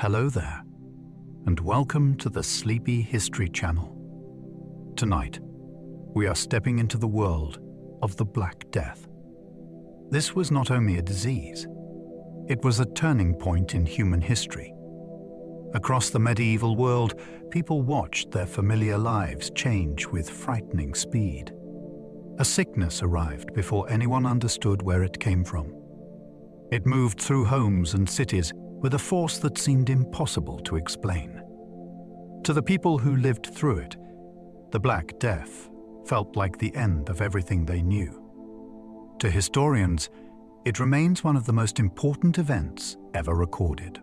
Hello there, and welcome to the Sleepy History Channel. Tonight, we are stepping into the world of the Black Death. This was not only a disease, it was a turning point in human history. Across the medieval world, people watched their familiar lives change with frightening speed. A sickness arrived before anyone understood where it came from. It moved through homes and cities with a force that seemed impossible to explain. To the people who lived through it, the Black Death felt like the end of everything they knew. To historians, it remains one of the most important events ever recorded.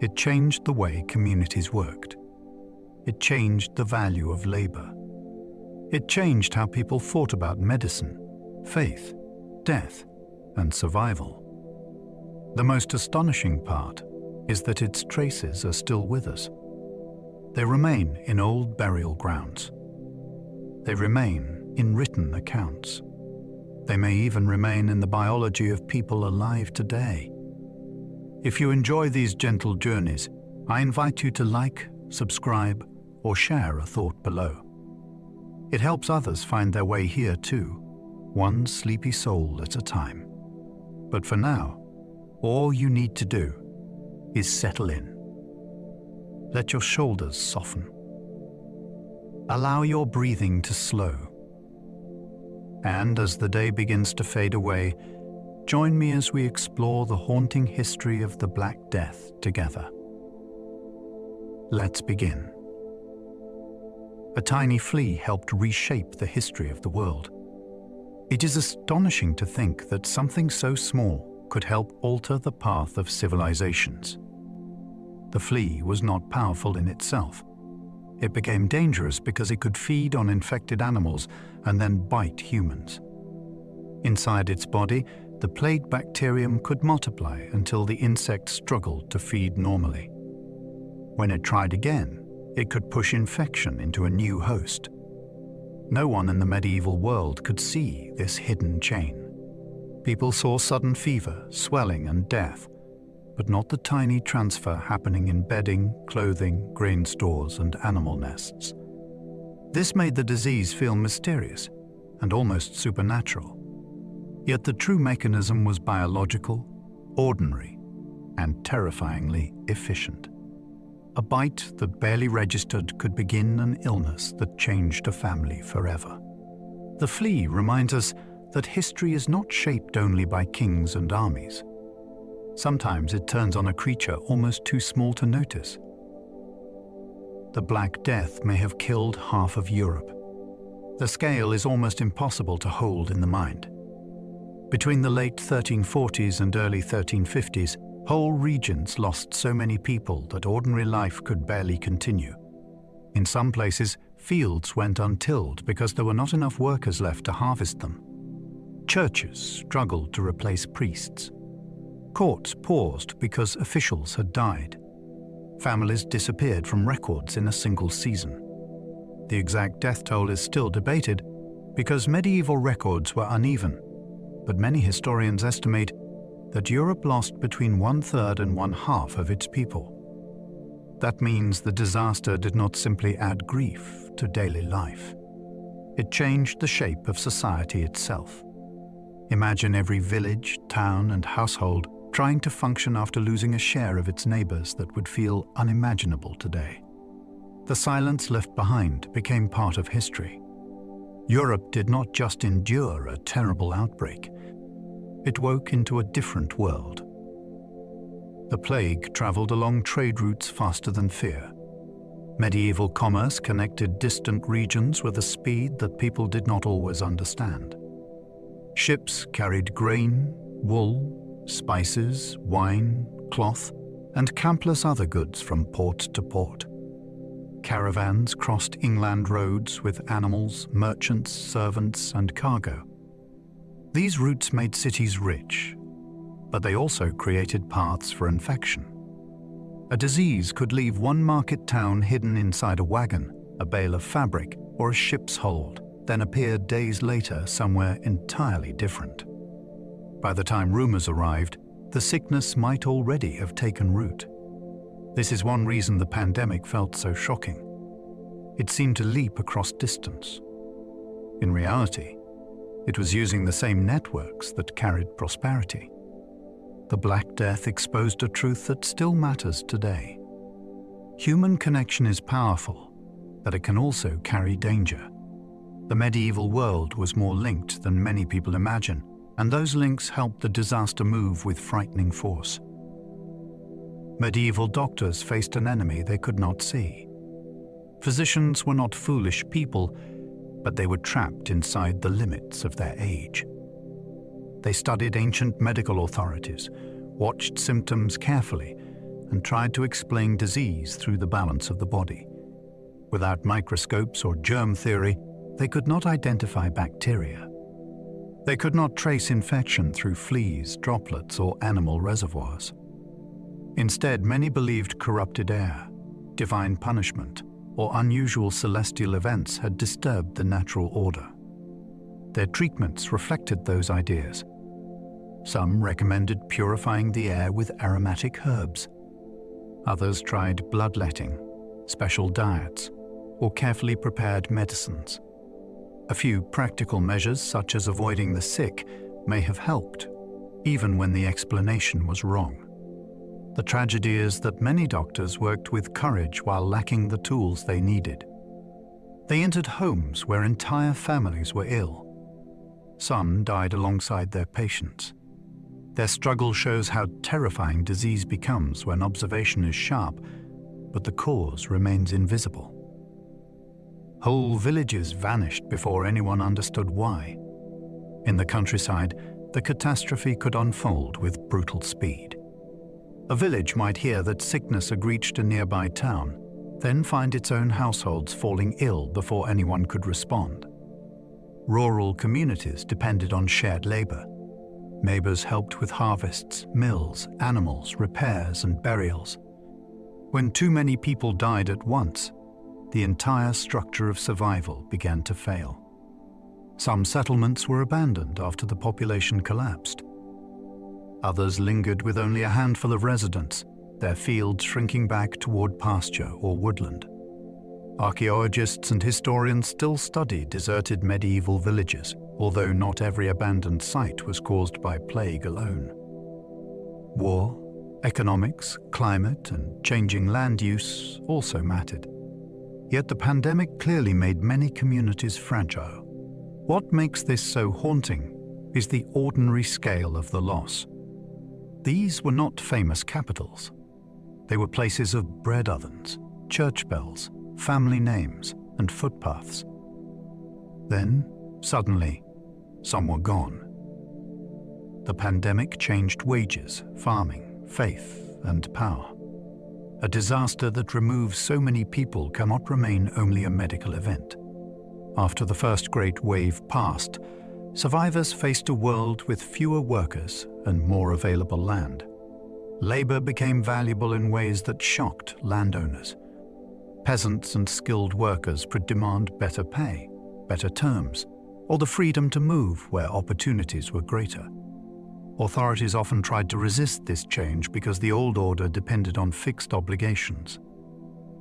It changed the way communities worked. It changed the value of labor. It changed how people thought about medicine, faith, death, and survival. The most astonishing part is that its traces are still with us. They remain in old burial grounds. They remain in written accounts. They may even remain in the biology of people alive today. If you enjoy these gentle journeys, I invite you to like, subscribe, or share a thought below. It helps others find their way here too, one sleepy soul at a time. But for now, all you need to do is settle in. Let your shoulders soften. Allow your breathing to slow. And as the day begins to fade away, join me as we explore the haunting history of the Black Death together. Let's begin. A tiny flea helped reshape the history of the world. It is astonishing to think that something so small could help alter the path of civilizations. The flea was not powerful in itself. It became dangerous because it could feed on infected animals and then bite humans. Inside its body, the plague bacterium could multiply until the insect struggled to feed normally. When it tried again, it could push infection into a new host. No one in the medieval world could see this hidden chain. People saw sudden fever, swelling, and death, but not the tiny transfer happening in bedding, clothing, grain stores, and animal nests. This made the disease feel mysterious and almost supernatural. Yet the true mechanism was biological, ordinary, and terrifyingly efficient. A bite that barely registered could begin an illness that changed a family forever. The flea reminds us that history is not shaped only by kings and armies. Sometimes it turns on a creature almost too small to notice. The Black Death may have killed half of Europe. The scale is almost impossible to hold in the mind. Between the late 1340s and early 1350s, whole regions lost so many people that ordinary life could barely continue. In some places, fields went untilled because there were not enough workers left to harvest them. Churches struggled to replace priests. Courts paused because officials had died. Families disappeared from records in a single season. The exact death toll is still debated because medieval records were uneven, but many historians estimate that Europe lost between 1/3 and 1/2 of its people. That means the disaster did not simply add grief to daily life. It changed the shape of society itself. Imagine every village, town, and household trying to function after losing a share of its neighbors that would feel unimaginable today. The silence left behind became part of history. Europe did not just endure a terrible outbreak. It woke into a different world. The plague traveled along trade routes faster than fear. Medieval commerce connected distant regions with a speed that people did not always understand. Ships carried grain, wool, spices, wine, cloth, and countless other goods from port to port. Caravans crossed inland roads with animals, merchants, servants, and cargo. These routes made cities rich, but they also created paths for infection. A disease could leave one market town hidden inside a wagon, a bale of fabric, or a ship's hold, then appeared days later somewhere entirely different. By the time rumors arrived, the sickness might already have taken root. This is one reason the pandemic felt so shocking. It seemed to leap across distance. In reality, it was using the same networks that carried prosperity. The Black Death exposed a truth that still matters today. Human connection is powerful, but it can also carry danger. The medieval world was more linked than many people imagine, and those links helped the disaster move with frightening force. Medieval doctors faced an enemy they could not see. Physicians were not foolish people, but they were trapped inside the limits of their age. They studied ancient medical authorities, watched symptoms carefully, and tried to explain disease through the balance of the body. Without microscopes or germ theory, they could not identify bacteria. They could not trace infection through fleas, droplets, or animal reservoirs. Instead, many believed corrupted air, divine punishment, or unusual celestial events had disturbed the natural order. Their treatments reflected those ideas. Some recommended purifying the air with aromatic herbs. Others tried bloodletting, special diets, or carefully prepared medicines. A few practical measures, such as avoiding the sick, may have helped, even when the explanation was wrong. The tragedy is that many doctors worked with courage while lacking the tools they needed. They entered homes where entire families were ill. Some died alongside their patients. Their struggle shows how terrifying disease becomes when observation is sharp, but the cause remains invisible. Whole villages vanished before anyone understood why. In the countryside, the catastrophe could unfold with brutal speed. A village might hear that sickness had reached a nearby town, then find its own households falling ill before anyone could respond. Rural communities depended on shared labor. Neighbors helped with harvests, mills, animals, repairs, and burials. When too many people died at once, the entire structure of survival began to fail. Some settlements were abandoned after the population collapsed. Others lingered with only a handful of residents, their fields shrinking back toward pasture or woodland. Archaeologists and historians still study deserted medieval villages, although not every abandoned site was caused by plague alone. War, economics, climate, and changing land use also mattered. Yet the pandemic clearly made many communities fragile. What makes this so haunting is the ordinary scale of the loss. These were not famous capitals. They were places of bread ovens, church bells, family names, and footpaths. Then, suddenly, some were gone. The pandemic changed wages, farming, faith, and power. A disaster that removes so many people cannot remain only a medical event. After the first great wave passed, survivors faced a world with fewer workers and more available land. Labor became valuable in ways that shocked landowners. Peasants and skilled workers could demand better pay, better terms, or the freedom to move where opportunities were greater. Authorities often tried to resist this change because the old order depended on fixed obligations.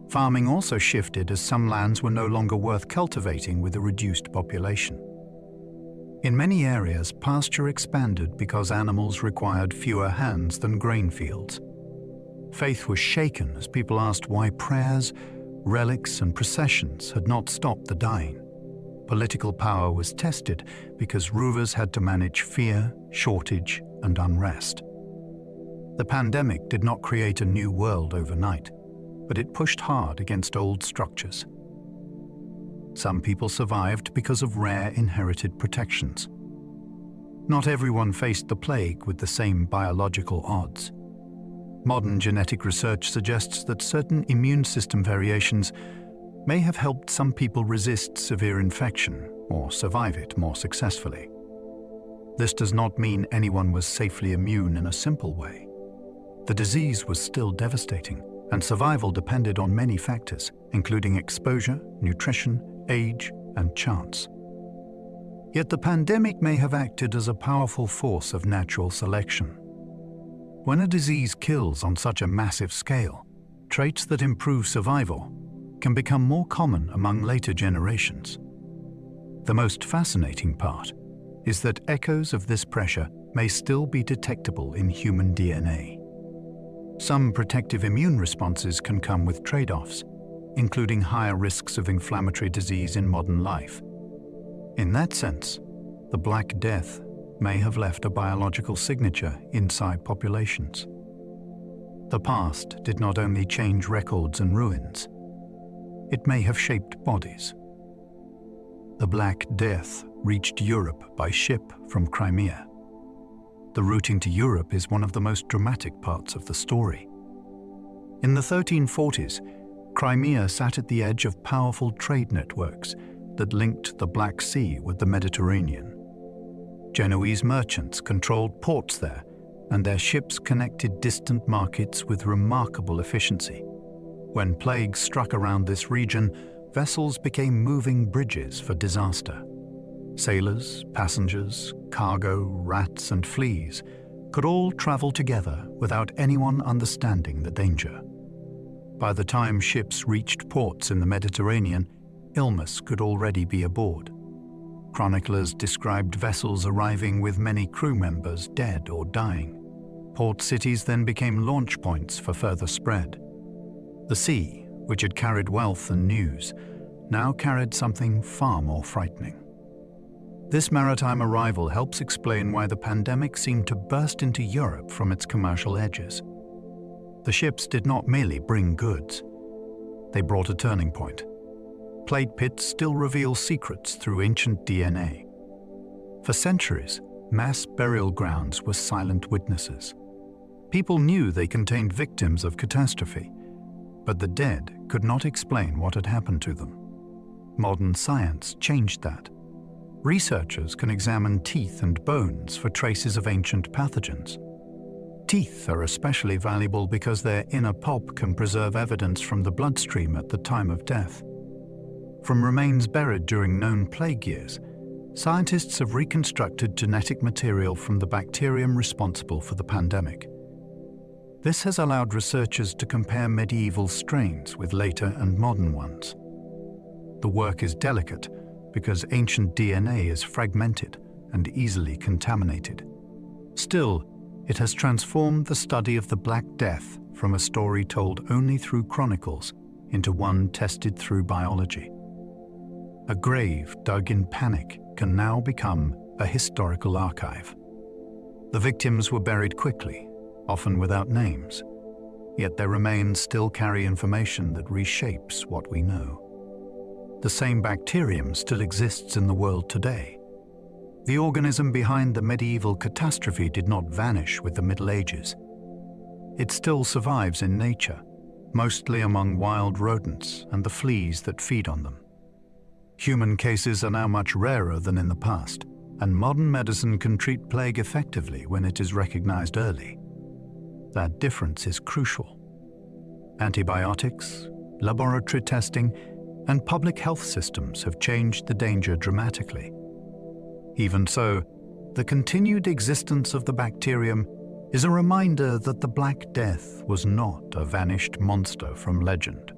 Farming also shifted as some lands were no longer worth cultivating with a reduced population. In many areas, pasture expanded because animals required fewer hands than grain fields. Faith was shaken as people asked why prayers, relics, and processions had not stopped the dying. Political power was tested because rulers had to manage fear, shortage, and unrest. The pandemic did not create a new world overnight, but it pushed hard against old structures. Some people survived because of rare inherited protections. Not everyone faced the plague with the same biological odds. Modern genetic research suggests that certain immune system variations may have helped some people resist severe infection or survive it more successfully. This does not mean anyone was safely immune in a simple way. The disease was still devastating, and survival depended on many factors, including exposure, nutrition, age, and chance. Yet the pandemic may have acted as a powerful force of natural selection. When a disease kills on such a massive scale, traits that improve survival can become more common among later generations. The most fascinating part is that echoes of this pressure may still be detectable in human DNA. Some protective immune responses can come with trade-offs, including higher risks of inflammatory disease in modern life. In that sense, the Black Death may have left a biological signature inside populations. The past did not only change records and ruins, it may have shaped bodies. The Black Death reached Europe by ship from Crimea. The routing to Europe is one of the most dramatic parts of the story. In the 1340s, Crimea sat at the edge of powerful trade networks that linked the Black Sea with the Mediterranean. Genoese merchants controlled ports there, and their ships connected distant markets with remarkable efficiency. When plagues struck around this region, vessels became moving bridges for disaster. Sailors, passengers, cargo, rats, and fleas could all travel together without anyone understanding the danger. By the time ships reached ports in the Mediterranean, illness could already be aboard. Chroniclers described vessels arriving with many crew members dead or dying. Port cities then became launch points for further spread. The sea, which had carried wealth and news, now carried something far more frightening. This maritime arrival helps explain why the pandemic seemed to burst into Europe from its commercial edges. The ships did not merely bring goods. They brought a turning point. Plague pits still reveal secrets through ancient DNA. For centuries, mass burial grounds were silent witnesses. People knew they contained victims of catastrophe, but the dead could not explain what had happened to them. Modern science changed that. Researchers can examine teeth and bones for traces of ancient pathogens. Teeth are especially valuable because their inner pulp can preserve evidence from the bloodstream at the time of death. From remains buried during known plague years, scientists have reconstructed genetic material from the bacterium responsible for the pandemic. This has allowed researchers to compare medieval strains with later and modern ones. The work is delicate because ancient DNA is fragmented and easily contaminated. Still, it has transformed the study of the Black Death from a story told only through chronicles into one tested through biology. A grave dug in panic can now become a historical archive. The victims were buried quickly, often without names, yet their remains still carry information that reshapes what we know. The same bacterium still exists in the world today. The organism behind the medieval catastrophe did not vanish with the Middle Ages. It still survives in nature, mostly among wild rodents and the fleas that feed on them. Human cases are now much rarer than in the past, and modern medicine can treat plague effectively when it is recognized early. That difference is crucial. Antibiotics, laboratory testing, and public health systems have changed the danger dramatically. Even so, the continued existence of the bacterium is a reminder that the Black Death was not a vanished monster from legend.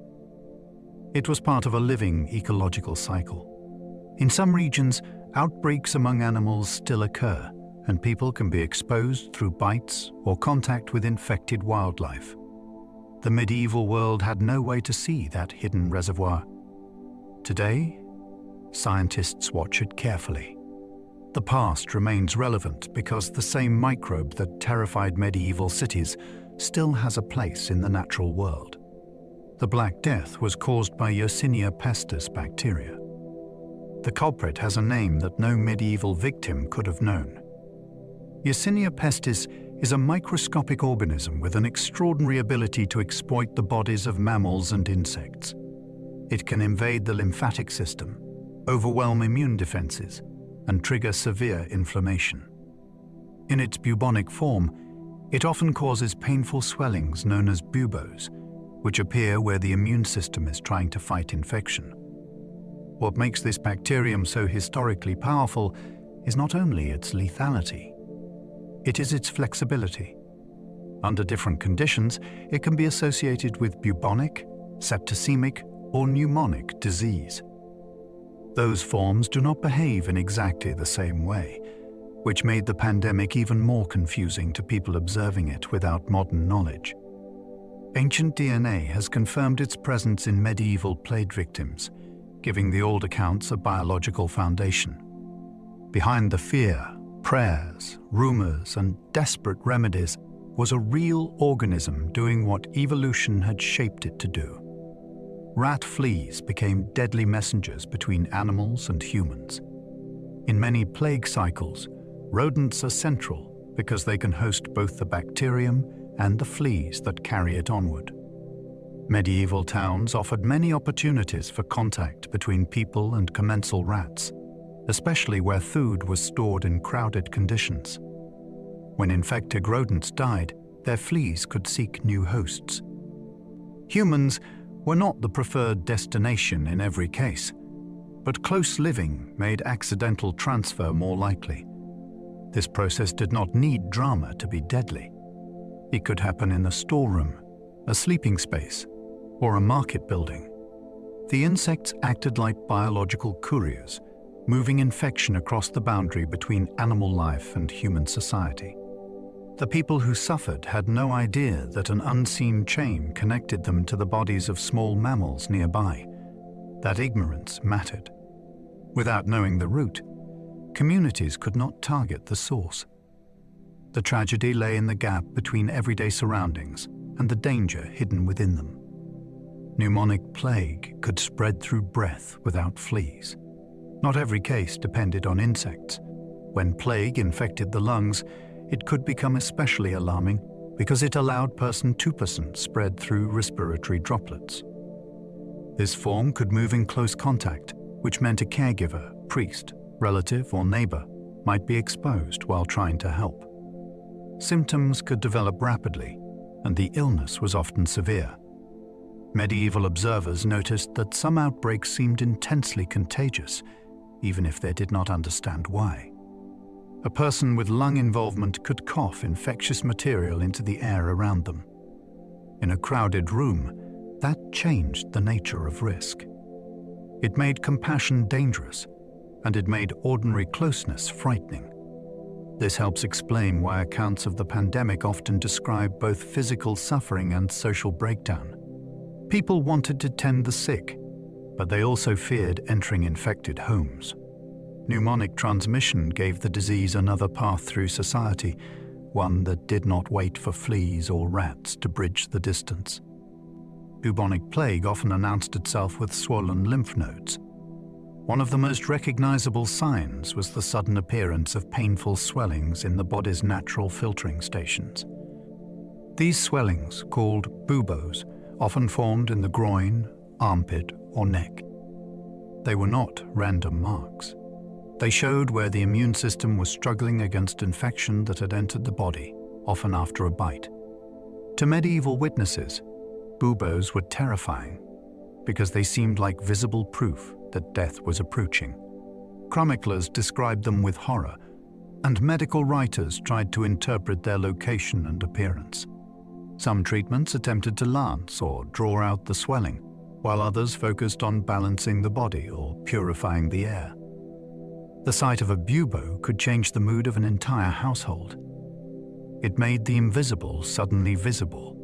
It was part of a living ecological cycle. In some regions, outbreaks among animals still occur, and people can be exposed through bites or contact with infected wildlife. The medieval world had no way to see that hidden reservoir. Today, scientists watch it carefully. The past remains relevant because the same microbe that terrified medieval cities still has a place in the natural world. The Black Death was caused by Yersinia pestis bacteria. The culprit has a name that no medieval victim could have known. Yersinia pestis is a microscopic organism with an extraordinary ability to exploit the bodies of mammals and insects. It can invade the lymphatic system, overwhelm immune defenses, and trigger severe inflammation. In its bubonic form, it often causes painful swellings known as buboes, which appear where the immune system is trying to fight infection. What makes this bacterium so historically powerful is not only its lethality, it is its flexibility. Under different conditions, it can be associated with bubonic, septicemic, or pneumonic disease. Those forms do not behave in exactly the same way, which made the pandemic even more confusing to people observing it without modern knowledge. Ancient DNA has confirmed its presence in medieval plague victims, giving the old accounts a biological foundation. Behind the fear, prayers, rumors, and desperate remedies was a real organism doing what evolution had shaped it to do. Rat fleas became deadly messengers between animals and humans. In many plague cycles, rodents are central because they can host both the bacterium and the fleas that carry it onward. Medieval towns offered many opportunities for contact between people and commensal rats, especially where food was stored in crowded conditions. When infected rodents died, their fleas could seek new hosts. Humans were not the preferred destination in every case, but close living made accidental transfer more likely. This process did not need drama to be deadly. It could happen in a storeroom, a sleeping space, or a market building. The insects acted like biological couriers, moving infection across the boundary between animal life and human society. The people who suffered had no idea that an unseen chain connected them to the bodies of small mammals nearby. That ignorance mattered. Without knowing the root, communities could not target the source. The tragedy lay in the gap between everyday surroundings and the danger hidden within them. Pneumonic plague could spread through breath without fleas. Not every case depended on insects. When plague infected the lungs, it could become especially alarming because it allowed person-to-person spread through respiratory droplets. This form could move in close contact, which meant a caregiver, priest, relative, or neighbor might be exposed while trying to help. Symptoms could develop rapidly, and the illness was often severe. Medieval observers noticed that some outbreaks seemed intensely contagious, even if they did not understand why. A person with lung involvement could cough infectious material into the air around them. In a crowded room, that changed the nature of risk. It made compassion dangerous, and it made ordinary closeness frightening. This helps explain why accounts of the pandemic often describe both physical suffering and social breakdown. People wanted to tend the sick, but they also feared entering infected homes. Pneumonic transmission gave the disease another path through society, one that did not wait for fleas or rats to bridge the distance. Bubonic plague often announced itself with swollen lymph nodes. One of the most recognizable signs was the sudden appearance of painful swellings in the body's natural filtering stations. These swellings, called buboes, often formed in the groin, armpit, or neck. They were not random marks. They showed where the immune system was struggling against infection that had entered the body, often after a bite. To medieval witnesses, buboes were terrifying because they seemed like visible proof that death was approaching. Chroniclers described them with horror, and medical writers tried to interpret their location and appearance. Some treatments attempted to lance or draw out the swelling, while others focused on balancing the body or purifying the air. The sight of a bubo could change the mood of an entire household. It made the invisible suddenly visible.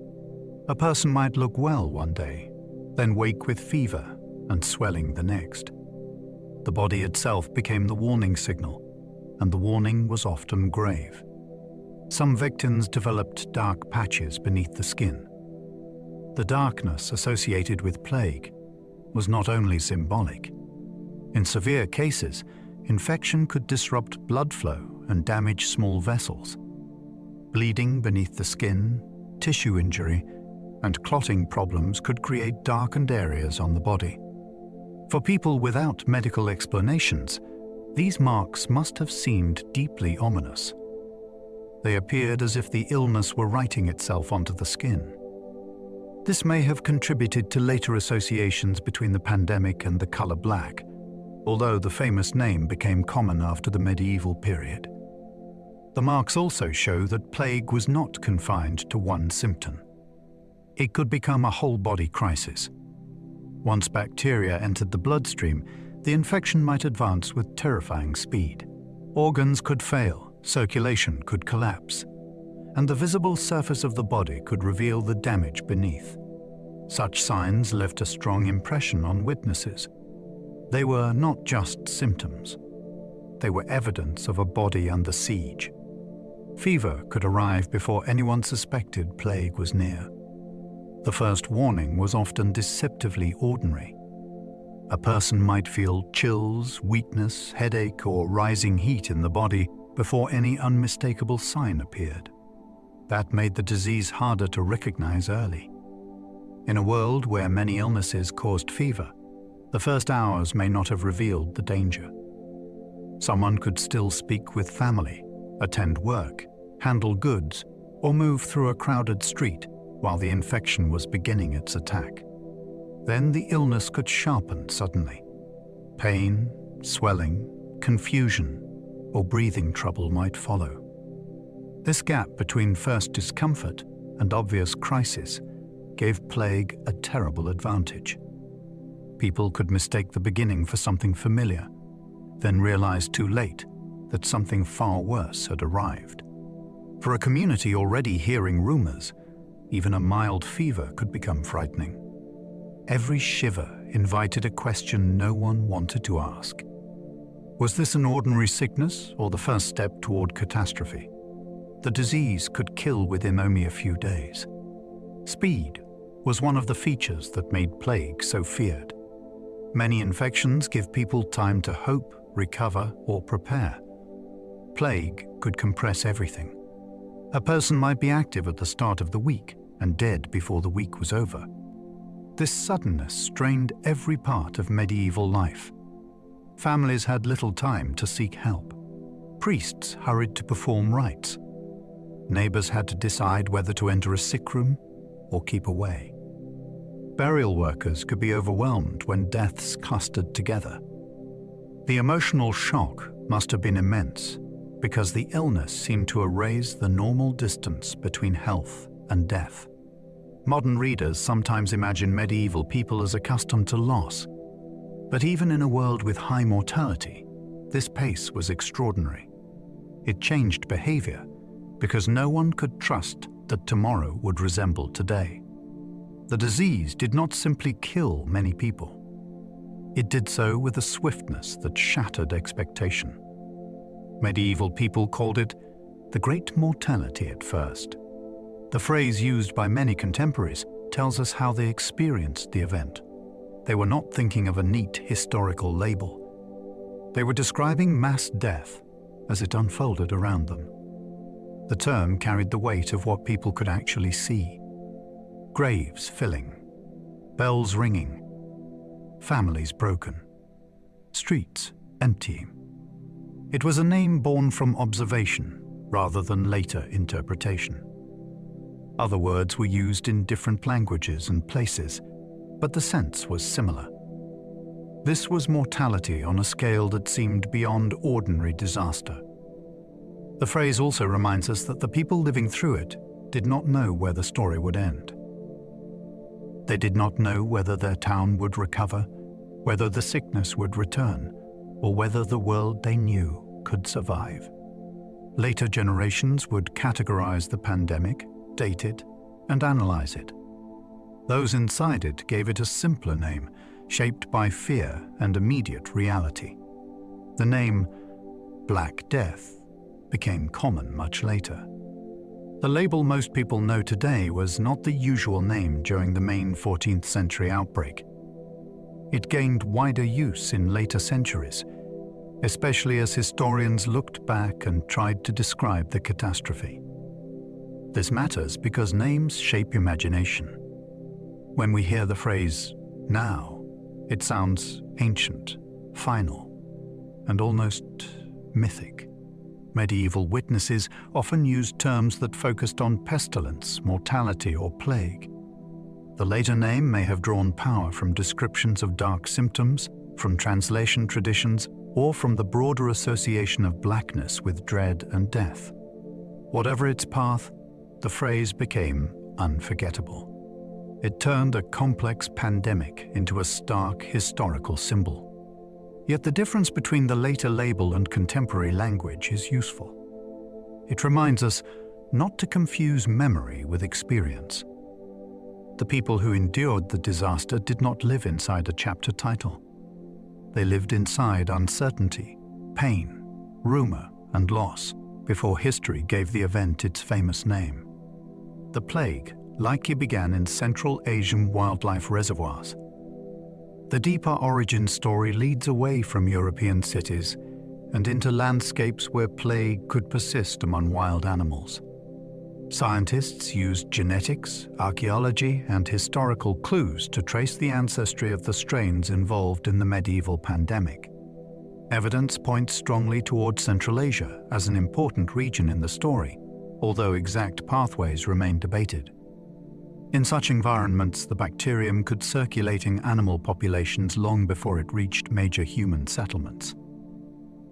A person might look well one day, then wake with fever and swelling the next. The body itself became the warning signal, and the warning was often grave. Some victims developed dark patches beneath the skin. The darkness associated with plague was not only symbolic. In severe cases, infection could disrupt blood flow and damage small vessels. Bleeding beneath the skin, tissue injury, and clotting problems could create darkened areas on the body. For people without medical explanations, these marks must have seemed deeply ominous. They appeared as if the illness were writing itself onto the skin. This may have contributed to later associations between the pandemic and the color black, although the famous name became common after the medieval period. The marks also show that plague was not confined to one symptom. It could become a whole-body crisis. Once bacteria entered the bloodstream, the infection might advance with terrifying speed. Organs could fail, circulation could collapse, and the visible surface of the body could reveal the damage beneath. Such signs left a strong impression on witnesses. They were not just symptoms. They were evidence of a body under siege. Fever could arrive before anyone suspected plague was near. The first warning was often deceptively ordinary. A person might feel chills, weakness, headache, or rising heat in the body before any unmistakable sign appeared. That made the disease harder to recognize early. In a world where many illnesses caused fever, the first hours may not have revealed the danger. Someone could still speak with family, attend work, handle goods, or move through a crowded street while the infection was beginning its attack. Then the illness could sharpen suddenly. Pain, swelling, confusion, or breathing trouble might follow. This gap between first discomfort and obvious crisis gave plague a terrible advantage. People could mistake the beginning for something familiar, then realize too late that something far worse had arrived. For a community already hearing rumors, even a mild fever could become frightening. Every shiver invited a question no one wanted to ask. Was this an ordinary sickness or the first step toward catastrophe? The disease could kill within only a few days. Speed was one of the features that made plague so feared. Many infections give people time to hope, recover, or prepare. Plague could compress everything. A person might be active at the start of the week and dead before the week was over. This suddenness strained every part of medieval life. Families had little time to seek help. Priests hurried to perform rites. Neighbors had to decide whether to enter a sick room or keep away. Burial workers could be overwhelmed when deaths clustered together. The emotional shock must have been immense because the illness seemed to erase the normal distance between health and death. Modern readers sometimes imagine medieval people as accustomed to loss. But even in a world with high mortality, this pace was extraordinary. It changed behavior because no one could trust that tomorrow would resemble today. The disease did not simply kill many people. It did so with a swiftness that shattered expectation. Medieval people called it the Great Mortality at first. The phrase used by many contemporaries tells us how they experienced the event. They were not thinking of a neat historical label. They were describing mass death as it unfolded around them. The term carried the weight of what people could actually see. Graves filling, bells ringing, families broken, streets emptying. It was a name born from observation rather than later interpretation. Other words were used in different languages and places, but the sense was similar. This was mortality on a scale that seemed beyond ordinary disaster. The phrase also reminds us that the people living through it did not know where the story would end. They did not know whether their town would recover, whether the sickness would return, or whether the world they knew could survive. Later generations would categorize the pandemic, date it, and analyze it. Those inside it gave it a simpler name, shaped by fear and immediate reality. The name Black Death became common much later. The label most people know today was not the usual name during the main 14th century outbreak. It gained wider use in later centuries, especially as historians looked back and tried to describe the catastrophe. This matters because names shape imagination. When we hear the phrase, now, it sounds ancient, final, and almost mythic. Medieval witnesses often used terms that focused on pestilence, mortality, or plague. The later name may have drawn power from descriptions of dark symptoms, from translation traditions, or from the broader association of blackness with dread and death. Whatever its path, the phrase became unforgettable. It turned a complex pandemic into a stark historical symbol. Yet the difference between the later label and contemporary language is useful. It reminds us not to confuse memory with experience. The people who endured the disaster did not live inside a chapter title. They lived inside uncertainty, pain, rumor, and loss before history gave the event its famous name. The plague likely began in Central Asian wildlife reservoirs. The deeper origin story leads away from European cities and into landscapes where plague could persist among wild animals. Scientists used genetics, archaeology, and historical clues to trace the ancestry of the strains involved in the medieval pandemic. Evidence points strongly towards Central Asia as an important region in the story, although exact pathways remain debated. In such environments, the bacterium could circulate in animal populations long before it reached major human settlements.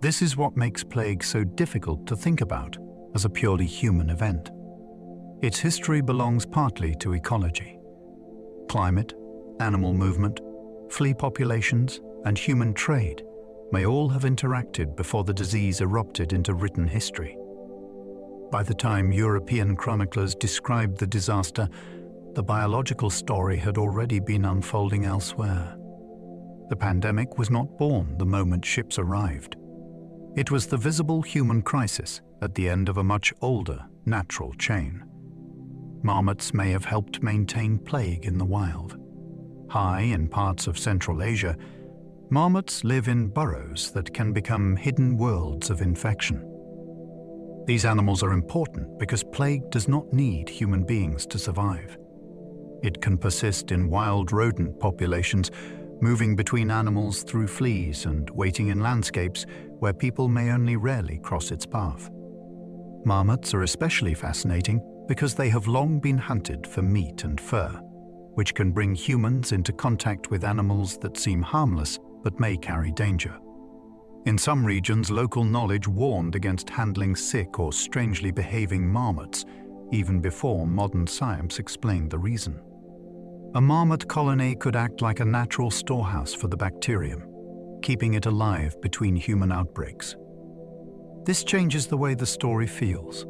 This is what makes plague so difficult to think about as a purely human event. Its history belongs partly to ecology. Climate, animal movement, flea populations, and human trade may all have interacted before the disease erupted into written history. By the time European chroniclers described the disaster, the biological story had already been unfolding elsewhere. The pandemic was not born the moment ships arrived. It was the visible human crisis at the end of a much older, natural chain. Marmots may have helped maintain plague in the wild. High in parts of Central Asia, marmots live in burrows that can become hidden worlds of infection. These animals are important because plague does not need human beings to survive. It can persist in wild rodent populations, moving between animals through fleas and waiting in landscapes where people may only rarely cross its path. Marmots are especially fascinating because they have long been hunted for meat and fur, which can bring humans into contact with animals that seem harmless but may carry danger. In some regions, local knowledge warned against handling sick or strangely behaving marmots, even before modern science explained the reason. A marmot colony could act like a natural storehouse for the bacterium, keeping it alive between human outbreaks. This changes the way the story feels.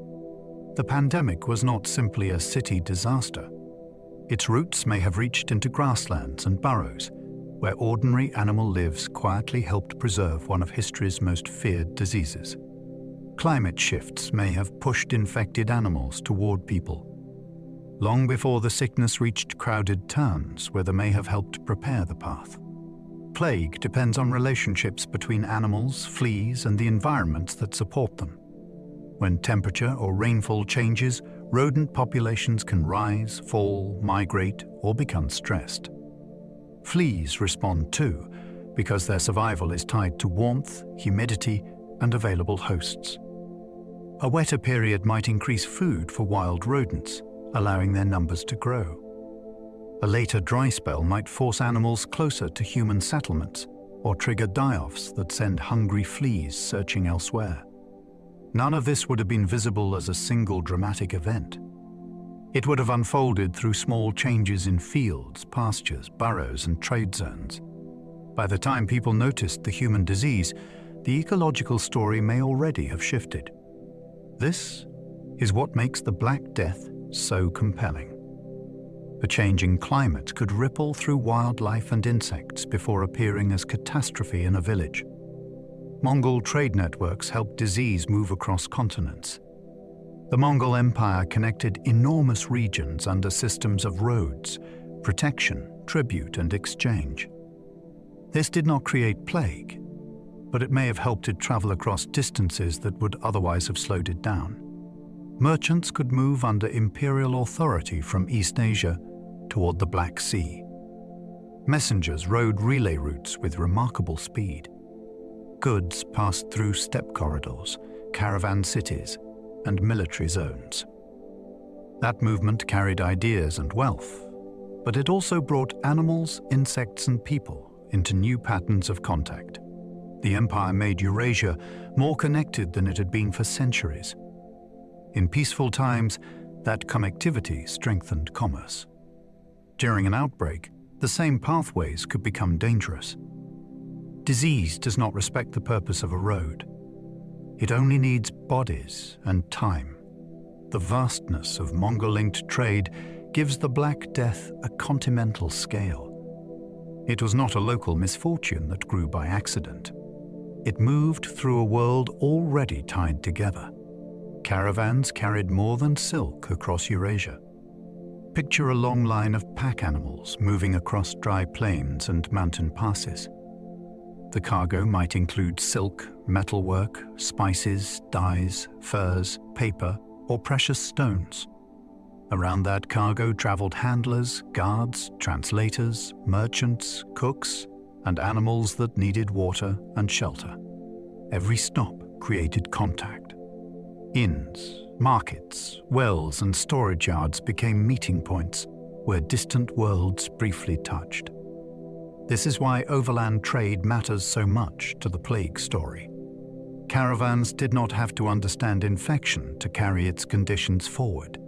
The pandemic was not simply a city disaster. Its roots may have reached into grasslands and burrows, where ordinary animal lives quietly helped preserve one of history's most feared diseases. Climate shifts may have pushed infected animals toward people. Long before the sickness reached crowded towns, where they may have helped prepare the path. Plague depends on relationships between animals, fleas, and the environments that support them. When temperature or rainfall changes, rodent populations can rise, fall, migrate, or become stressed. Fleas respond too, because their survival is tied to warmth, humidity, and available hosts. A wetter period might increase food for wild rodents, allowing their numbers to grow. A later dry spell might force animals closer to human settlements or trigger die-offs that send hungry fleas searching elsewhere. None of this would have been visible as a single dramatic event. It would have unfolded through small changes in fields, pastures, burrows, and trade zones. By the time people noticed the human disease, the ecological story may already have shifted. This is what makes the Black Death so compelling. A changing climate could ripple through wildlife and insects before appearing as catastrophe in a village. Mongol trade networks helped disease move across continents. The Mongol Empire connected enormous regions under systems of roads, protection, tribute, and exchange. This did not create plague, but it may have helped it travel across distances that would otherwise have slowed it down. Merchants could move under imperial authority from East Asia toward the Black Sea. Messengers rode relay routes with remarkable speed. Goods passed through steppe corridors, caravan cities, and military zones. That movement carried ideas and wealth, but it also brought animals, insects, and people into new patterns of contact. The empire made Eurasia more connected than it had been for centuries. In peaceful times, that connectivity strengthened commerce. During an outbreak, the same pathways could become dangerous. Disease does not respect the purpose of a road. It only needs bodies and time. The vastness of Mongol-linked trade gives the Black Death a continental scale. It was not a local misfortune that grew by accident. It moved through a world already tied together. Caravans carried more than silk across Eurasia. Picture a long line of pack animals moving across dry plains and mountain passes. The cargo might include silk, metalwork, spices, dyes, furs, paper, or precious stones. Around that cargo traveled handlers, guards, translators, merchants, cooks, and animals that needed water and shelter. Every stop created contact. Inns, markets, wells, and storage yards became meeting points where distant worlds briefly touched. This is why overland trade matters so much to the plague story. Caravans did not have to understand infection to carry its conditions forward.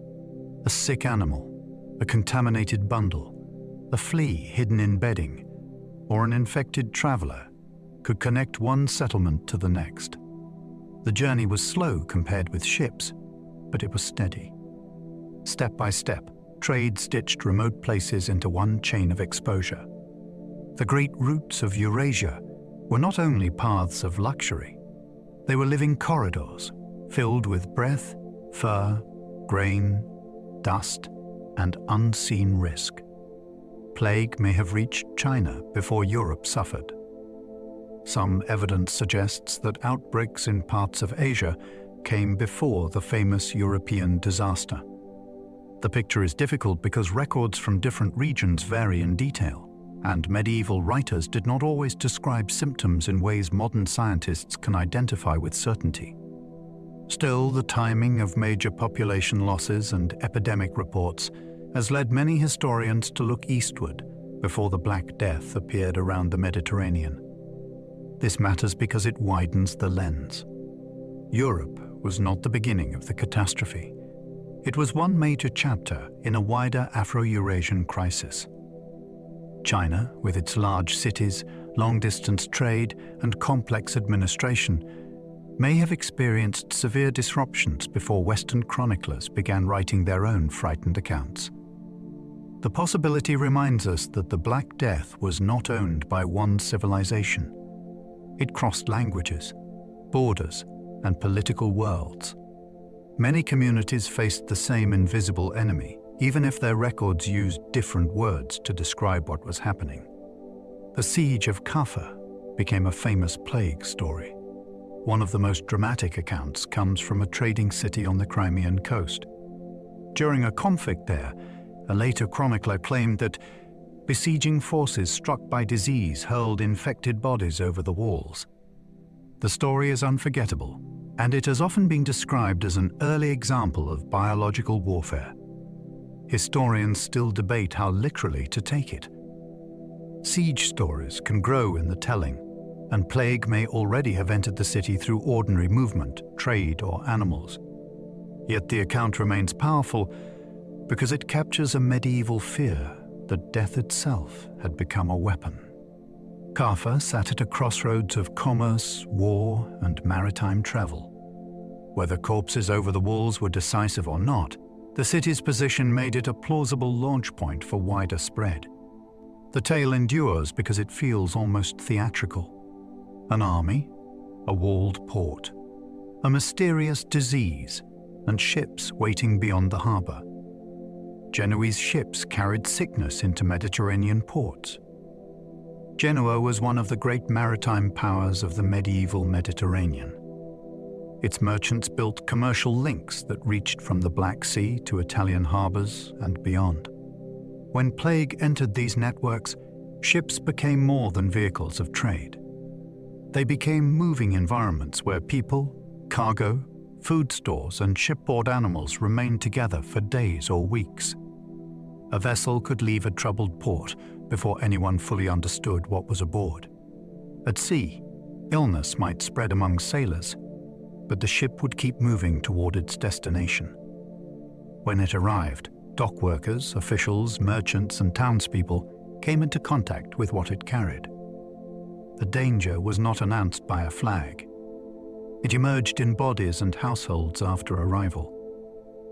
A sick animal, a contaminated bundle, a flea hidden in bedding, or an infected traveler could connect one settlement to the next. The journey was slow compared with ships, but it was steady. Step by step, trade stitched remote places into one chain of exposure. The great routes of Eurasia were not only paths of luxury, they were living corridors filled with breath, fur, grain, dust, and unseen risk. Plague may have reached China before Europe suffered. Some evidence suggests that outbreaks in parts of Asia came before the famous European disaster. The picture is difficult because records from different regions vary in detail, and medieval writers did not always describe symptoms in ways modern scientists can identify with certainty. Still, the timing of major population losses and epidemic reports has led many historians to look eastward before the Black Death appeared around the Mediterranean. This matters because it widens the lens. Europe was not the beginning of the catastrophe. It was one major chapter in a wider Afro-Eurasian crisis. China, with its large cities, long-distance trade, and complex administration, may have experienced severe disruptions before Western chroniclers began writing their own frightened accounts. The possibility reminds us that the Black Death was not owned by one civilization. It crossed languages, borders, and political worlds. Many communities faced the same invisible enemy, even if their records used different words to describe what was happening. The siege of Kaffa became a famous plague story. One of the most dramatic accounts comes from a trading city on the Crimean coast. During a conflict there, a later chronicler claimed that besieging forces struck by disease hurled infected bodies over the walls. The story is unforgettable, and it has often been described as an early example of biological warfare. Historians still debate how literally to take it. Siege stories can grow in the telling, and plague may already have entered the city through ordinary movement, trade, or animals. Yet the account remains powerful because it captures a medieval fear that death itself had become a weapon. Kaffa sat at a crossroads of commerce, war, and maritime travel. Whether corpses over the walls were decisive or not, the city's position made it a plausible launch point for wider spread. The tale endures because it feels almost theatrical. An army, a walled port, a mysterious disease, and ships waiting beyond the harbor. Genoese ships carried sickness into Mediterranean ports. Genoa was one of the great maritime powers of the medieval Mediterranean. Its merchants built commercial links that reached from the Black Sea to Italian harbors and beyond. When plague entered these networks, ships became more than vehicles of trade. They became moving environments where people, cargo, food stores, and shipboard animals remained together for days or weeks. A vessel could leave a troubled port before anyone fully understood what was aboard. At sea, illness might spread among sailors. but the ship would keep moving toward its destination. When it arrived, dock workers, officials, merchants, and townspeople came into contact with what it carried. The danger was not announced by a flag. It emerged in bodies and households after arrival.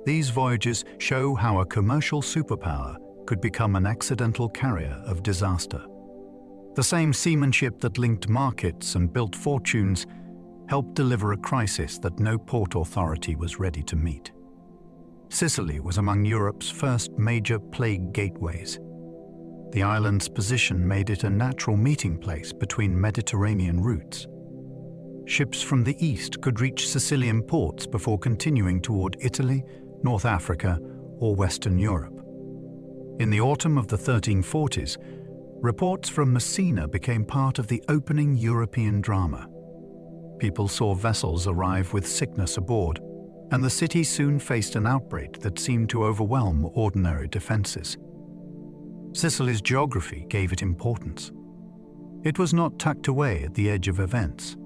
These voyages show how a commercial superpower could become an accidental carrier of disaster. The same seamanship that linked markets and built fortunes helped deliver a crisis that no port authority was ready to meet. Sicily was among Europe's first major plague gateways. The island's position made it a natural meeting place between Mediterranean routes. Ships from the east could reach Sicilian ports before continuing toward Italy, North Africa, or Western Europe. In the autumn of the 1340s, reports from Messina became part of the opening European drama. People saw vessels arrive with sickness aboard, and the city soon faced an outbreak that seemed to overwhelm ordinary defenses. Sicily's geography gave it importance. It was not tucked away at the edge of events.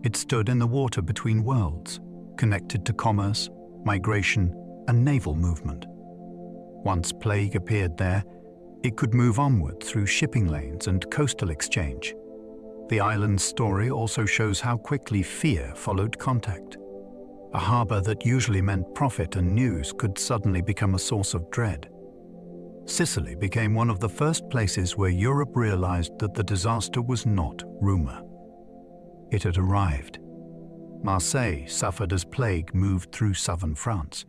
It stood in the water between worlds, connected to commerce, migration, and naval movement. Once plague appeared there, it could move onward through shipping lanes and coastal exchange. The island's story also shows how quickly fear followed contact. A harbor that usually meant profit and news could suddenly become a source of dread. Sicily became one of the first places where Europe realized that the disaster was not rumor. It had arrived. Marseille suffered as plague moved through southern France.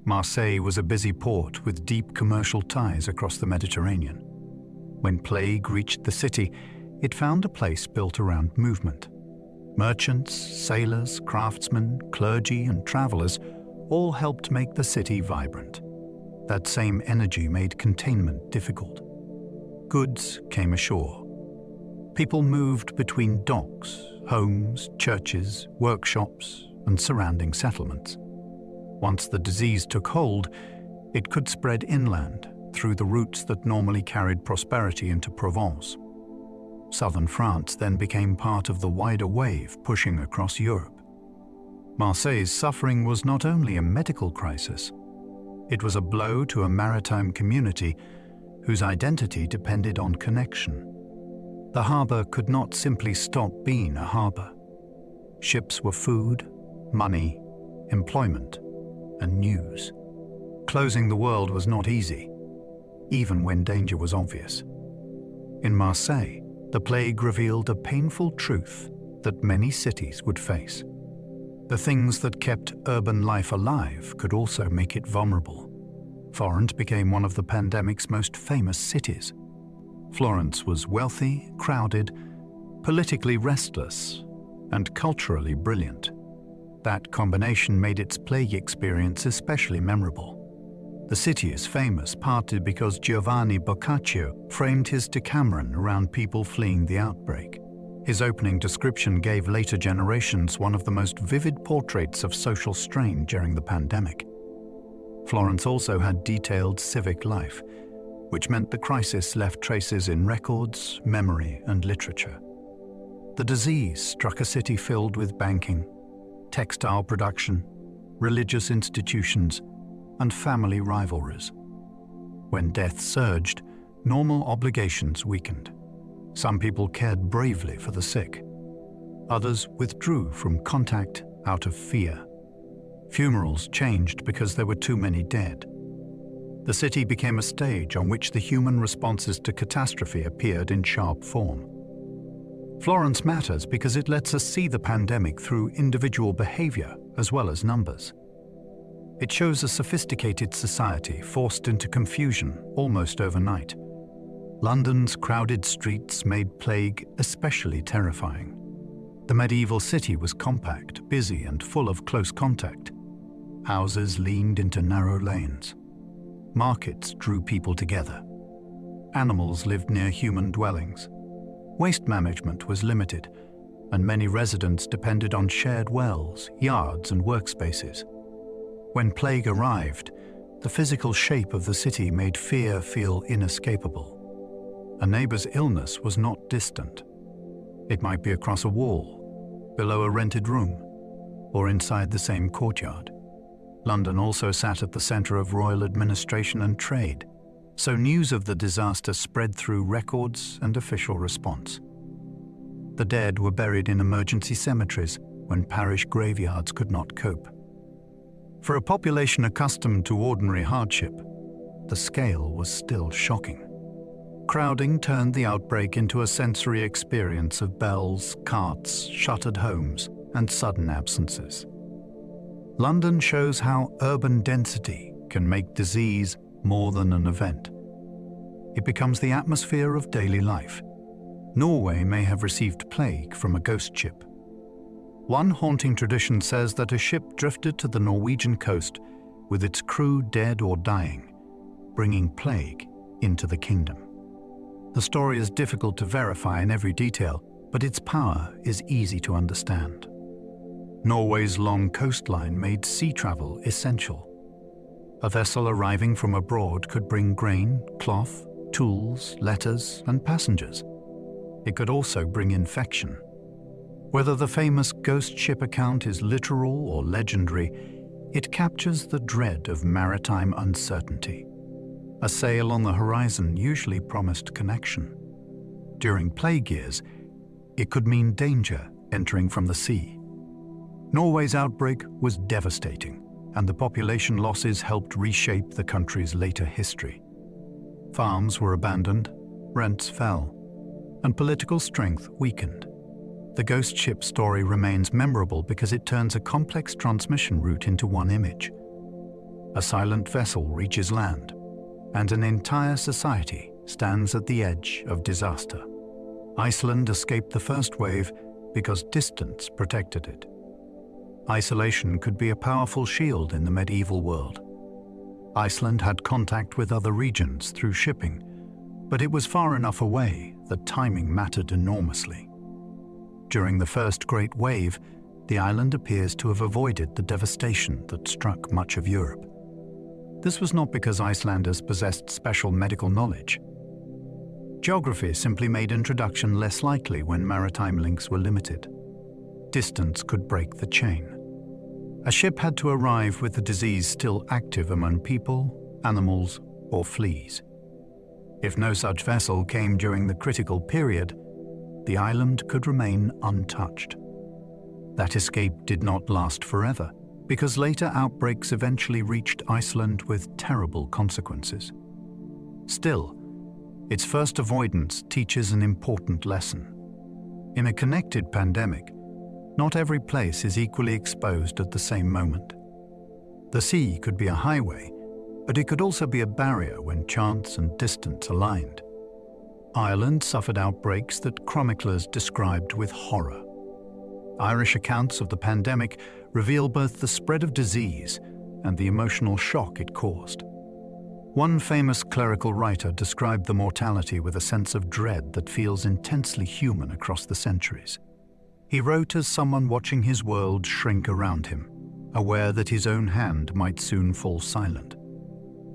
Marseille was a busy port with deep commercial ties across the Mediterranean. When plague reached the city, it found a place built around movement. Merchants, sailors, craftsmen, clergy, and travelers all helped make the city vibrant. That same energy made containment difficult. Goods came ashore. People moved between docks, homes, churches, workshops, and surrounding settlements. Once the disease took hold, it could spread inland through the routes that normally carried prosperity into Provence. Southern France then became part of the wider wave pushing across Europe. Marseille's suffering was not only a medical crisis, it was a blow to a maritime community whose identity depended on connection. The harbor could not simply stop being a harbor. Ships were food, money, employment, and news. Closing the world was not easy, even when danger was obvious. In Marseille, the plague revealed a painful truth that many cities would face. The things that kept urban life alive could also make it vulnerable. Florence became one of the pandemic's most famous cities. Florence was wealthy, crowded, politically restless, and culturally brilliant. That combination made its plague experience especially memorable. The city is famous partly because Giovanni Boccaccio framed his Decameron around people fleeing the outbreak. His opening description gave later generations one of the most vivid portraits of social strain during the pandemic. Florence also had detailed civic life, which meant the crisis left traces in records, memory, and literature. The disease struck a city filled with banking, textile production, religious institutions, and family rivalries. When death surged, normal obligations weakened. Some people cared bravely for the sick. Others withdrew from contact out of fear. Funerals changed because there were too many dead. The city became a stage on which the human responses to catastrophe appeared in sharp form. Florence matters because it lets us see the pandemic through individual behavior as well as numbers. It shows a sophisticated society forced into confusion almost overnight. London's crowded streets made plague especially terrifying. The medieval city was compact, busy, and full of close contact. Houses leaned into narrow lanes. Markets drew people together. Animals lived near human dwellings. Waste management was limited, and many residents depended on shared wells, yards, and workspaces. When plague arrived, the physical shape of the city made fear feel inescapable. A neighbor's illness was not distant. It might be across a wall, below a rented room, or inside the same courtyard. London also sat at the centre of royal administration and trade, so news of the disaster spread through records and official response. The dead were buried in emergency cemeteries when parish graveyards could not cope. For a population accustomed to ordinary hardship, the scale was still shocking. Crowding turned the outbreak into a sensory experience of bells, carts, shuttered homes, and sudden absences. London shows how urban density can make disease more than an event. It becomes the atmosphere of daily life. Norway may have received plague from a ghost ship. One haunting tradition says that a ship drifted to the Norwegian coast with its crew dead or dying, bringing plague into the kingdom. The story is difficult to verify in every detail, but its power is easy to understand. Norway's long coastline made sea travel essential. A vessel arriving from abroad could bring grain, cloth, tools, letters, and passengers. It could also bring infection. Whether the famous ghost ship account is literal or legendary, it captures the dread of maritime uncertainty. A sail on the horizon usually promised connection. During plague years, it could mean danger entering from the sea. Norway's outbreak was devastating, and the population losses helped reshape the country's later history. Farms were abandoned, rents fell, and political strength weakened. The ghost ship story remains memorable because it turns a complex transmission route into one image. A silent vessel reaches land, and an entire society stands at the edge of disaster. Iceland escaped the first wave because distance protected it. Isolation could be a powerful shield in the medieval world. Iceland had contact with other regions through shipping, but it was far enough away that timing mattered enormously. During the first great wave, the island appears to have avoided the devastation that struck much of Europe. This was not because Icelanders possessed special medical knowledge. Geography simply made introduction less likely when maritime links were limited. Distance could break the chain. A ship had to arrive with the disease still active among people, animals, or fleas. If no such vessel came during the critical period, the island could remain untouched. That escape did not last forever, because later outbreaks eventually reached Iceland with terrible consequences. Still, its first avoidance teaches an important lesson. In a connected pandemic, not every place is equally exposed at the same moment. The sea could be a highway, but it could also be a barrier when chance and distance aligned. Ireland suffered outbreaks that chroniclers described with horror. Irish accounts of the pandemic reveal both the spread of disease and the emotional shock it caused. One famous clerical writer described the mortality with a sense of dread that feels intensely human across the centuries. He wrote as someone watching his world shrink around him, aware that his own hand might soon fall silent.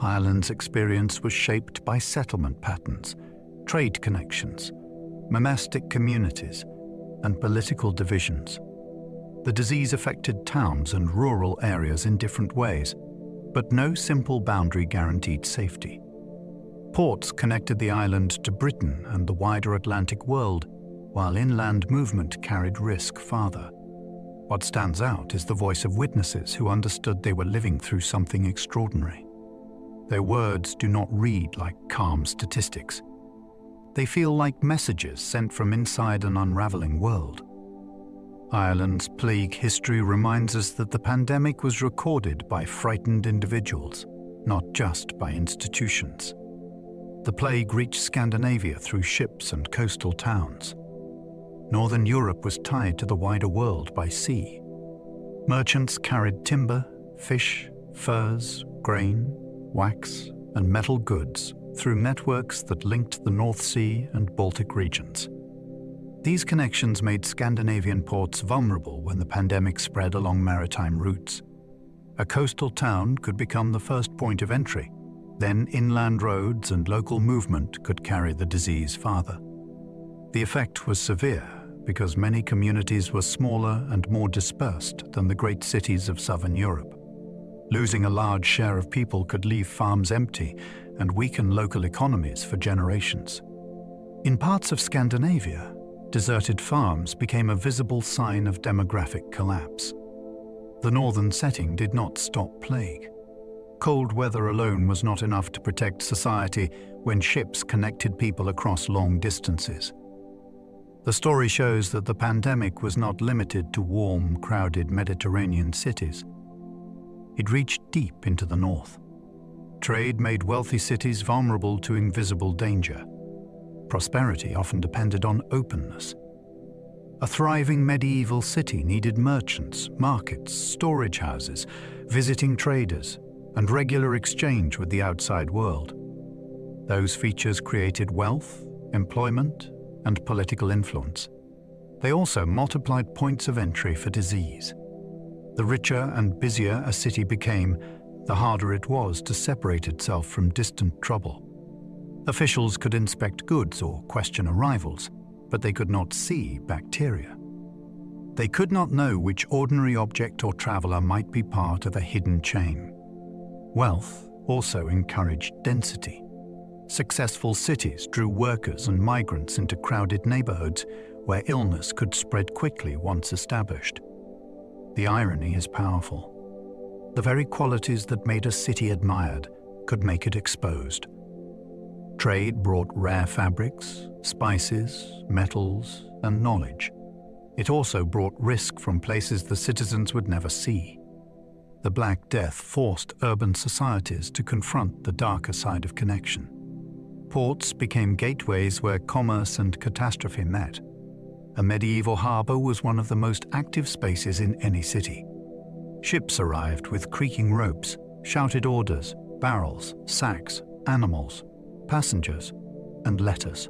Ireland's experience was shaped by settlement patterns, trade connections, monastic communities, and political divisions. The disease affected towns and rural areas in different ways, but no simple boundary guaranteed safety. Ports connected the island to Britain and the wider Atlantic world, while inland movement carried risk farther. What stands out is the voice of witnesses who understood they were living through something extraordinary. Their words do not read like calm statistics. They feel like messages sent from inside an unraveling world. Ireland's plague history reminds us that the pandemic was recorded by frightened individuals, not just by institutions. The plague reached Scandinavia through ships and coastal towns. Northern Europe was tied to the wider world by sea. Merchants carried timber, fish, furs, grain, wax, and metal goods through networks that linked the North Sea and Baltic regions. These connections made Scandinavian ports vulnerable when the pandemic spread along maritime routes. A coastal town could become the first point of entry, then inland roads and local movement could carry the disease farther. The effect was severe, because many communities were smaller and more dispersed than the great cities of southern Europe. Losing a large share of people could leave farms empty and weaken local economies for generations. In parts of Scandinavia, deserted farms became a visible sign of demographic collapse. The northern setting did not stop plague. Cold weather alone was not enough to protect society when ships connected people across long distances. The story shows that the pandemic was not limited to warm, crowded Mediterranean cities. It reached deep into the north. Trade made wealthy cities vulnerable to invisible danger. Prosperity often depended on openness. A thriving medieval city needed merchants, markets, storage houses, visiting traders, and regular exchange with the outside world. Those features created wealth, employment, and political influence. They also multiplied points of entry for disease. The richer and busier a city became, the harder it was to separate itself from distant trouble. Officials could inspect goods or question arrivals, but they could not see bacteria. They could not know which ordinary object or traveler might be part of a hidden chain. Wealth also encouraged density. Successful cities drew workers and migrants into crowded neighborhoods where illness could spread quickly once established. The irony is powerful. The very qualities that made a city admired could make it exposed. Trade brought rare fabrics, spices, metals, and knowledge. It also brought risk from places the citizens would never see. The Black Death forced urban societies to confront the darker side of connection. Ports became gateways where commerce and catastrophe met. A medieval harbor was one of the most active spaces in any city. Ships arrived with creaking ropes, shouted orders, barrels, sacks, animals, passengers, and letters.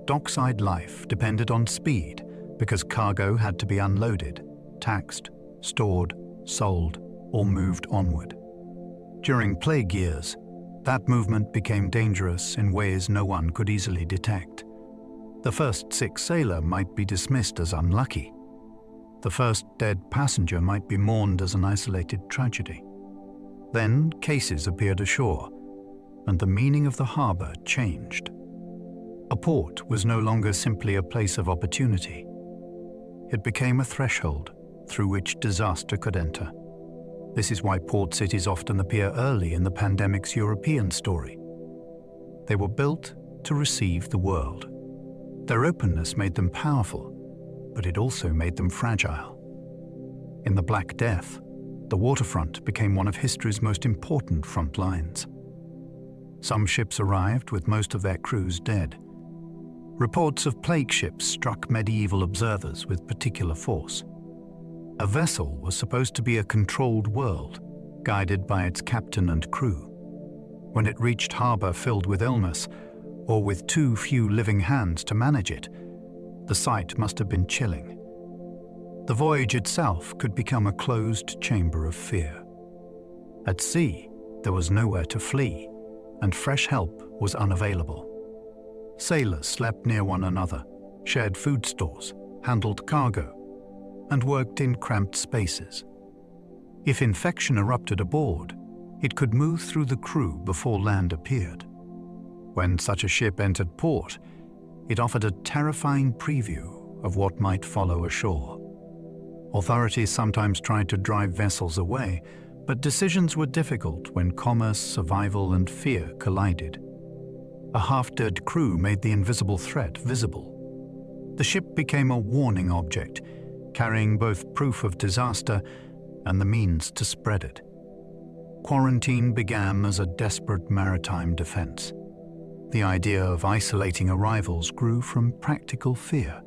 Dockside life depended on speed because cargo had to be unloaded, taxed, stored, sold, or moved onward. During plague years, that movement became dangerous in ways no one could easily detect. The first sick sailor might be dismissed as unlucky. The first dead passenger might be mourned as an isolated tragedy. Then cases appeared ashore, and the meaning of the harbor changed. A port was no longer simply a place of opportunity. It became a threshold through which disaster could enter. This is why port cities often appear early in the pandemic's European story. They were built to receive the world. Their openness made them powerful, but it also made them fragile. In the Black Death, the waterfront became one of history's most important front lines. Some ships arrived with most of their crews dead. Reports of plague ships struck medieval observers with particular force. A vessel was supposed to be a controlled world, guided by its captain and crew. When it reached harbor filled with illness, or with too few living hands to manage it, the sight must have been chilling. The voyage itself could become a closed chamber of fear. At sea, there was nowhere to flee, and fresh help was unavailable. Sailors slept near one another, shared food stores, handled cargo, and worked in cramped spaces. If infection erupted aboard, it could move through the crew before land appeared. When such a ship entered port, it offered a terrifying preview of what might follow ashore. Authorities sometimes tried to drive vessels away, but decisions were difficult when commerce, survival, and fear collided. A half-dead crew made the invisible threat visible. The ship became a warning object, carrying both proof of disaster and the means to spread it. Quarantine began as a desperate maritime defense. The idea of isolating arrivals grew from practical fear.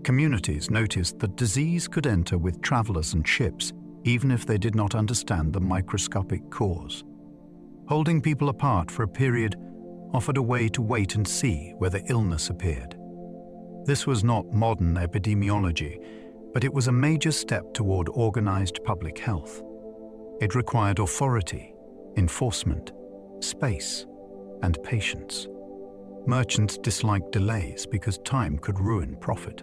Communities noticed that disease could enter with travelers and ships, even if they did not understand the microscopic cause. Holding people apart for a period offered a way to wait and see whether illness appeared. This was not modern epidemiology, but it was a major step toward organized public health. It required authority, enforcement, space, and patience. Merchants disliked delays because time could ruin profit.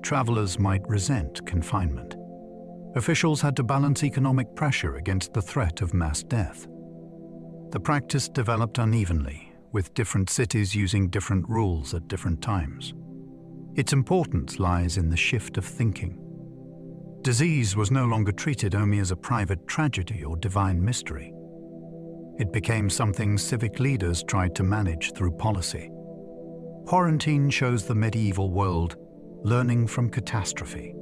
travelers might resent confinement. Officials had to balance economic pressure against the threat of mass death. The practice developed unevenly, with different cities using different rules at different times. Its importance lies in the shift of thinking. Disease was no longer treated only as a private tragedy or divine mystery. It became something civic leaders tried to manage through policy. Quarantine shows the medieval world learning from catastrophe.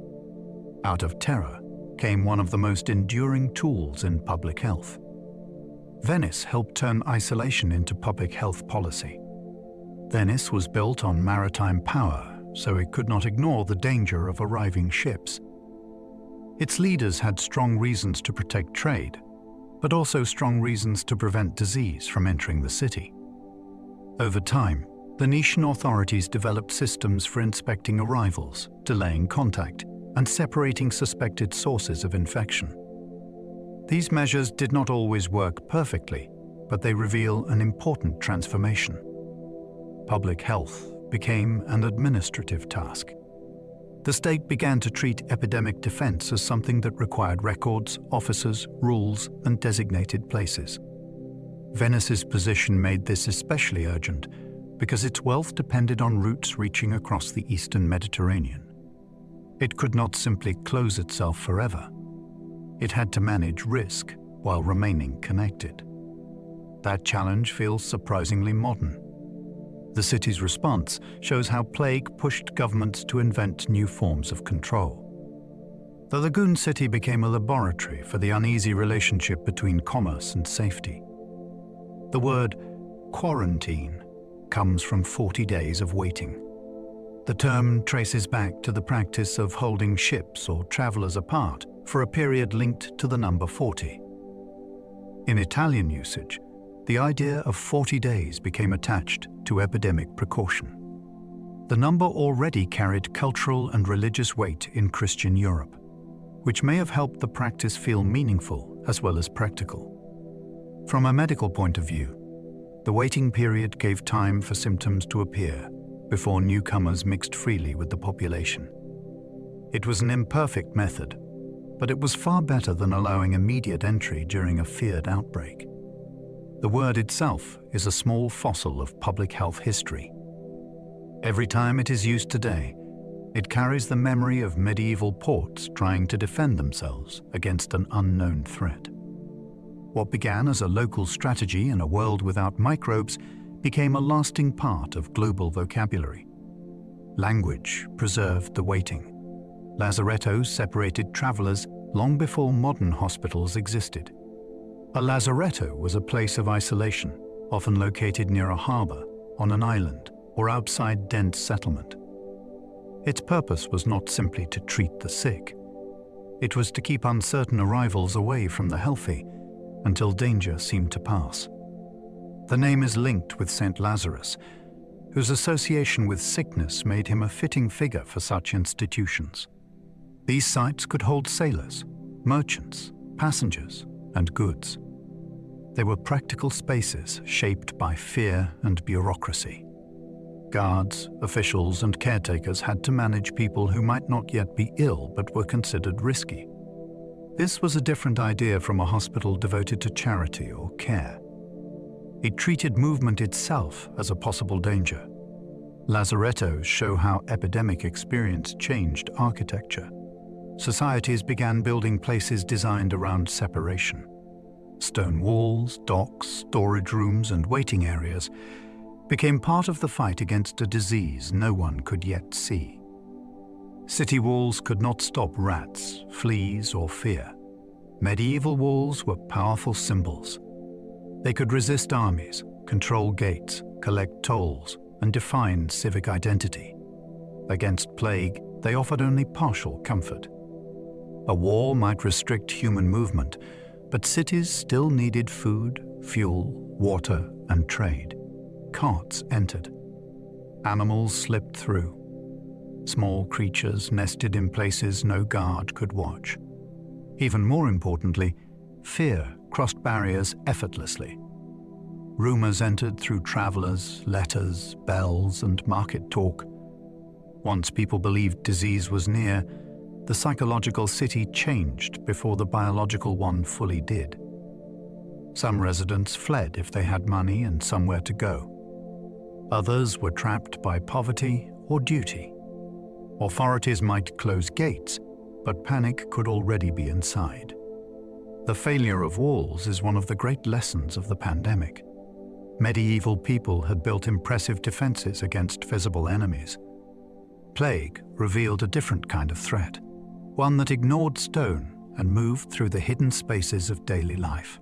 Out of terror came one of the most enduring tools in public health. Venice helped turn isolation into public health policy. Venice was built on maritime power, so it could not ignore the danger of arriving ships. Its leaders had strong reasons to protect trade, but also strong reasons to prevent disease from entering the city. Over time, the Venetian authorities developed systems for inspecting arrivals, delaying contact, and separating suspected sources of infection. These measures did not always work perfectly, but they reveal an important transformation. Public health became an administrative task. The state began to treat epidemic defense as something that required records, officers, rules, and designated places. Venice's position made this especially urgent because its wealth depended on routes reaching across the eastern Mediterranean. It could not simply close itself forever. It had to manage risk while remaining connected. That challenge feels surprisingly modern. The city's response shows how plague pushed governments to invent new forms of control. The lagoon city became a laboratory for the uneasy relationship between commerce and safety. The word quarantine comes from 40 days of waiting. The term traces back to the practice of holding ships or travelers apart for a period linked to the number 40. In Italian usage, the idea of 40 days became attached to epidemic precaution. The number already carried cultural and religious weight in Christian Europe, which may have helped the practice feel meaningful as well as practical. From a medical point of view, the waiting period gave time for symptoms to appear before newcomers mixed freely with the population. It was an imperfect method, but it was far better than allowing immediate entry during a feared outbreak. The word itself is a small fossil of public health history. Every time it is used today, it carries the memory of medieval ports trying to defend themselves against an unknown threat. What began as a local strategy in a world without microbes became a lasting part of global vocabulary. Language preserved the waiting. Lazarettos separated travelers long before modern hospitals existed. A lazaretto was a place of isolation, often located near a harbor, on an island, or outside dense settlement. Its purpose was not simply to treat the sick. It was to keep uncertain arrivals away from the healthy until danger seemed to pass. The name is linked with St. Lazarus, whose association with sickness made him a fitting figure for such institutions. These sites could hold sailors, merchants, passengers, and goods. They were practical spaces shaped by fear and bureaucracy. Guards, officials, and caretakers had to manage people who might not yet be ill but were considered risky. This was a different idea from a hospital devoted to charity or care. It treated movement itself as a possible danger. Lazarettos show how epidemic experience changed architecture. Societies began building places designed around separation. Stone walls, docks, storage rooms, and waiting areas became part of the fight against a disease no one could yet see. City walls could not stop rats, fleas, or fear. Medieval walls were powerful symbols. They could resist armies, control gates, collect tolls, and define civic identity. Against plague, they offered only partial comfort. A wall might restrict human movement, but cities still needed food, fuel, water, and trade. Carts entered. Animals slipped through. Small creatures nested in places no guard could watch. Even more importantly, fear crossed barriers effortlessly. Rumors entered through travelers, letters, bells, and market talk. Once people believed disease was near, the psychological city changed before the biological one fully did. Some residents fled if they had money and somewhere to go. Others were trapped by poverty or duty. Authorities might close gates, but panic could already be inside. The failure of walls is one of the great lessons of the pandemic. Medieval people had built impressive defenses against visible enemies. Plague revealed a different kind of threat, one that ignored stone and moved through the hidden spaces of daily life.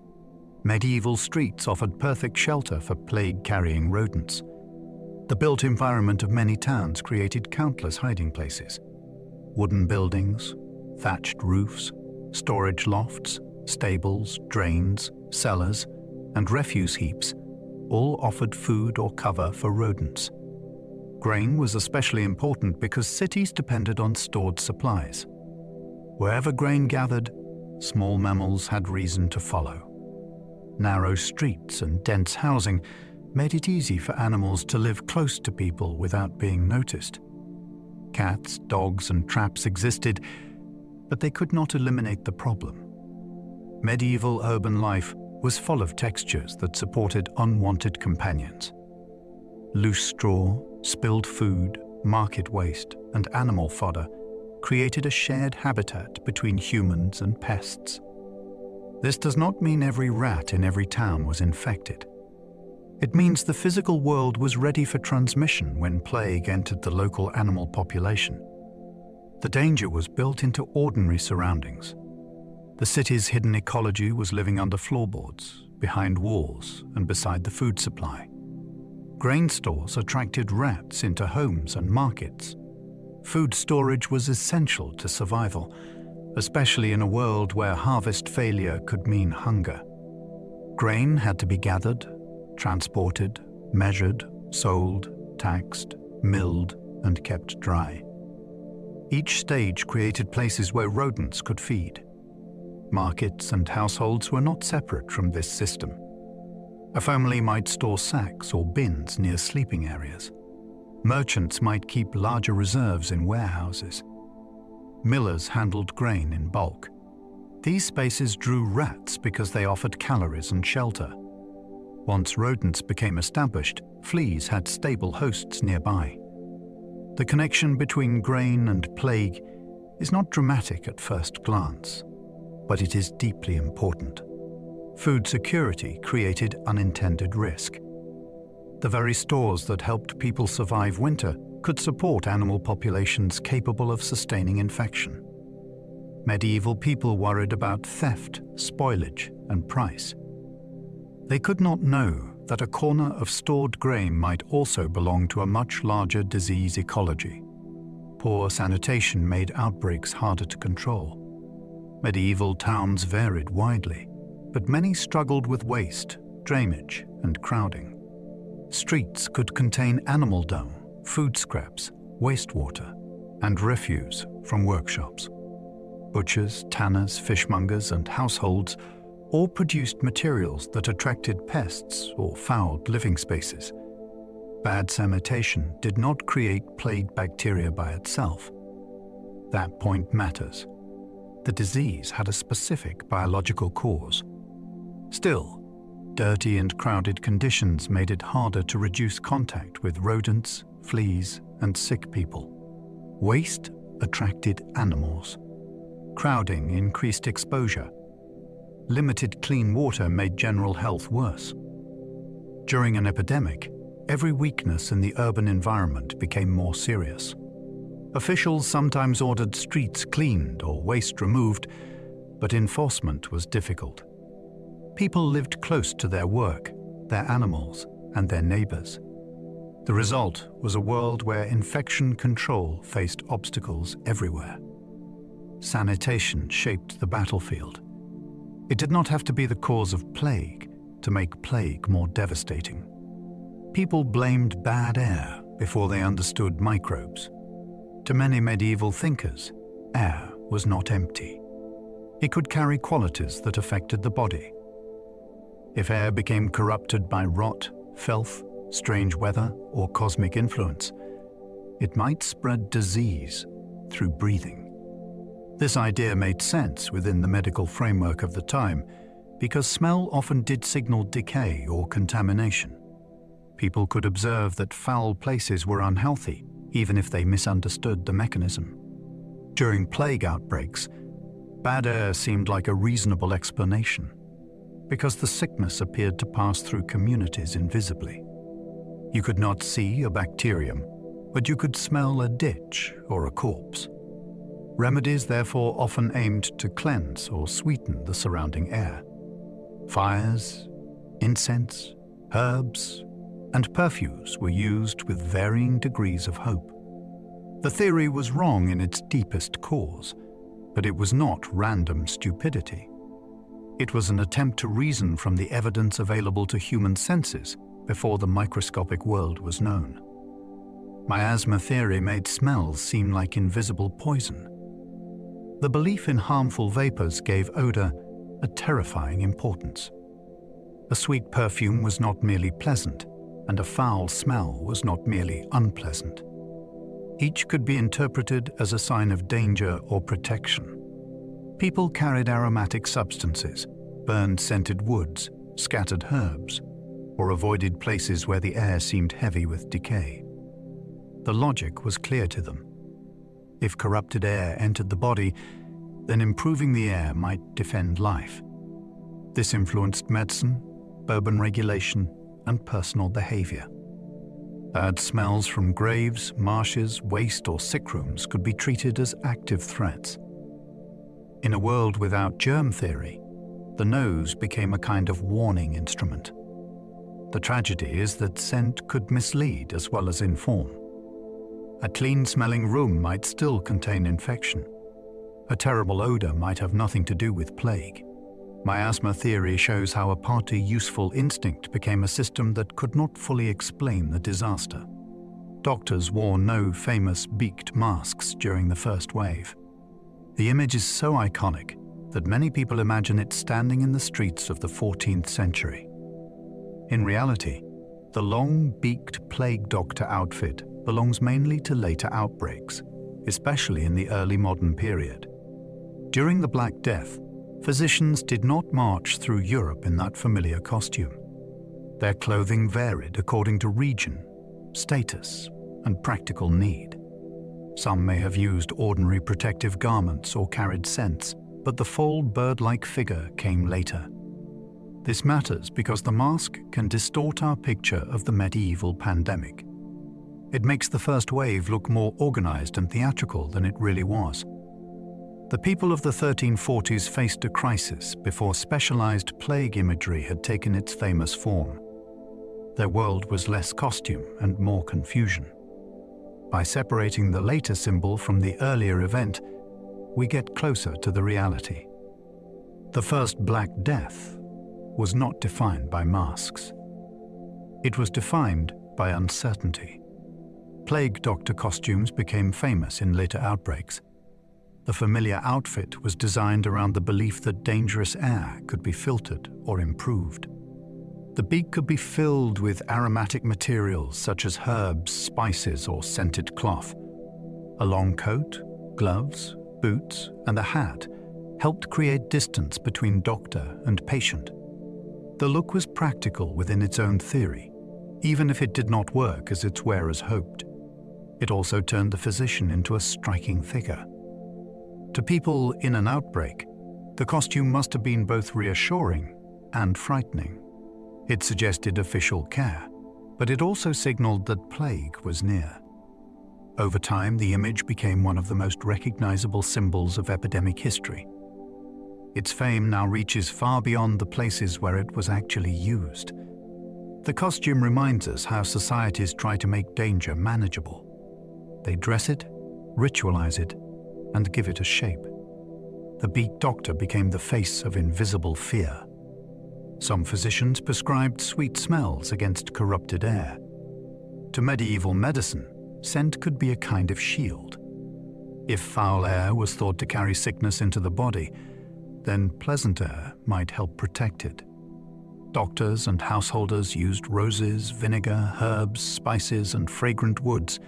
Medieval streets offered perfect shelter for plague-carrying rodents. The built environment of many towns created countless hiding places. Wooden buildings, thatched roofs, storage lofts, stables, drains, cellars, and refuse heaps all offered food or cover for rodents. Grain was especially important because cities depended on stored supplies. Wherever grain gathered, small mammals had reason to follow. Narrow streets and dense housing made it easy for animals to live close to people without being noticed. Cats, dogs, and traps existed, but they could not eliminate the problem. Medieval urban life was full of textures that supported unwanted companions. Loose straw, spilled food, market waste, and animal fodder created a shared habitat between humans and pests. This does not mean every rat in every town was infected. It means the physical world was ready for transmission when plague entered the local animal population. The danger was built into ordinary surroundings. The city's hidden ecology was living under floorboards, behind walls, and beside the food supply. Grain stores attracted rats into homes and markets. Food storage was essential to survival, especially in a world where harvest failure could mean hunger. Grain had to be gathered, transported, measured, sold, taxed, milled, and kept dry. Each stage created places where rodents could feed. Markets and households were not separate from this system. A family might store sacks or bins near sleeping areas. Merchants might keep larger reserves in warehouses. Millers handled grain in bulk. These spaces drew rats because they offered calories and shelter. Once rodents became established, fleas had stable hosts nearby. The connection between grain and plague is not dramatic at first glance, but it is deeply important. Food security created unintended risk. The very stores that helped people survive winter could support animal populations capable of sustaining infection. Medieval people worried about theft, spoilage, and price. They could not know that a corner of stored grain might also belong to a much larger disease ecology. Poor sanitation made outbreaks harder to control. Medieval towns varied widely, but many struggled with waste, drainage, and crowding. Streets could contain animal dung, food scraps, wastewater, and refuse from workshops. Butchers, tanners, fishmongers, and households all produced materials that attracted pests or fouled living spaces. Bad sanitation did not create plague bacteria by itself. That point matters. The disease had a specific biological cause. Still, dirty and crowded conditions made it harder to reduce contact with rodents, fleas, and sick people. Waste attracted animals. Crowding increased exposure. Limited clean water made general health worse. During an epidemic, every weakness in the urban environment became more serious. Officials sometimes ordered streets cleaned or waste removed, but enforcement was difficult. People lived close to their work, their animals, and their neighbors. The result was a world where infection control faced obstacles everywhere. Sanitation shaped the battlefield. It did not have to be the cause of plague to make plague more devastating. People blamed bad air before they understood microbes. To many medieval thinkers, air was not empty. It could carry qualities that affected the body. If air became corrupted by rot, filth, strange weather, or cosmic influence, it might spread disease through breathing. This idea made sense within the medical framework of the time because smell often did signal decay or contamination. People could observe that foul places were unhealthy, even if they misunderstood the mechanism. During plague outbreaks, bad air seemed like a reasonable explanation, because the sickness appeared to pass through communities invisibly. You could not see a bacterium, but you could smell a ditch or a corpse. Remedies therefore often aimed to cleanse or sweeten the surrounding air. Fires, incense, herbs, and perfumes were used with varying degrees of hope. The theory was wrong in its deepest cause, but it was not random stupidity. It was an attempt to reason from the evidence available to human senses before the microscopic world was known. Miasma theory made smells seem like invisible poison. The belief in harmful vapors gave odor a terrifying importance. A sweet perfume was not merely pleasant, and a foul smell was not merely unpleasant. Each could be interpreted as a sign of danger or protection. People carried aromatic substances, burned scented woods, scattered herbs, or avoided places where the air seemed heavy with decay. The logic was clear to them. If corrupted air entered the body, then improving the air might defend life. This influenced medicine, urban regulation, and personal behavior. Bad smells from graves, marshes, waste, or sick rooms could be treated as active threats. In a world without germ theory, the nose became a kind of warning instrument. The tragedy is that scent could mislead as well as inform. A clean-smelling room might still contain infection. A terrible odor might have nothing to do with plague. Miasma theory shows how a partly useful instinct became a system that could not fully explain the disaster. Doctors wore no famous beaked masks during the first wave. The image is so iconic that many people imagine it standing in the streets of the 14th century. In reality, the long beaked plague doctor outfit belongs mainly to later outbreaks, especially in the early modern period. During the Black Death, physicians did not march through Europe in that familiar costume. Their clothing varied according to region, status, and practical need. Some may have used ordinary protective garments or carried scents, but the full bird-like figure came later. This matters because the mask can distort our picture of the medieval pandemic. It makes the first wave look more organized and theatrical than it really was. The people of the 1340s faced a crisis before specialized plague imagery had taken its famous form. Their world was less costume and more confusion. By separating the later symbol from the earlier event, we get closer to the reality. The first Black Death was not defined by masks. It was defined by uncertainty. Plague doctor costumes became famous in later outbreaks. The familiar outfit was designed around the belief that dangerous air could be filtered or improved. The beak could be filled with aromatic materials such as herbs, spices, or scented cloth. A long coat, gloves, boots, and a hat helped create distance between doctor and patient. The look was practical within its own theory, even if it did not work as its wearers hoped. It also turned the physician into a striking figure. To people in an outbreak, the costume must have been both reassuring and frightening. It suggested official care, but it also signaled that plague was near. Over time, the image became one of the most recognizable symbols of epidemic history. Its fame now reaches far beyond the places where it was actually used. The costume reminds us how societies try to make danger manageable. They dress it, ritualize it, and give it a shape. The beak doctor became the face of invisible fear. Some physicians prescribed sweet smells against corrupted air. To medieval medicine, scent could be a kind of shield. If foul air was thought to carry sickness into the body, then pleasant air might help protect it. Doctors and householders used roses, vinegar, herbs, spices, and fragrant woods,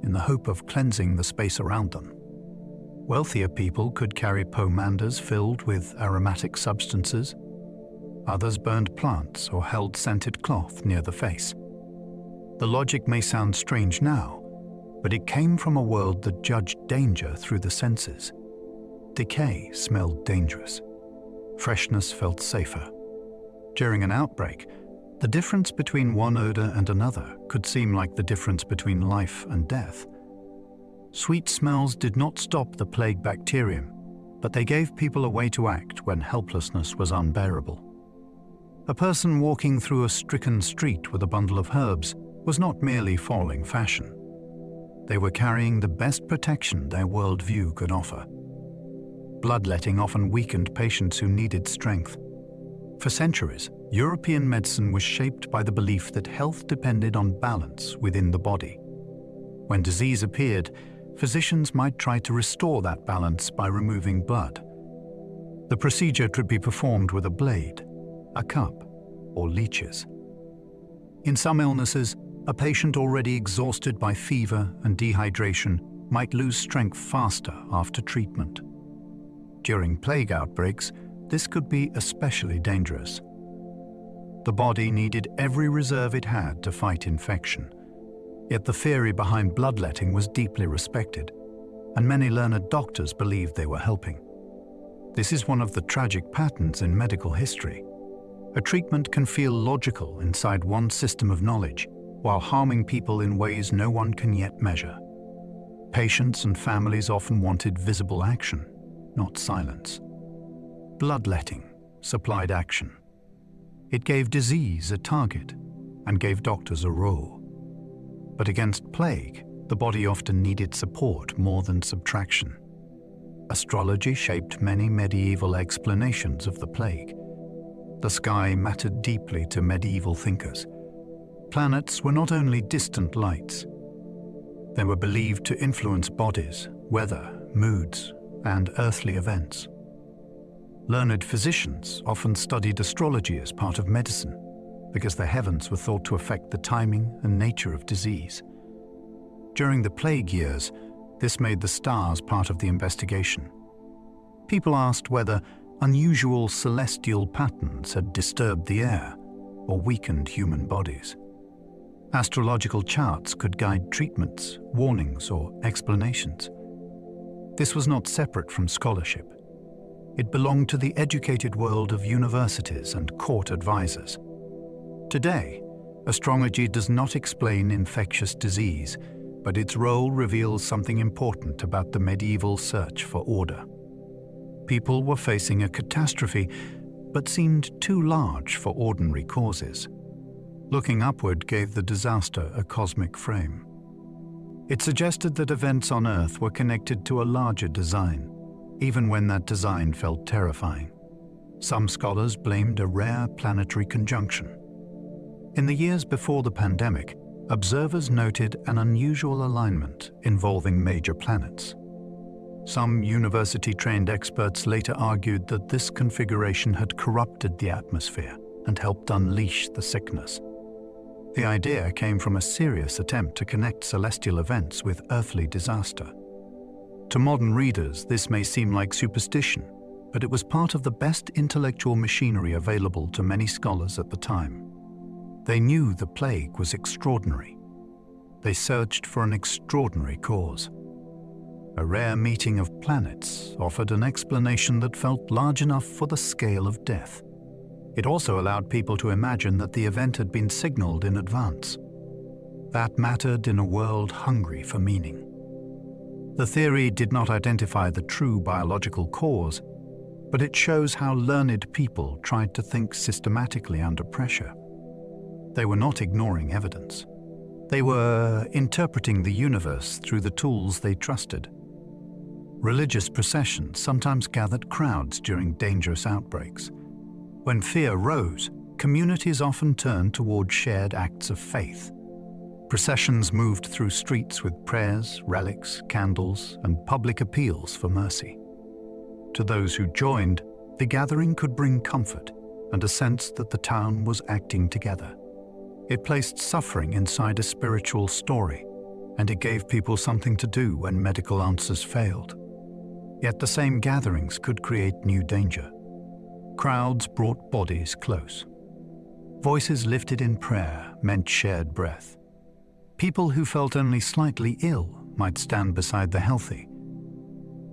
in the hope of cleansing the space around them. Wealthier people could carry pomanders filled with aromatic substances. Others burned plants or held scented cloth near the face. The logic may sound strange now, but it came from a world that judged danger through the senses. Decay smelled dangerous. Freshness felt safer. During an outbreak, the difference between one odor and another could seem like the difference between life and death. Sweet smells did not stop the plague bacterium, but they gave people a way to act when helplessness was unbearable. A person walking through a stricken street with a bundle of herbs was not merely following fashion. They were carrying the best protection their worldview could offer. Bloodletting often weakened patients who needed strength. For centuries, European medicine was shaped by the belief that health depended on balance within the body. When disease appeared, physicians might try to restore that balance by removing blood. The procedure could be performed with a blade, a cup, or leeches. In some illnesses, a patient already exhausted by fever and dehydration might lose strength faster after treatment. During plague outbreaks, this could be especially dangerous. The body needed every reserve it had to fight infection. Yet the theory behind bloodletting was deeply respected, and many learned doctors believed they were helping. This is one of the tragic patterns in medical history. A treatment can feel logical inside one system of knowledge, while harming people in ways no one can yet measure. Patients and families often wanted visible action, not silence. Bloodletting supplied action. It gave disease a target and gave doctors a role. But against plague, the body often needed support more than subtraction. Astrology shaped many medieval explanations of the plague. The sky mattered deeply to medieval thinkers. Planets were not only distant lights. They were believed to influence bodies, weather, moods, and earthly events. Learned physicians often studied astrology as part of medicine because the heavens were thought to affect the timing and nature of disease. During the plague years, this made the stars part of the investigation. People asked whether unusual celestial patterns had disturbed the air or weakened human bodies. Astrological charts could guide treatments, warnings, or explanations. This was not separate from scholarship. It belonged to the educated world of universities and court advisors. Today, astrology does not explain infectious disease, but its role reveals something important about the medieval search for order. People were facing a catastrophe, but seemed too large for ordinary causes. Looking upward gave the disaster a cosmic frame. It suggested that events on Earth were connected to a larger design, even when that design felt terrifying. Some scholars blamed a rare planetary conjunction. In the years before the pandemic, observers noted an unusual alignment involving major planets. Some university-trained experts later argued that this configuration had corrupted the atmosphere and helped unleash the sickness. The idea came from a serious attempt to connect celestial events with earthly disaster. To modern readers, this may seem like superstition, but it was part of the best intellectual machinery available to many scholars at the time. They knew the plague was extraordinary. They searched for an extraordinary cause. A rare meeting of planets offered an explanation that felt large enough for the scale of death. It also allowed people to imagine that the event had been signaled in advance. That mattered in a world hungry for meaning. The theory did not identify the true biological cause, but it shows how learned people tried to think systematically under pressure. They were not ignoring evidence. They were interpreting the universe through the tools they trusted. Religious processions sometimes gathered crowds during dangerous outbreaks. When fear rose, communities often turned toward shared acts of faith. Processions moved through streets with prayers, relics, candles, and public appeals for mercy. To those who joined, the gathering could bring comfort and a sense that the town was acting together. It placed suffering inside a spiritual story, and it gave people something to do when medical answers failed. Yet the same gatherings could create new danger. Crowds brought bodies close. Voices lifted in prayer meant shared breath. People who felt only slightly ill might stand beside the healthy.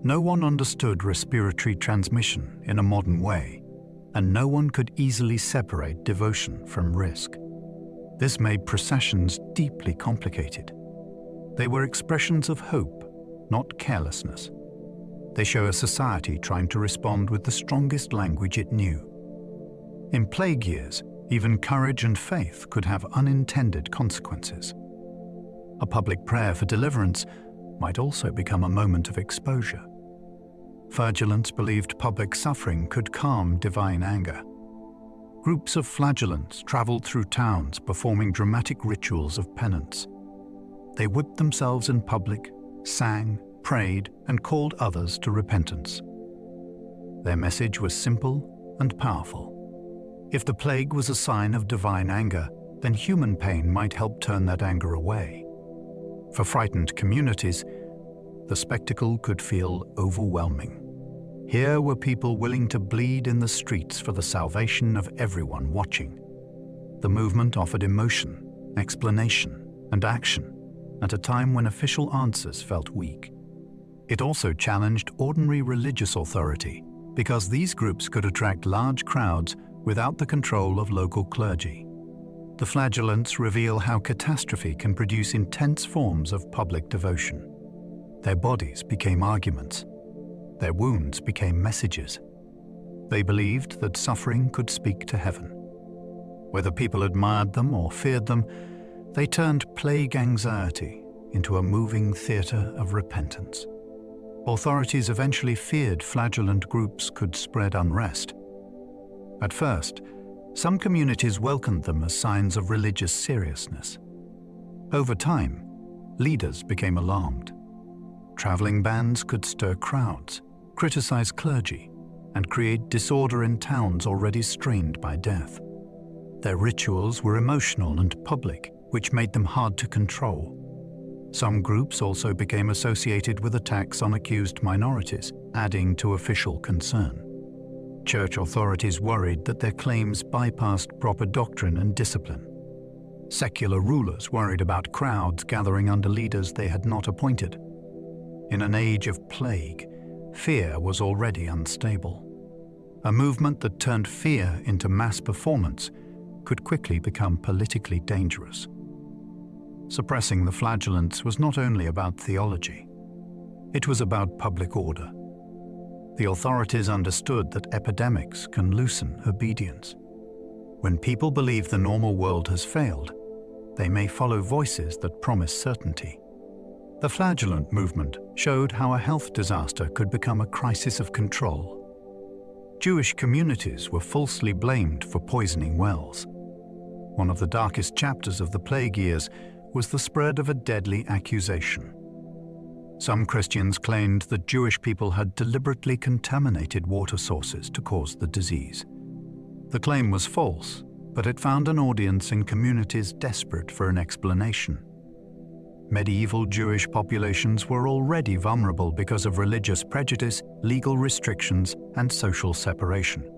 No one understood respiratory transmission in a modern way, and no one could easily separate devotion from risk. This made processions deeply complicated. They were expressions of hope, not carelessness. They show a society trying to respond with the strongest language it knew. In plague years, even courage and faith could have unintended consequences. A public prayer for deliverance might also become a moment of exposure. Flagellants believed public suffering could calm divine anger. Groups of flagellants traveled through towns performing dramatic rituals of penance. They whipped themselves in public, sang, prayed, and called others to repentance. Their message was simple and powerful. If the plague was a sign of divine anger, then human pain might help turn that anger away. For frightened communities, the spectacle could feel overwhelming. Here were people willing to bleed in the streets for the salvation of everyone watching. The movement offered emotion, explanation, and action at a time when official answers felt weak. It also challenged ordinary religious authority because these groups could attract large crowds without the control of local clergy. The flagellants reveal how catastrophe can produce intense forms of public devotion. Their bodies became arguments. Their wounds became messages. They believed that suffering could speak to heaven. Whether people admired them or feared them, they turned plague anxiety into a moving theater of repentance. Authorities eventually feared flagellant groups could spread unrest. At first, some communities welcomed them as signs of religious seriousness. Over time, leaders became alarmed. Traveling bands could stir crowds, criticize clergy, and create disorder in towns already strained by death. Their rituals were emotional and public, which made them hard to control. Some groups also became associated with attacks on accused minorities, adding to official concern. Church authorities worried that their claims bypassed proper doctrine and discipline. Secular rulers worried about crowds gathering under leaders they had not appointed. In an age of plague, fear was already unstable. A movement that turned fear into mass performance could quickly become politically dangerous. Suppressing the flagellants was not only about theology. It was about public order. The authorities understood that epidemics can loosen obedience. When people believe the normal world has failed, they may follow voices that promise certainty. The flagellant movement showed how a health disaster could become a crisis of control. Jewish communities were falsely blamed for poisoning wells. One of the darkest chapters of the plague years was the spread of a deadly accusation. Some Christians claimed that Jewish people had deliberately contaminated water sources to cause the disease. The claim was false, but it found an audience in communities desperate for an explanation. Medieval Jewish populations were already vulnerable because of religious prejudice, legal restrictions, and social separation.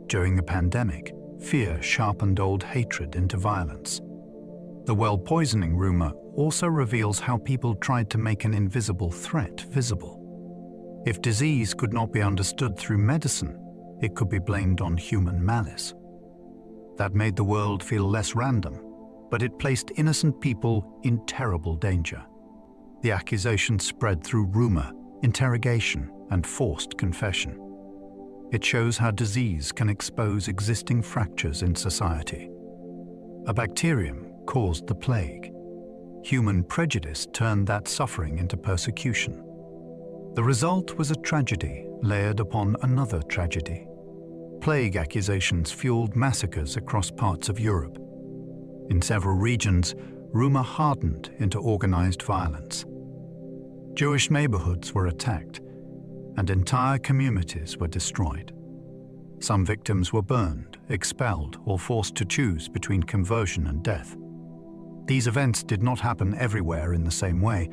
During the pandemic, fear sharpened old hatred into violence. The well poisoning rumor also reveals how people tried to make an invisible threat visible. If disease could not be understood through medicine, it could be blamed on human malice. That made the world feel less random, but it placed innocent people in terrible danger. The accusation spread through rumor, interrogation, and forced confession. It shows how disease can expose existing fractures in society. A bacterium caused the plague. Human prejudice turned that suffering into persecution. The result was a tragedy layered upon another tragedy. Plague accusations fueled massacres across parts of Europe. In several regions, rumor hardened into organized violence. Jewish neighborhoods were attacked, and entire communities were destroyed. Some victims were burned, expelled, or forced to choose between conversion and death. These events did not happen everywhere in the same way,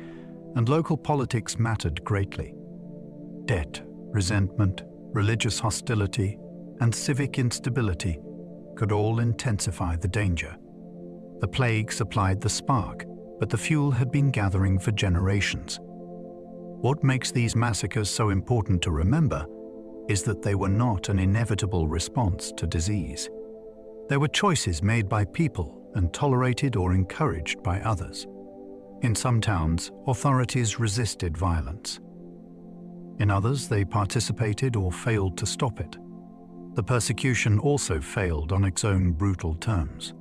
and local politics mattered greatly. Debt, resentment, religious hostility, and civic instability could all intensify the danger. The plague supplied the spark, but the fuel had been gathering for generations. What makes these massacres so important to remember is that they were not an inevitable response to disease. They were choices made by people and tolerated or encouraged by others. In some towns, authorities resisted violence. In others, they participated or failed to stop it. The persecution also failed on its own brutal terms.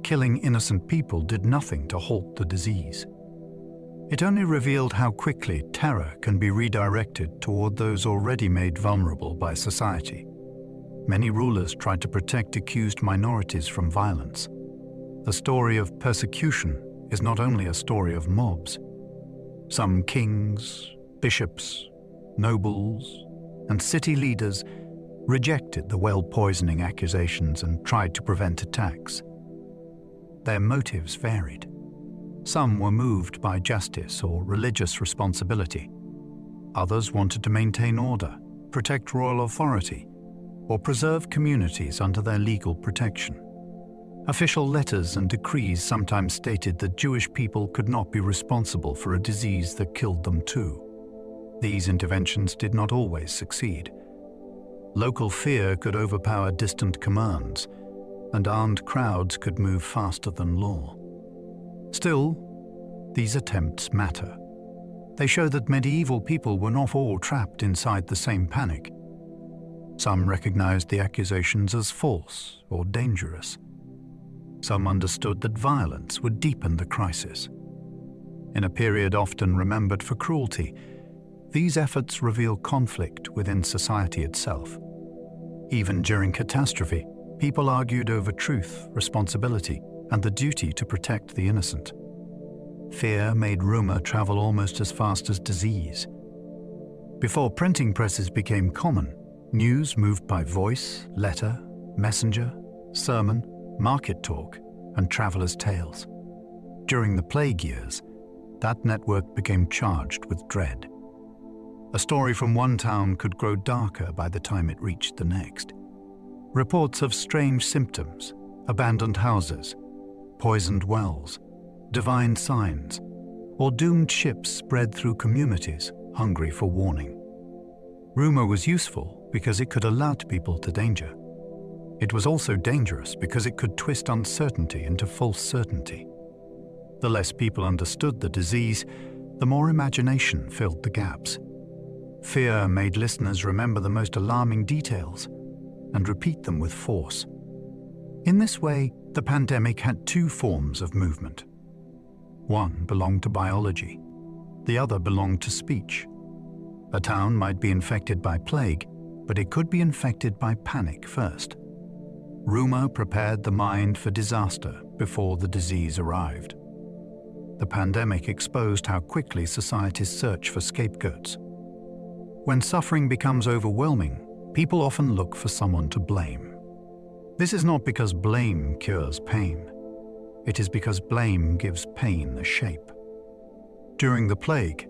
Killing innocent people did nothing to halt the disease. It only revealed how quickly terror can be redirected toward those already made vulnerable by society. Many rulers tried to protect accused minorities from violence. The story of persecution is not only a story of mobs. Some kings, bishops, nobles, and city leaders rejected the well-poisoning accusations and tried to prevent attacks. Their motives varied. Some were moved by justice or religious responsibility. Others wanted to maintain order, protect royal authority, or preserve communities under their legal protection. Official letters and decrees sometimes stated that Jewish people could not be responsible for a disease that killed them too. These interventions did not always succeed. Local fear could overpower distant commands, and armed crowds could move faster than law. Still, these attempts matter. They show that medieval people were not all trapped inside the same panic. Some recognized the accusations as false or dangerous. Some understood that violence would deepen the crisis. In a period often remembered for cruelty, these efforts reveal conflict within society itself. Even during catastrophe, people argued over truth, responsibility, and the duty to protect the innocent. Fear made rumor travel almost as fast as disease. Before printing presses became common, news moved by voice, letter, messenger, sermon, market talk, and travelers' tales. During the plague years, that network became charged with dread. A story from one town could grow darker by the time it reached the next. Reports of strange symptoms, abandoned houses, poisoned wells, divine signs, or doomed ships spread through communities hungry for warning. Rumor was useful because it could alert people to danger. It was also dangerous because it could twist uncertainty into false certainty. The less people understood the disease, the more imagination filled the gaps. Fear made listeners remember the most alarming details and repeat them with force. In this way, the pandemic had two forms of movement. One belonged to biology, the other belonged to speech. A town might be infected by plague, but it could be infected by panic first. Rumor prepared the mind for disaster before the disease arrived. The pandemic exposed how quickly societies search for scapegoats. When suffering becomes overwhelming, people often look for someone to blame. This is not because blame cures pain. It is because blame gives pain a shape. During the plague,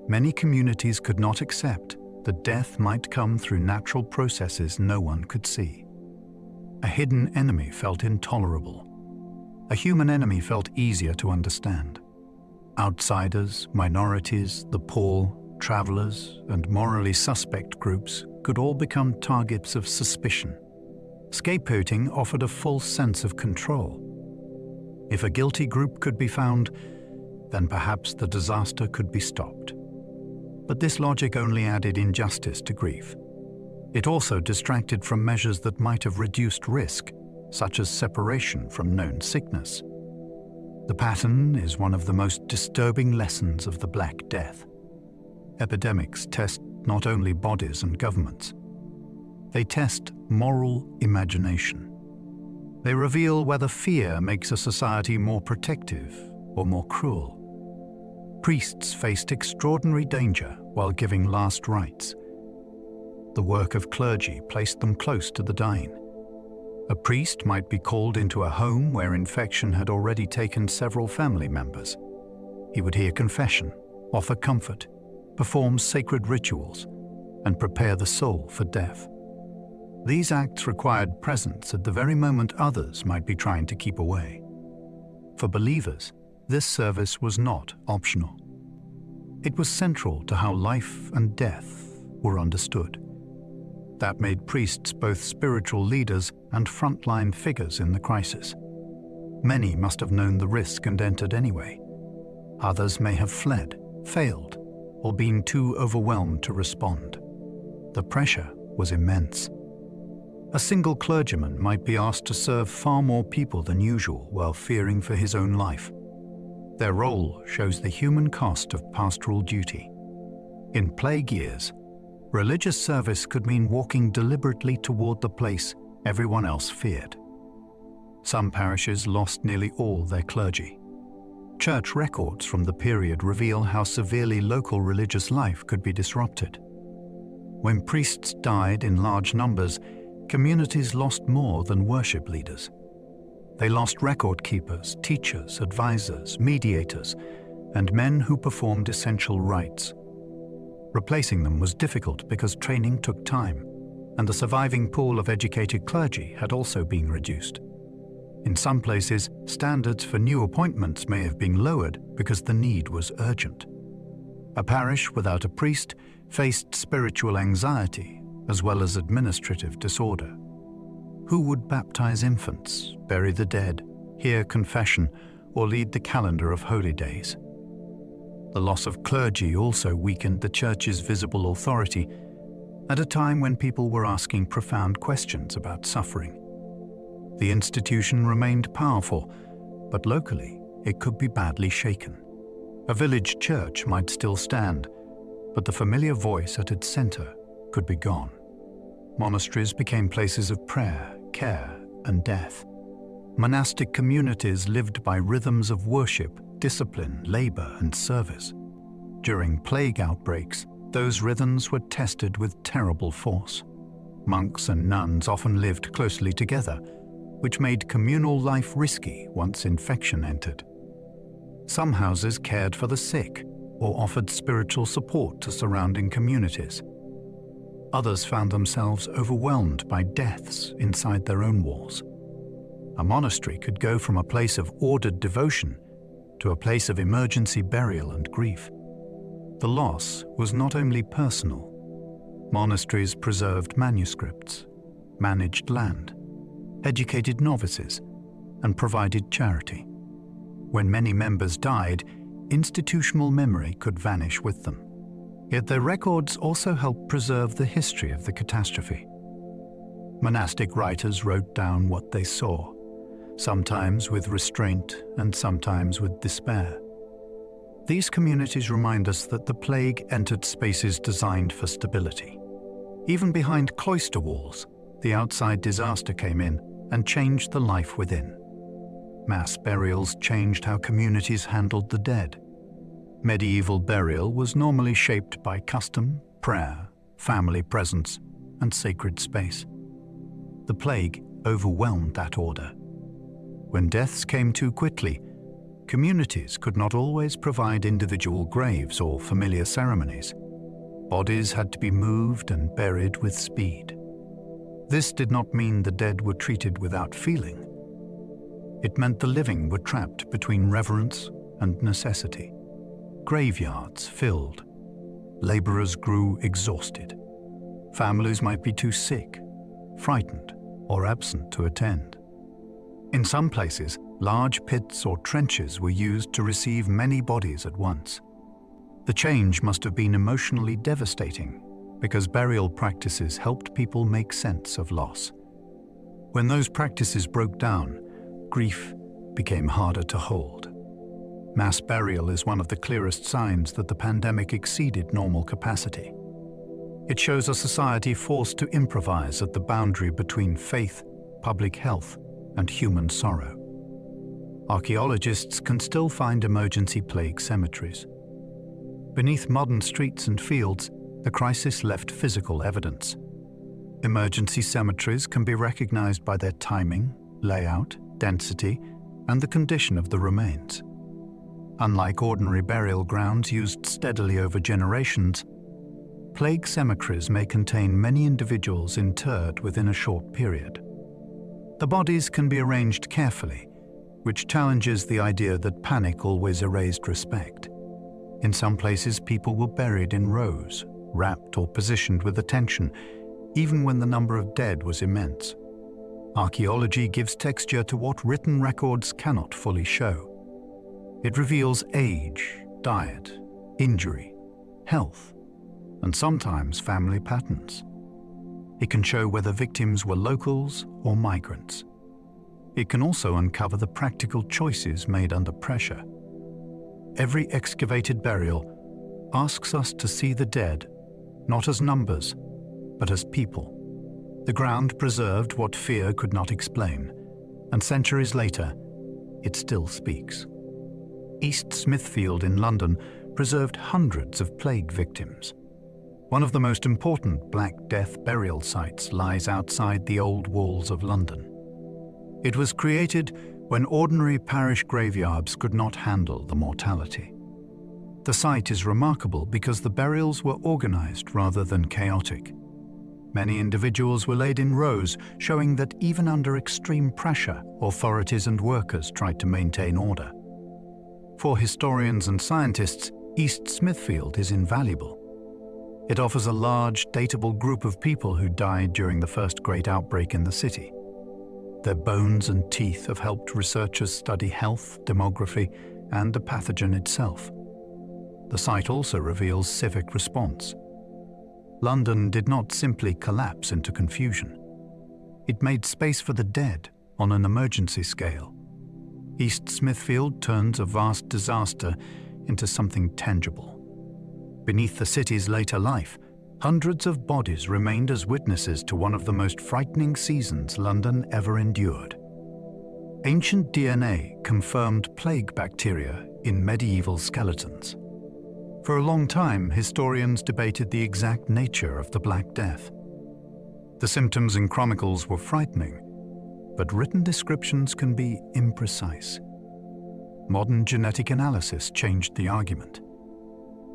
many communities could not accept that death might come through natural processes no one could see. A hidden enemy felt intolerable. A human enemy felt easier to understand. Outsiders, minorities, the poor, travelers, and morally suspect groups could all become targets of suspicion. Scapegoating offered a false sense of control. If a guilty group could be found, then perhaps the disaster could be stopped. But this logic only added injustice to grief. It also distracted from measures that might have reduced risk, such as separation from known sickness. The pattern is one of the most disturbing lessons of the Black Death. Epidemics test not only bodies and governments. They test moral imagination. They reveal whether fear makes a society more protective or more cruel. Priests faced extraordinary danger while giving last rites. The work of clergy placed them close to the dying. A priest might be called into a home where infection had already taken several family members. He would hear confession, offer comfort, perform sacred rituals, and prepare the soul for death. These acts required presence at the very moment others might be trying to keep away. For believers, this service was not optional. It was central to how life and death were understood. That made priests both spiritual leaders and frontline figures in the crisis. Many must have known the risk and entered anyway. Others may have fled, failed, or been too overwhelmed to respond. The pressure was immense. A single clergyman might be asked to serve far more people than usual while fearing for his own life. Their role shows the human cost of pastoral duty. In plague years, religious service could mean walking deliberately toward the place everyone else feared. Some parishes lost nearly all their clergy. Church records from the period reveal how severely local religious life could be disrupted. When priests died in large numbers, communities lost more than worship leaders. They lost record keepers, teachers, advisors, mediators, and men who performed essential rites. Replacing them was difficult because training took time, and the surviving pool of educated clergy had also been reduced. In some places, standards for new appointments may have been lowered because the need was urgent. A parish without a priest faced spiritual anxiety as well as administrative disorder. Who would baptize infants, bury the dead, hear confession, or lead the calendar of holy days? The loss of clergy also weakened the Church's visible authority at a time when people were asking profound questions about suffering. The institution remained powerful, but locally it could be badly shaken. A village church might still stand, but the familiar voice at its center could be gone. Monasteries became places of prayer, care, and death. Monastic communities lived by rhythms of worship, discipline, labor, and service. During plague outbreaks, those rhythms were tested with terrible force. Monks and nuns often lived closely together, which made communal life risky once infection entered. Some houses cared for the sick or offered spiritual support to surrounding communities. Others found themselves overwhelmed by deaths inside their own walls. A monastery could go from a place of ordered devotion to a place of emergency burial and grief. The loss was not only personal. Monasteries preserved manuscripts, managed land, educated novices, and provided charity. When many members died, institutional memory could vanish with them. Yet their records also helped preserve the history of the catastrophe. Monastic writers wrote down what they saw, sometimes with restraint and sometimes with despair. These communities remind us that the plague entered spaces designed for stability. Even behind cloister walls, the outside disaster came in and changed the life within. Mass burials changed how communities handled the dead. Medieval burial was normally shaped by custom, prayer, family presence, and sacred space. The plague overwhelmed that order. When deaths came too quickly, communities could not always provide individual graves or familiar ceremonies. Bodies had to be moved and buried with speed. This did not mean the dead were treated without feeling. It meant the living were trapped between reverence and necessity. Graveyards filled. Laborers grew exhausted. Families might be too sick, frightened, or absent to attend. In some places, large pits or trenches were used to receive many bodies at once. The change must have been emotionally devastating because burial practices helped people make sense of loss. When those practices broke down, grief became harder to hold. Mass burial is one of the clearest signs that the pandemic exceeded normal capacity. It shows a society forced to improvise at the boundary between faith, public health, and human sorrow. Archaeologists can still find emergency plague cemeteries. Beneath modern streets and fields, the crisis left physical evidence. Emergency cemeteries can be recognized by their timing, layout, density, and the condition of the remains. Unlike ordinary burial grounds used steadily over generations, plague cemeteries may contain many individuals interred within a short period. The bodies can be arranged carefully, which challenges the idea that panic always erased respect. In some places, people were buried in rows, wrapped or positioned with attention, even when the number of dead was immense. Archaeology gives texture to what written records cannot fully show. It reveals age, diet, injury, health, and sometimes family patterns. It can show whether victims were locals or migrants. It can also uncover the practical choices made under pressure. Every excavated burial asks us to see the dead not as numbers, but as people. The ground preserved what fear could not explain, and centuries later, it still speaks. East Smithfield in London preserved hundreds of plague victims. One of the most important Black Death burial sites lies outside the old walls of London. It was created when ordinary parish graveyards could not handle the mortality. The site is remarkable because the burials were organized rather than chaotic. Many individuals were laid in rows, showing that even under extreme pressure, authorities and workers tried to maintain order. For historians and scientists, East Smithfield is invaluable. It offers a large, datable group of people who died during the first great outbreak in the city. Their bones and teeth have helped researchers study health, demography, and the pathogen itself. The site also reveals civic response. London did not simply collapse into confusion. It made space for the dead on an emergency scale. East Smithfield turns a vast disaster into something tangible. Beneath the city's later life, hundreds of bodies remained as witnesses to one of the most frightening seasons London ever endured. Ancient DNA confirmed plague bacteria in medieval skeletons. For a long time, historians debated the exact nature of the Black Death. The symptoms in chronicles were frightening, but written descriptions can be imprecise. Modern genetic analysis changed the argument.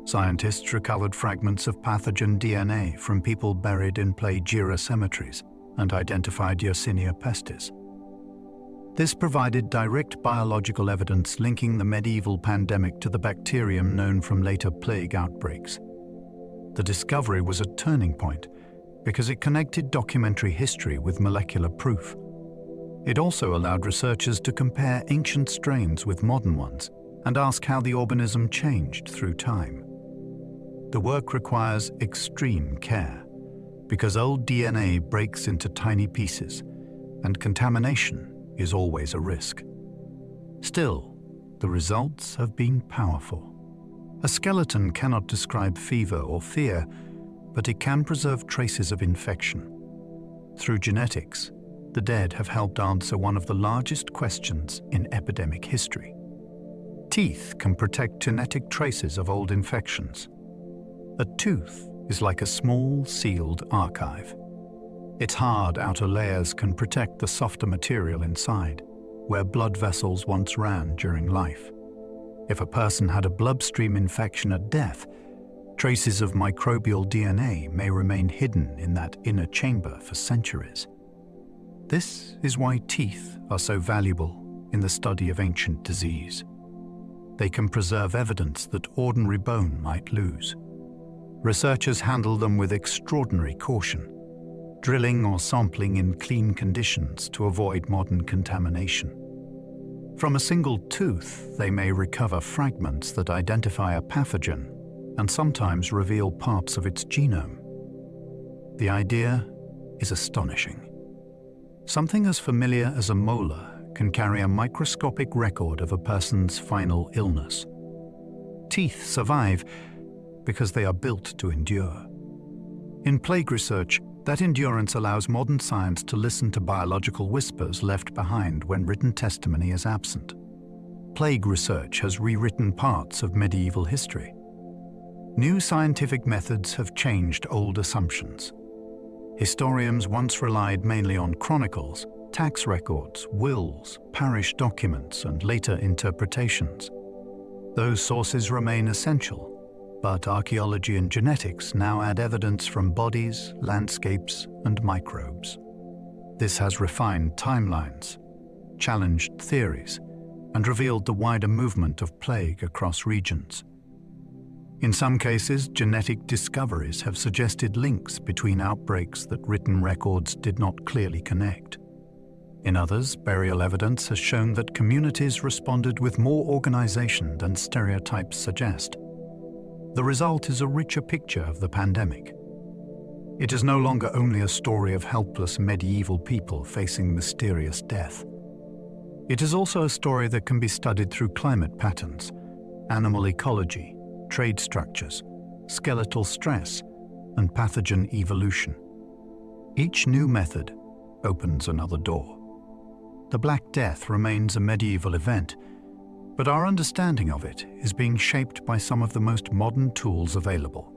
Scientists recovered fragments of pathogen DNA from people buried in plagiaria cemeteries and identified Yersinia pestis. This provided direct biological evidence linking the medieval pandemic to the bacterium known from later plague outbreaks. The discovery was a turning point because it connected documentary history with molecular proof. It also allowed researchers to compare ancient strains with modern ones and ask how the organism changed through time. The work requires extreme care because old DNA breaks into tiny pieces, and contamination is always a risk. Still, the results have been powerful. A skeleton cannot describe fever or fear, but it can preserve traces of infection. Through genetics, the dead have helped answer one of the largest questions in epidemic history. Teeth can protect genetic traces of old infections. A tooth is like a small, sealed archive. Its hard outer layers can protect the softer material inside, where blood vessels once ran during life. If a person had a bloodstream infection at death, traces of microbial DNA may remain hidden in that inner chamber for centuries. This is why teeth are so valuable in the study of ancient disease. They can preserve evidence that ordinary bone might lose. Researchers handle them with extraordinary caution, drilling or sampling in clean conditions to avoid modern contamination. From a single tooth, they may recover fragments that identify a pathogen and sometimes reveal parts of its genome. The idea is astonishing. Something as familiar as a molar can carry a microscopic record of a person's final illness. Teeth survive because they are built to endure. In plague research, that endurance allows modern science to listen to biological whispers left behind when written testimony is absent. Plague research has rewritten parts of medieval history. New scientific methods have changed old assumptions. Historians once relied mainly on chronicles, tax records, wills, parish documents, and later interpretations. Those sources remain essential, but archaeology and genetics now add evidence from bodies, landscapes, and microbes. This has refined timelines, challenged theories, and revealed the wider movement of plague across regions. In some cases, genetic discoveries have suggested links between outbreaks that written records did not clearly connect. In others, burial evidence has shown that communities responded with more organization than stereotypes suggest. The result is a richer picture of the pandemic. It is no longer only a story of helpless medieval people facing mysterious death. It is also a story that can be studied through climate patterns, animal ecology, trade structures, skeletal stress, and pathogen evolution. Each new method opens another door. The Black Death remains a medieval event, but our understanding of it is being shaped by some of the most modern tools available.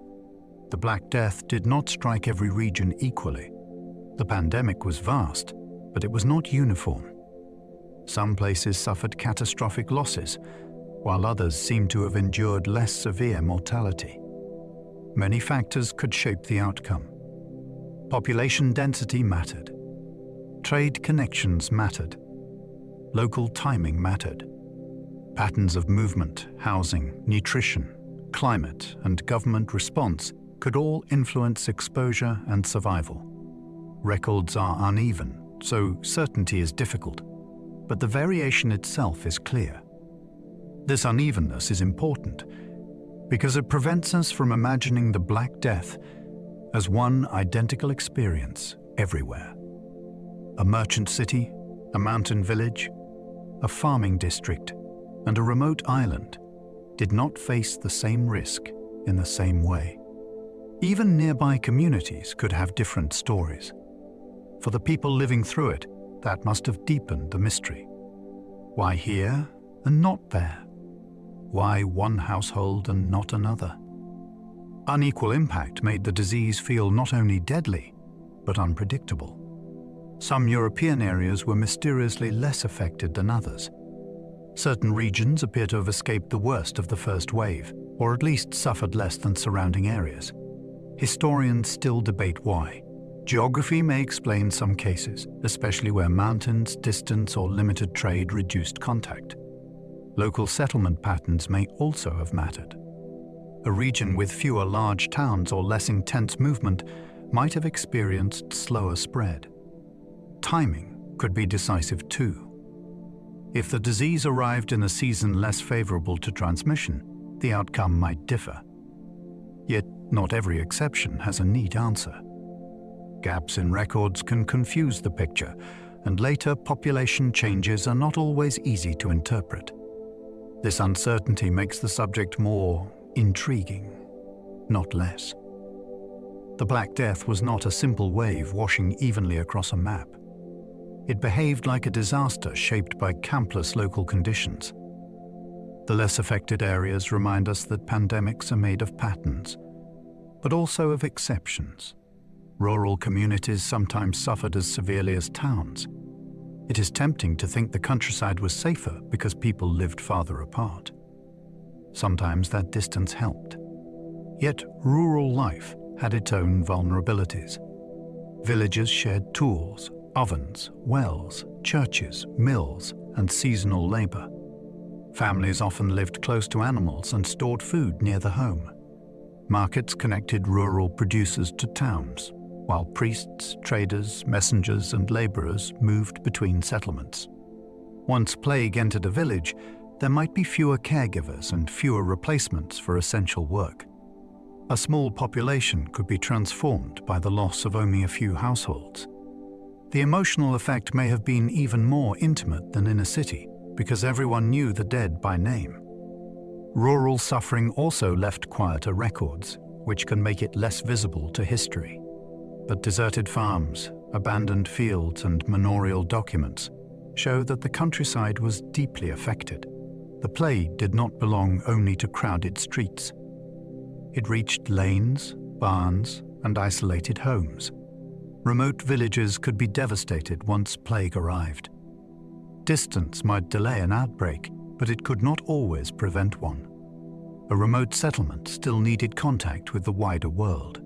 The Black Death did not strike every region equally. The pandemic was vast, but it was not uniform. Some places suffered catastrophic losses, while others seem to have endured less severe mortality. Many factors could shape the outcome. Population density mattered. Trade connections mattered. Local timing mattered. Patterns of movement, housing, nutrition, climate, and government response could all influence exposure and survival. Records are uneven, so certainty is difficult, but the variation itself is clear. This unevenness is important because it prevents us from imagining the Black Death as one identical experience everywhere. A merchant city, a mountain village, a farming district, and a remote island did not face the same risk in the same way. Even nearby communities could have different stories. For the people living through it, that must have deepened the mystery. Why here and not there? Why one household and not another? Unequal impact made the disease feel not only deadly, but unpredictable. Some European areas were mysteriously less affected than others. Certain regions appear to have escaped the worst of the first wave, or at least suffered less than surrounding areas. Historians still debate why. Geography may explain some cases, especially where mountains, distance, or limited trade reduced contact. Local settlement patterns may also have mattered. A region with fewer large towns or less intense movement might have experienced slower spread. Timing could be decisive too. If the disease arrived in a season less favorable to transmission, the outcome might differ. Yet, not every exception has a neat answer. Gaps in records can confuse the picture, and later population changes are not always easy to interpret. This uncertainty makes the subject more intriguing, not less. The Black Death was not a simple wave washing evenly across a map. It behaved like a disaster shaped by countless local conditions. The less affected areas remind us that pandemics are made of patterns, but also of exceptions. Rural communities sometimes suffered as severely as towns. It is tempting to think the countryside was safer because people lived farther apart. Sometimes that distance helped. Yet rural life had its own vulnerabilities. Villages shared tools, ovens, wells, churches, mills, and seasonal labor. Families often lived close to animals and stored food near the home. Markets connected rural producers to towns, while priests, traders, messengers, and laborers moved between settlements. Once plague entered a village, there might be fewer caregivers and fewer replacements for essential work. A small population could be transformed by the loss of only a few households. The emotional effect may have been even more intimate than in a city, because everyone knew the dead by name. Rural suffering also left quieter records, which can make it less visible to history. But deserted farms, abandoned fields, and manorial documents show that the countryside was deeply affected. The plague did not belong only to crowded streets. It reached lanes, barns, and isolated homes. Remote villages could be devastated once plague arrived. Distance might delay an outbreak, but it could not always prevent one. A remote settlement still needed contact with the wider world.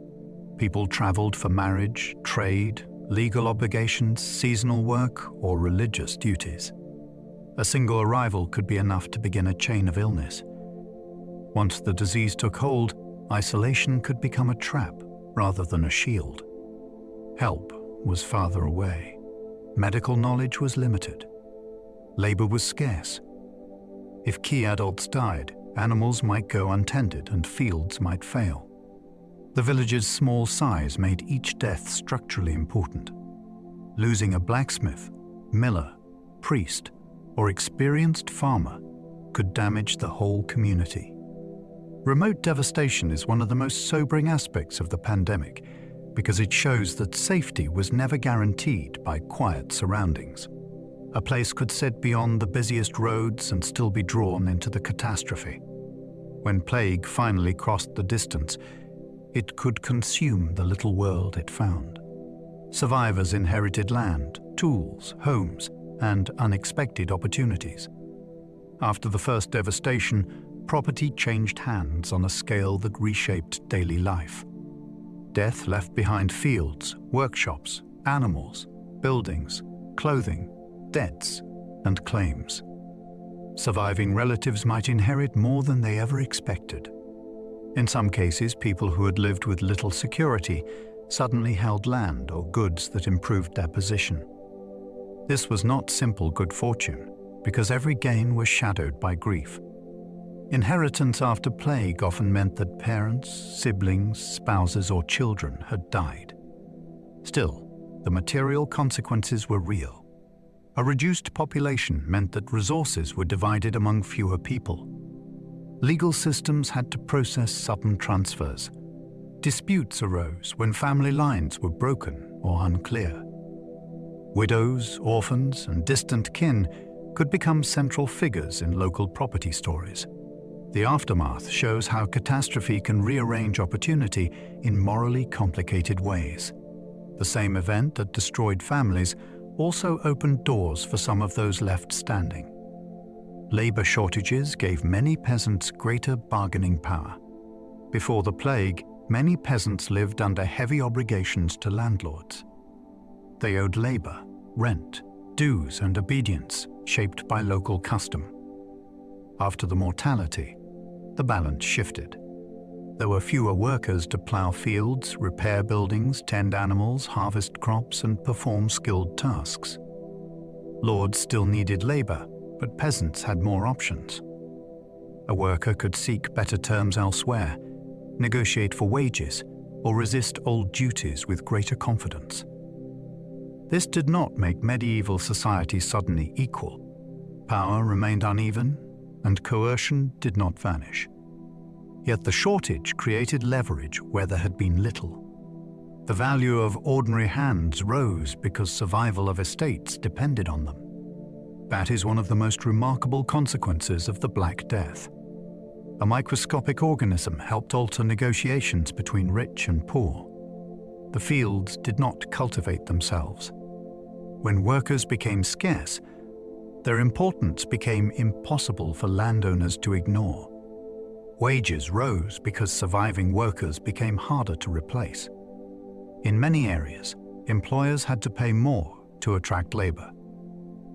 People traveled for marriage, trade, legal obligations, seasonal work, or religious duties. A single arrival could be enough to begin a chain of illness. Once the disease took hold, isolation could become a trap rather than a shield. Help was farther away. Medical knowledge was limited. Labor was scarce. If key adults died, animals might go untended and fields might fail. The village's small size made each death structurally important. Losing a blacksmith, miller, priest, or experienced farmer could damage the whole community. Remote devastation is one of the most sobering aspects of the pandemic because it shows that safety was never guaranteed by quiet surroundings. A place could sit beyond the busiest roads and still be drawn into the catastrophe. When plague finally crossed the distance, it could consume the little world it found. Survivors inherited land, tools, homes, and unexpected opportunities. After the first devastation, property changed hands on a scale that reshaped daily life. Death left behind fields, workshops, animals, buildings, clothing, debts, and claims. Surviving relatives might inherit more than they ever expected. In some cases, people who had lived with little security suddenly held land or goods that improved their position. This was not simple good fortune, because every gain was shadowed by grief. Inheritance after plague often meant that parents, siblings, spouses, or children had died. Still, the material consequences were real. A reduced population meant that resources were divided among fewer people. Legal systems had to process sudden transfers. Disputes arose when family lines were broken or unclear. Widows, orphans, and distant kin could become central figures in local property stories. The aftermath shows how catastrophe can rearrange opportunity in morally complicated ways. The same event that destroyed families also opened doors for some of those left standing. Labor shortages gave many peasants greater bargaining power. Before the plague, many peasants lived under heavy obligations to landlords. They owed labor, rent, dues, and obedience, shaped by local custom. After the mortality, the balance shifted. There were fewer workers to plow fields, repair buildings, tend animals, harvest crops, and perform skilled tasks. Lords still needed labor, but peasants had more options. A worker could seek better terms elsewhere, negotiate for wages, or resist old duties with greater confidence. This did not make medieval society suddenly equal. Power remained uneven, and coercion did not vanish. Yet the shortage created leverage where there had been little. The value of ordinary hands rose because survival of estates depended on them. That is one of the most remarkable consequences of the Black Death. A microscopic organism helped alter negotiations between rich and poor. The fields did not cultivate themselves. When workers became scarce, their importance became impossible for landowners to ignore. Wages rose because surviving workers became harder to replace. In many areas, employers had to pay more to attract labor.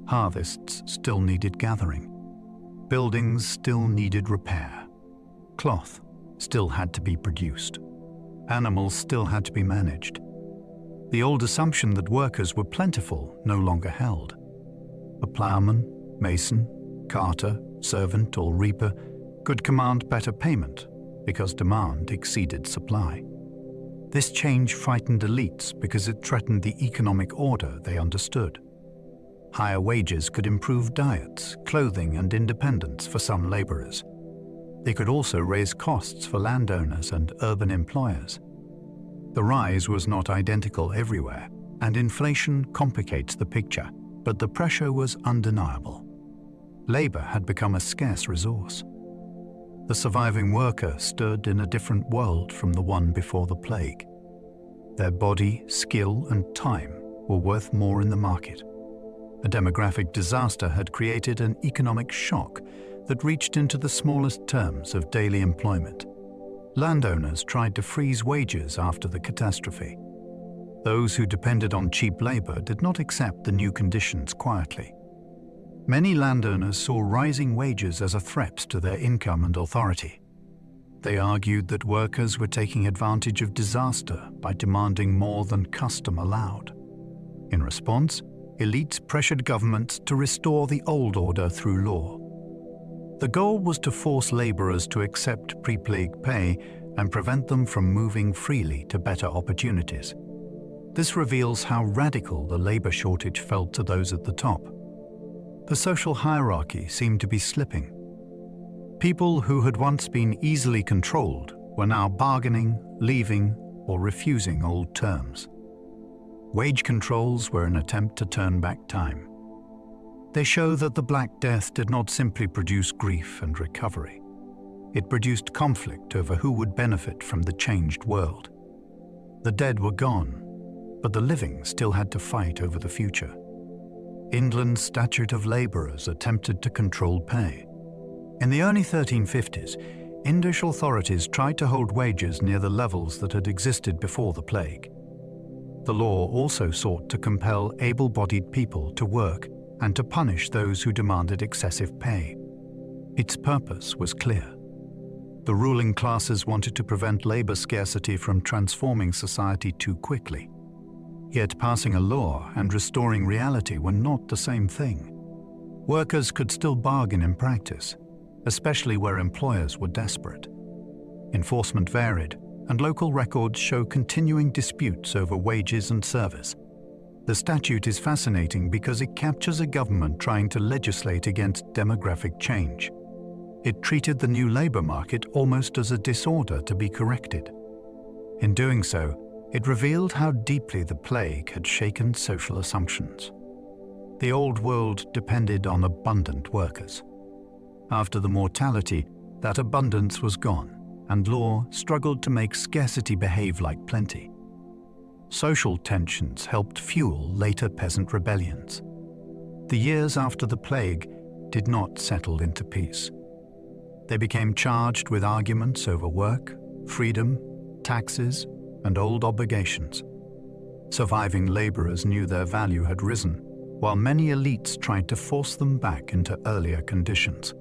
Harvests still needed gathering. Buildings still needed repair. Cloth still had to be produced. Animals still had to be managed. The old assumption that workers were plentiful no longer held. A plowman, mason, carter, servant, or reaper could command better payment because demand exceeded supply. This change frightened elites because it threatened the economic order they understood. Higher wages could improve diets, clothing, and independence for some laborers. They could also raise costs for landowners and urban employers. The rise was not identical everywhere, and inflation complicates the picture, but the pressure was undeniable. Labor had become a scarce resource. The surviving worker stood in a different world from the one before the plague. Their body, skill, and time were worth more in the market. A demographic disaster had created an economic shock that reached into the smallest terms of daily employment. Landowners tried to freeze wages after the catastrophe. Those who depended on cheap labor did not accept the new conditions quietly. Many landowners saw rising wages as a threat to their income and authority. They argued that workers were taking advantage of disaster by demanding more than custom allowed. In response, elites pressured governments to restore the old order through law. The goal was to force laborers to accept pre-plague pay and prevent them from moving freely to better opportunities. This reveals how radical the labor shortage felt to those at the top. The social hierarchy seemed to be slipping. People who had once been easily controlled were now bargaining, leaving, or refusing old terms. Wage controls were an attempt to turn back time. They show that the Black Death did not simply produce grief and recovery. It produced conflict over who would benefit from the changed world. The dead were gone, but the living still had to fight over the future. England's Statute of Labourers attempted to control pay. In the early 1350s, English authorities tried to hold wages near the levels that had existed before the plague. The law also sought to compel able-bodied people to work and to punish those who demanded excessive pay. Its purpose was clear. The ruling classes wanted to prevent labor scarcity from transforming society too quickly. Yet passing a law and restoring reality were not the same thing. Workers could still bargain in practice, especially where employers were desperate. Enforcement varied, and local records show continuing disputes over wages and service. The statute is fascinating because it captures a government trying to legislate against demographic change. It treated the new labor market almost as a disorder to be corrected. In doing so, it revealed how deeply the plague had shaken social assumptions. The old world depended on abundant workers. After the mortality, that abundance was gone, and law struggled to make scarcity behave like plenty. Social tensions helped fuel later peasant rebellions. The years after the plague did not settle into peace. They became charged with arguments over work, freedom, taxes, and old obligations. Surviving laborers knew their value had risen, while many elites tried to force them back into earlier conditions.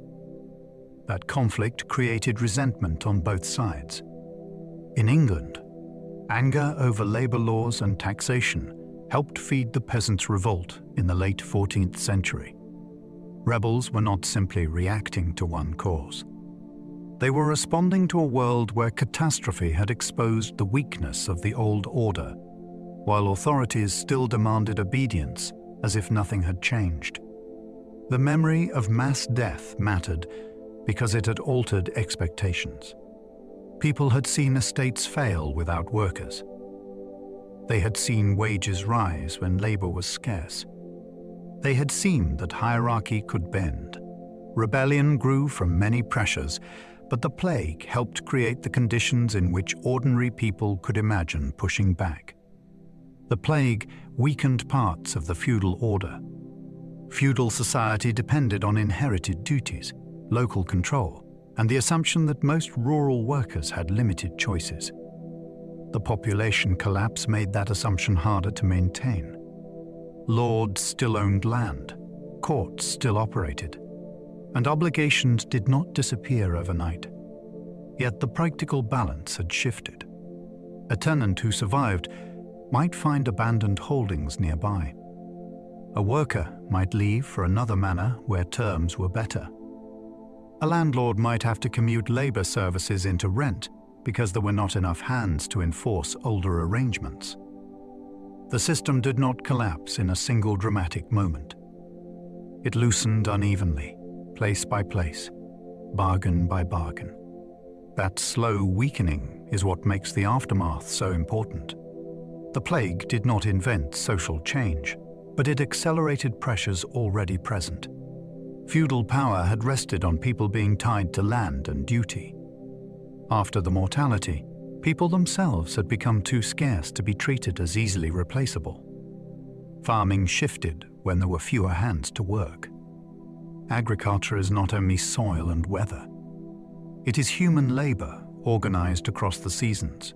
That conflict created resentment on both sides. In England, anger over labor laws and taxation helped feed the peasants' revolt in the late 14th century. Rebels were not simply reacting to one cause. They were responding to a world where catastrophe had exposed the weakness of the old order, while authorities still demanded obedience as if nothing had changed. The memory of mass death mattered because it had altered expectations. People had seen estates fail without workers. They had seen wages rise when labor was scarce. They had seen that hierarchy could bend. Rebellion grew from many pressures, but the plague helped create the conditions in which ordinary people could imagine pushing back. The plague weakened parts of the feudal order. Feudal society depended on inherited duties, local control, and the assumption that most rural workers had limited choices. The population collapse made that assumption harder to maintain. Lords still owned land, courts still operated, and obligations did not disappear overnight. Yet the practical balance had shifted. A tenant who survived might find abandoned holdings nearby. A worker might leave for another manor where terms were better. A landlord might have to commute labor services into rent because there were not enough hands to enforce older arrangements. The system did not collapse in a single dramatic moment. It loosened unevenly, place by place, bargain by bargain. That slow weakening is what makes the aftermath so important. The plague did not invent social change, but it accelerated pressures already present. Feudal power had rested on people being tied to land and duty. After the mortality, People themselves had become too scarce to be treated as easily replaceable. Farming shifted when there were fewer hands to work. Agriculture is not only soil and weather. It is human labor organized across the seasons.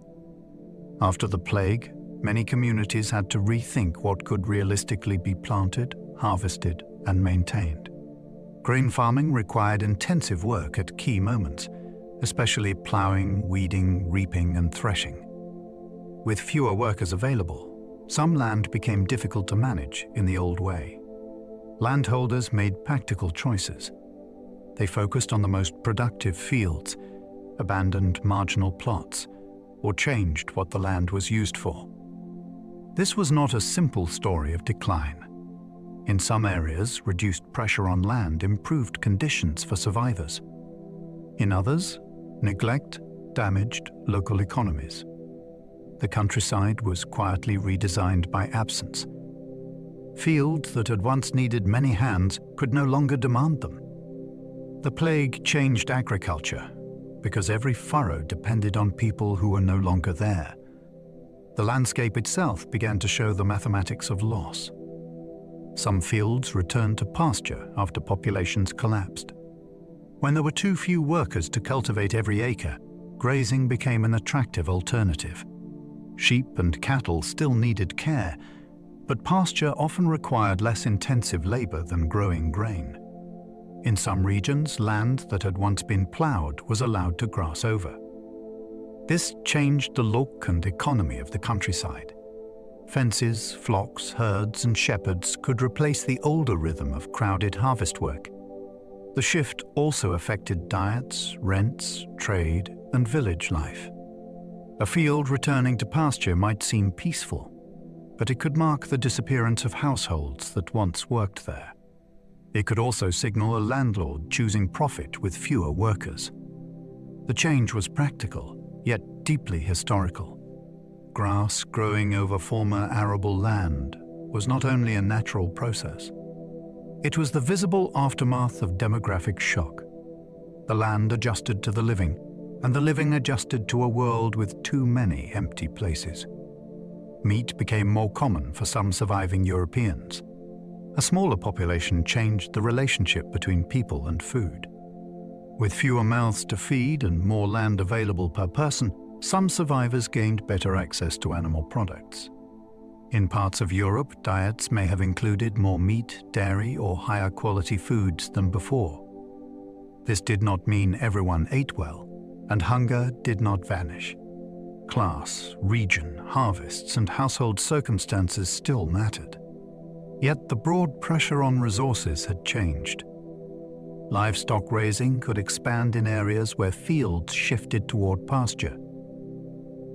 After the plague, many communities had to rethink what could realistically be planted, harvested, and maintained. Grain farming required intensive work at key moments, especially plowing, weeding, reaping, and threshing. With fewer workers available, some land became difficult to manage in the old way. Landholders made practical choices. They focused on the most productive fields, abandoned marginal plots, or changed what the land was used for. This was not a simple story of decline. In some areas, reduced pressure on land improved conditions for survivors. In others, neglect damaged local economies. The countryside was quietly redesigned by absence. Fields that had once needed many hands could no longer demand them. The plague changed agriculture because every furrow depended on people who were no longer there. The landscape itself began to show the mathematics of loss. Some fields returned to pasture after populations collapsed. When there were too few workers to cultivate every acre, grazing became an attractive alternative. Sheep and cattle still needed care, but pasture often required less intensive labor than growing grain. In some regions, land that had once been plowed was allowed to grass over. This changed the look and economy of the countryside. Fences, flocks, herds, and shepherds could replace the older rhythm of crowded harvest work. The shift also affected diets, rents, trade, and village life. A field returning to pasture might seem peaceful, but it could mark the disappearance of households that once worked there. It could also signal a landlord choosing profit with fewer workers. The change was practical, yet deeply historical. Grass growing over former arable land was not only a natural process. It was the visible aftermath of demographic shock. The land adjusted to the living, and the living adjusted to a world with too many empty places. Meat became more common for some surviving Europeans. A smaller population changed the relationship between people and food. With fewer mouths to feed and more land available per person, some survivors gained better access to animal products. In parts of Europe, diets may have included more meat, dairy, or higher quality foods than before. This did not mean everyone ate well, and hunger did not vanish. Class, region, harvests, and household circumstances still mattered. Yet the broad pressure on resources had changed. Livestock raising could expand in areas where fields shifted toward pasture.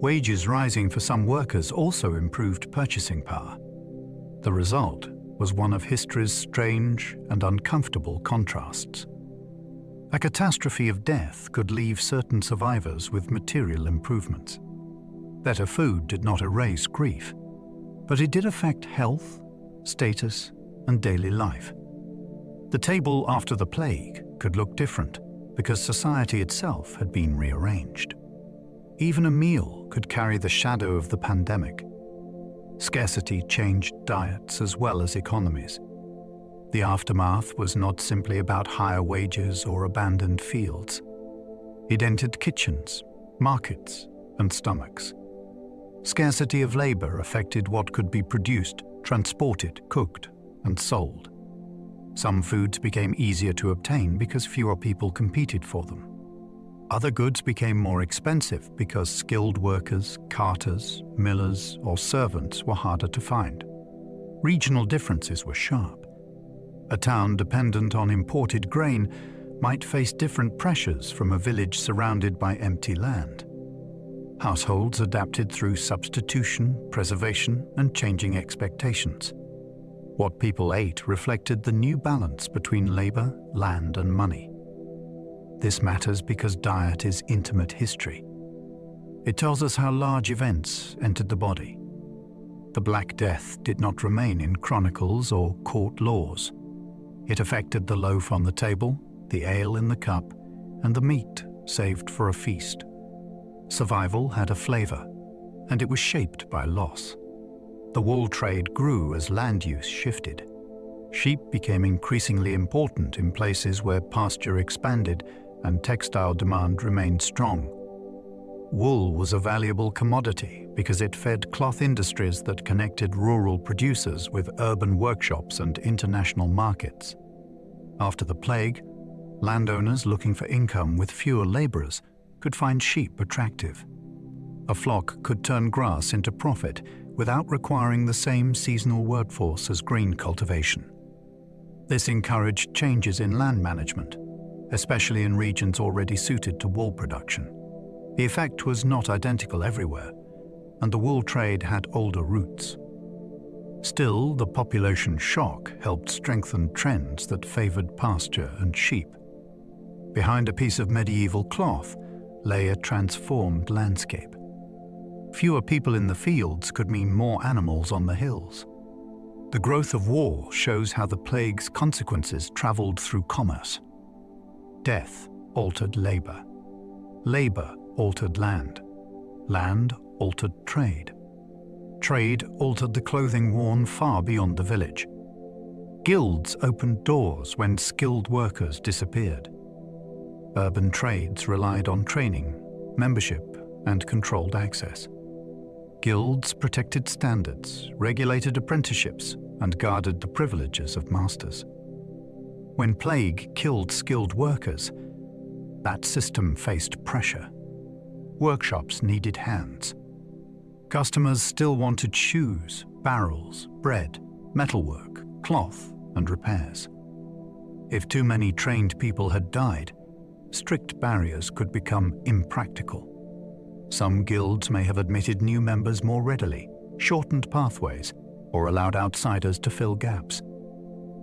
Wages rising for some workers also improved purchasing power. The result was one of history's strange and uncomfortable contrasts. A catastrophe of death could leave certain survivors with material improvements. Better food did not erase grief, but it did affect health, status, and daily life. The table after the plague could look different because society itself had been rearranged. Even a meal could carry the shadow of the pandemic. Scarcity changed diets as well as economies. The aftermath was not simply about higher wages or abandoned fields. It entered kitchens, markets, and stomachs. Scarcity of labor affected what could be produced, transported, cooked, and sold. Some foods became easier to obtain because fewer people competed for them. Other goods became more expensive because skilled workers, carters, millers, or servants were harder to find. Regional differences were sharp. A town dependent on imported grain might face different pressures from a village surrounded by empty land. Households adapted through substitution, preservation, and changing expectations. What people ate reflected the new balance between labor, land, and money. This matters because diet is intimate history. It tells us how large events entered the body. The Black Death did not remain in chronicles or court laws. It affected the loaf on the table, the ale in the cup, and the meat saved for a feast. Survival had a flavor, and it was shaped by loss. The wool trade grew as land use shifted. Sheep became increasingly important in places where pasture expanded and textile demand remained strong. Wool was a valuable commodity because it fed cloth industries that connected rural producers with urban workshops and international markets. After the plague, landowners looking for income with fewer laborers could find sheep attractive. A flock could turn grass into profit without requiring the same seasonal workforce as grain cultivation. This encouraged changes in land management, especially in regions already suited to wool production. The effect was not identical everywhere, and the wool trade had older roots. Still, the population shock helped strengthen trends that favored pasture and sheep. Behind a piece of medieval cloth lay a transformed landscape. Fewer people in the fields could mean more animals on the hills. The growth of war shows how the plague's consequences traveled through commerce. Death altered labor. Labor altered land. Land altered trade. Trade altered the clothing worn far beyond the village. Guilds opened doors when skilled workers disappeared. Urban trades relied on training, membership, and controlled access. Guilds protected standards, regulated apprenticeships, and guarded the privileges of masters. When plague killed skilled workers, that system faced pressure. Workshops needed hands. Customers still wanted shoes, barrels, bread, metalwork, cloth, and repairs. If too many trained people had died, strict barriers could become impractical. Some guilds may have admitted new members more readily, shortened pathways, or allowed outsiders to fill gaps.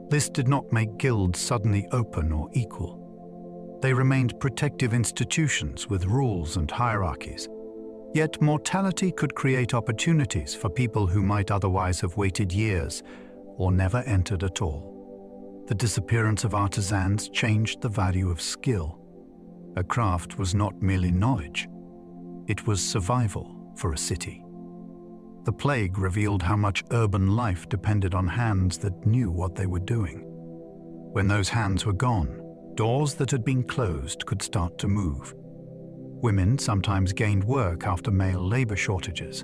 This did not make guilds suddenly open or equal. They remained protective institutions with rules and hierarchies. Yet mortality could create opportunities for people who might otherwise have waited years or never entered at all. The disappearance of artisans changed the value of skill. A craft was not merely knowledge. It was survival for a city. The plague revealed how much urban life depended on hands that knew what they were doing. When those hands were gone, doors that had been closed could start to move. Women sometimes gained work after male labor shortages.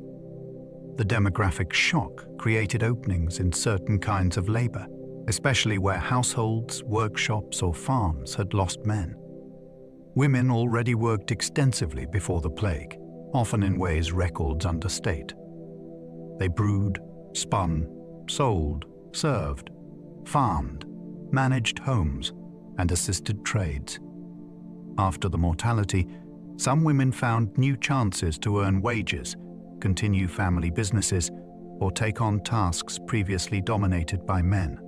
The demographic shock created openings in certain kinds of labor, especially where households, workshops, or farms had lost men. Women already worked extensively before the plague, often in ways records understate. They brewed, spun, sold, served, farmed, managed homes, and assisted trades. After the mortality, some women found new chances to earn wages, continue family businesses, or take on tasks previously dominated by men.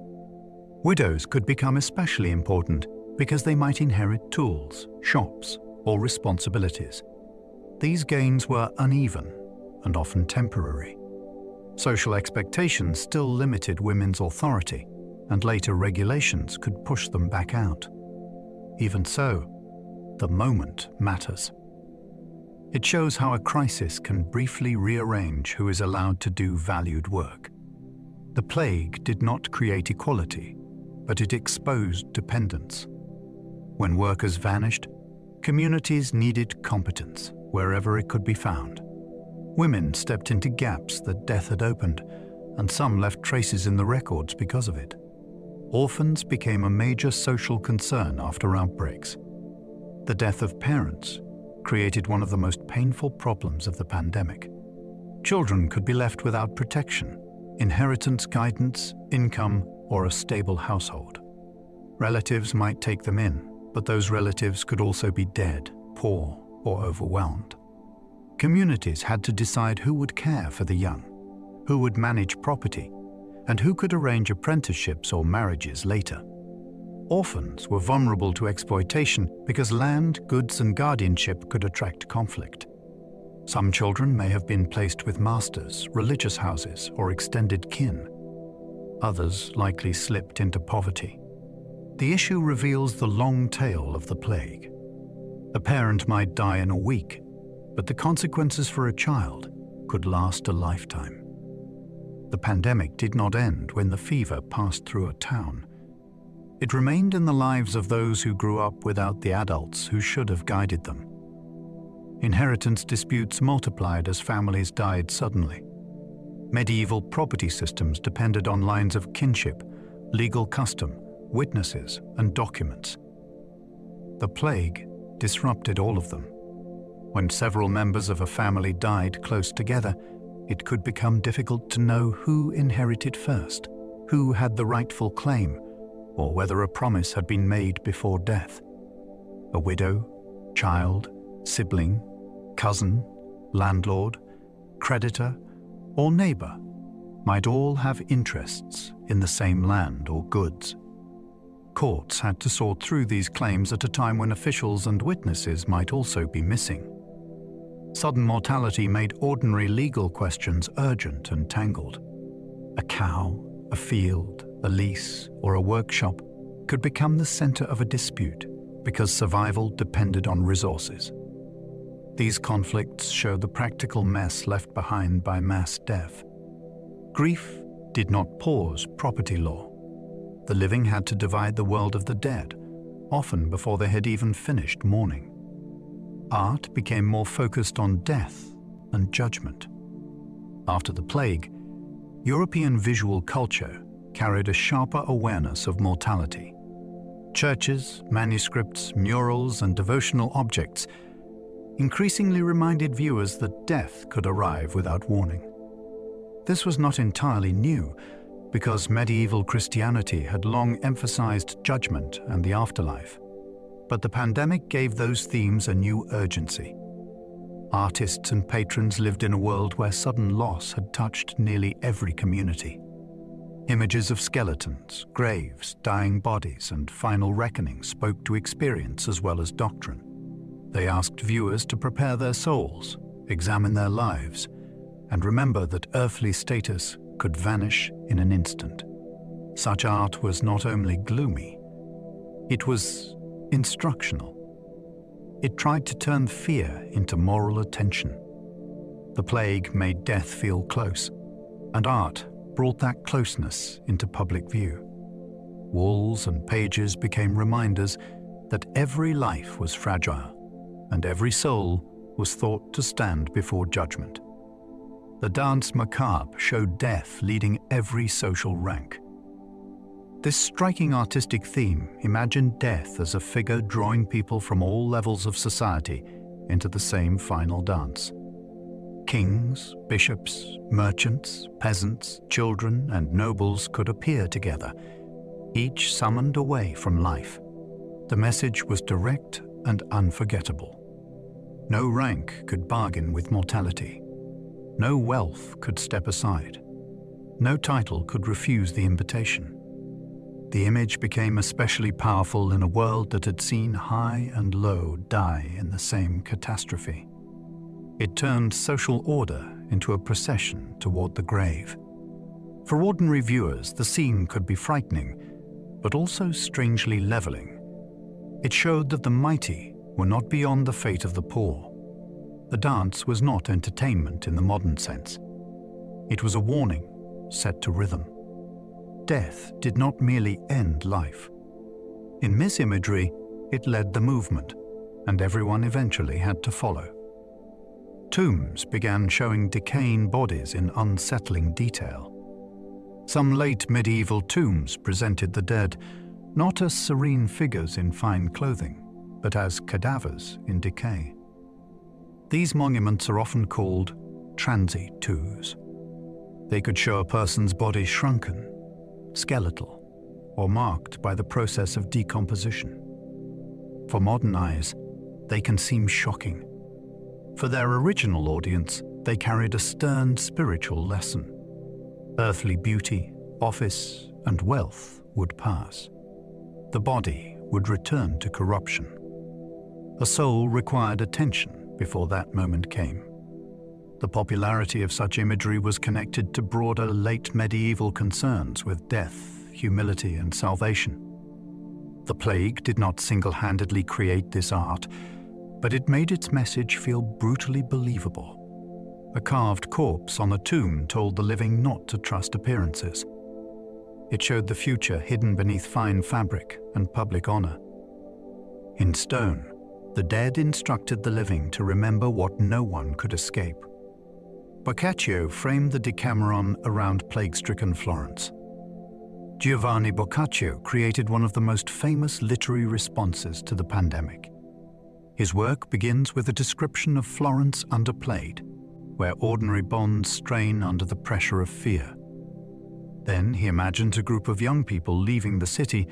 Widows could become especially important because they might inherit tools, shops, or responsibilities. These gains were uneven and often temporary. Social expectations still limited women's authority, and later regulations could push them back out. Even so, the moment matters. It shows how a crisis can briefly rearrange who is allowed to do valued work. The plague did not create equality, but it exposed dependence. When workers vanished, communities needed competence wherever it could be found. Women stepped into gaps that death had opened, and some left traces in the records because of it. Orphans became a major social concern after outbreaks. The death of parents created one of the most painful problems of the pandemic. Children could be left without protection, inheritance, guidance, income, or a stable household. Relatives might take them in, but those relatives could also be dead, poor, or overwhelmed. Communities had to decide who would care for the young, who would manage property, and who could arrange apprenticeships or marriages later. Orphans were vulnerable to exploitation because land, goods, and guardianship could attract conflict. Some children may have been placed with masters, religious houses, or extended kin. Others likely slipped into poverty. The issue reveals the long tail of the plague. A parent might die in a week, but the consequences for a child could last a lifetime. The pandemic did not end when the fever passed through a town. It remained in the lives of those who grew up without the adults who should have guided them. Inheritance disputes multiplied as families died suddenly. Medieval property systems depended on lines of kinship, legal custom, witnesses, and documents. The plague disrupted all of them. When several members of a family died close together, it could become difficult to know who inherited first, who had the rightful claim, or whether a promise had been made before death. A widow, child, sibling, cousin, landlord, creditor, or neighbor might all have interests in the same land or goods. Courts had to sort through these claims at a time when officials and witnesses might also be missing. Sudden mortality made ordinary legal questions urgent and tangled. A cow, a field, a lease, or a workshop could become the center of a dispute because survival depended on resources. These conflicts show the practical mess left behind by mass death. Grief did not pause property law. The living had to divide the world of the dead, often before they had even finished mourning. Art became more focused on death and judgment. After the plague, European visual culture carried a sharper awareness of mortality. Churches, manuscripts, murals, and devotional objects increasingly reminded viewers that death could arrive without warning. This was not entirely new, because medieval Christianity had long emphasized judgment and the afterlife. But the pandemic gave those themes a new urgency. Artists and patrons lived in a world where sudden loss had touched nearly every community. Images of skeletons, graves, dying bodies, and final reckoning spoke to experience as well as doctrine. They asked viewers to prepare their souls, examine their lives, and remember that earthly status could vanish in an instant. Such art was not only gloomy, it was instructional. It tried to turn fear into moral attention. The plague made death feel close, and art brought that closeness into public view. Walls and pages became reminders that every life was fragile, and every soul was thought to stand before judgment. The Danse Macabre showed death leading every social rank. This striking artistic theme imagined death as a figure drawing people from all levels of society into the same final dance. Kings, bishops, merchants, peasants, children, and nobles could appear together, each summoned away from life. The message was direct and unforgettable. No rank could bargain with mortality. No wealth could step aside. No title could refuse the invitation. The image became especially powerful in a world that had seen high and low die in the same catastrophe. It turned social order into a procession toward the grave. For ordinary viewers, the scene could be frightening, but also strangely leveling. It showed that the mighty were not beyond the fate of the poor. The dance was not entertainment in the modern sense. It was a warning set to rhythm. Death did not merely end life. In this imagery, it led the movement, and everyone eventually had to follow. Tombs began showing decaying bodies in unsettling detail. Some late medieval tombs presented the dead not as serene figures in fine clothing, but as cadavers in decay. These monuments are often called transi tombs. They could show a person's body shrunken, skeletal, or marked by the process of decomposition. For modern eyes, they can seem shocking. For their original audience, they carried a stern spiritual lesson. Earthly beauty, office, and wealth would pass. The body would return to corruption. A soul required attention before that moment came. The popularity of such imagery was connected to broader late medieval concerns with death, humility, and salvation. The plague did not single-handedly create this art, but it made its message feel brutally believable. A carved corpse on a tomb told the living not to trust appearances. It showed the future hidden beneath fine fabric and public honor. In stone, the dead instructed the living to remember what no one could escape. Boccaccio framed the Decameron around plague-stricken Florence. Giovanni Boccaccio created one of the most famous literary responses to the pandemic. His work begins with a description of Florence under plague, where ordinary bonds strain under the pressure of fear. Then he imagines a group of young people leaving the city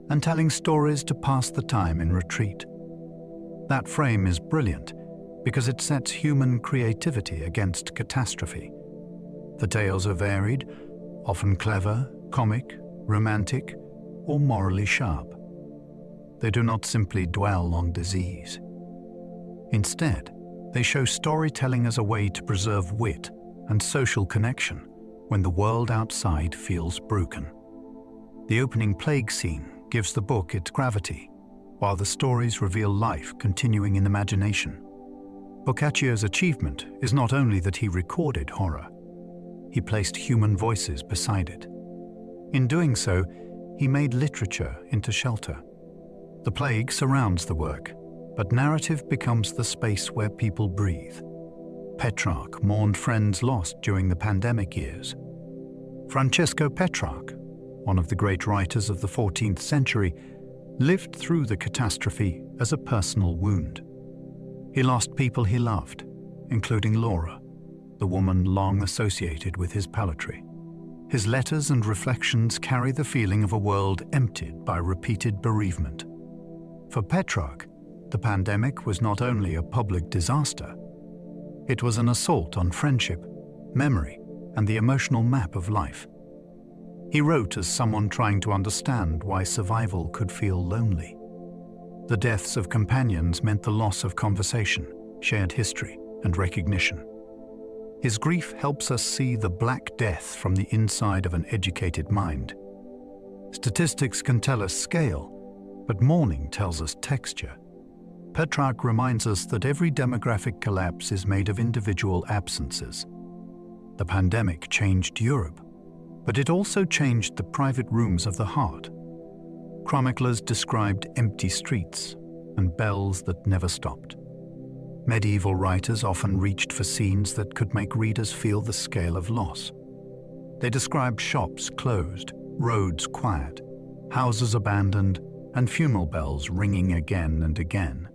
and telling stories to pass the time in retreat. That frame is brilliant because it sets human creativity against catastrophe. The tales are varied, often clever, comic, romantic, or morally sharp. They do not simply dwell on disease. Instead, they show storytelling as a way to preserve wit and social connection when the world outside feels broken. The opening plague scene gives the book its gravity, while the stories reveal life continuing in imagination. Boccaccio's achievement is not only that he recorded horror, he placed human voices beside it. In doing so, he made literature into shelter. The plague surrounds the work, but narrative becomes the space where people breathe. Petrarch mourned friends lost during the pandemic years. Francesco Petrarch, one of the great writers of the 14th century, lived through the catastrophe as a personal wound. He lost people he loved, including Laura, the woman long associated with his poetry. His letters and reflections carry the feeling of a world emptied by repeated bereavement. For Petrarch, the pandemic was not only a public disaster, it was an assault on friendship, memory, and the emotional map of life. He wrote as someone trying to understand why survival could feel lonely. The deaths of companions meant the loss of conversation, shared history, and recognition. His grief helps us see the Black Death from the inside of an educated mind. Statistics can tell us scale, but mourning tells us texture. Petrarch reminds us that every demographic collapse is made of individual absences. The pandemic changed Europe, but it also changed the private rooms of the heart. Chroniclers described empty streets and bells that never stopped. Medieval writers often reached for scenes that could make readers feel the scale of loss. They described shops closed, roads quiet, houses abandoned, and funeral bells ringing again and again.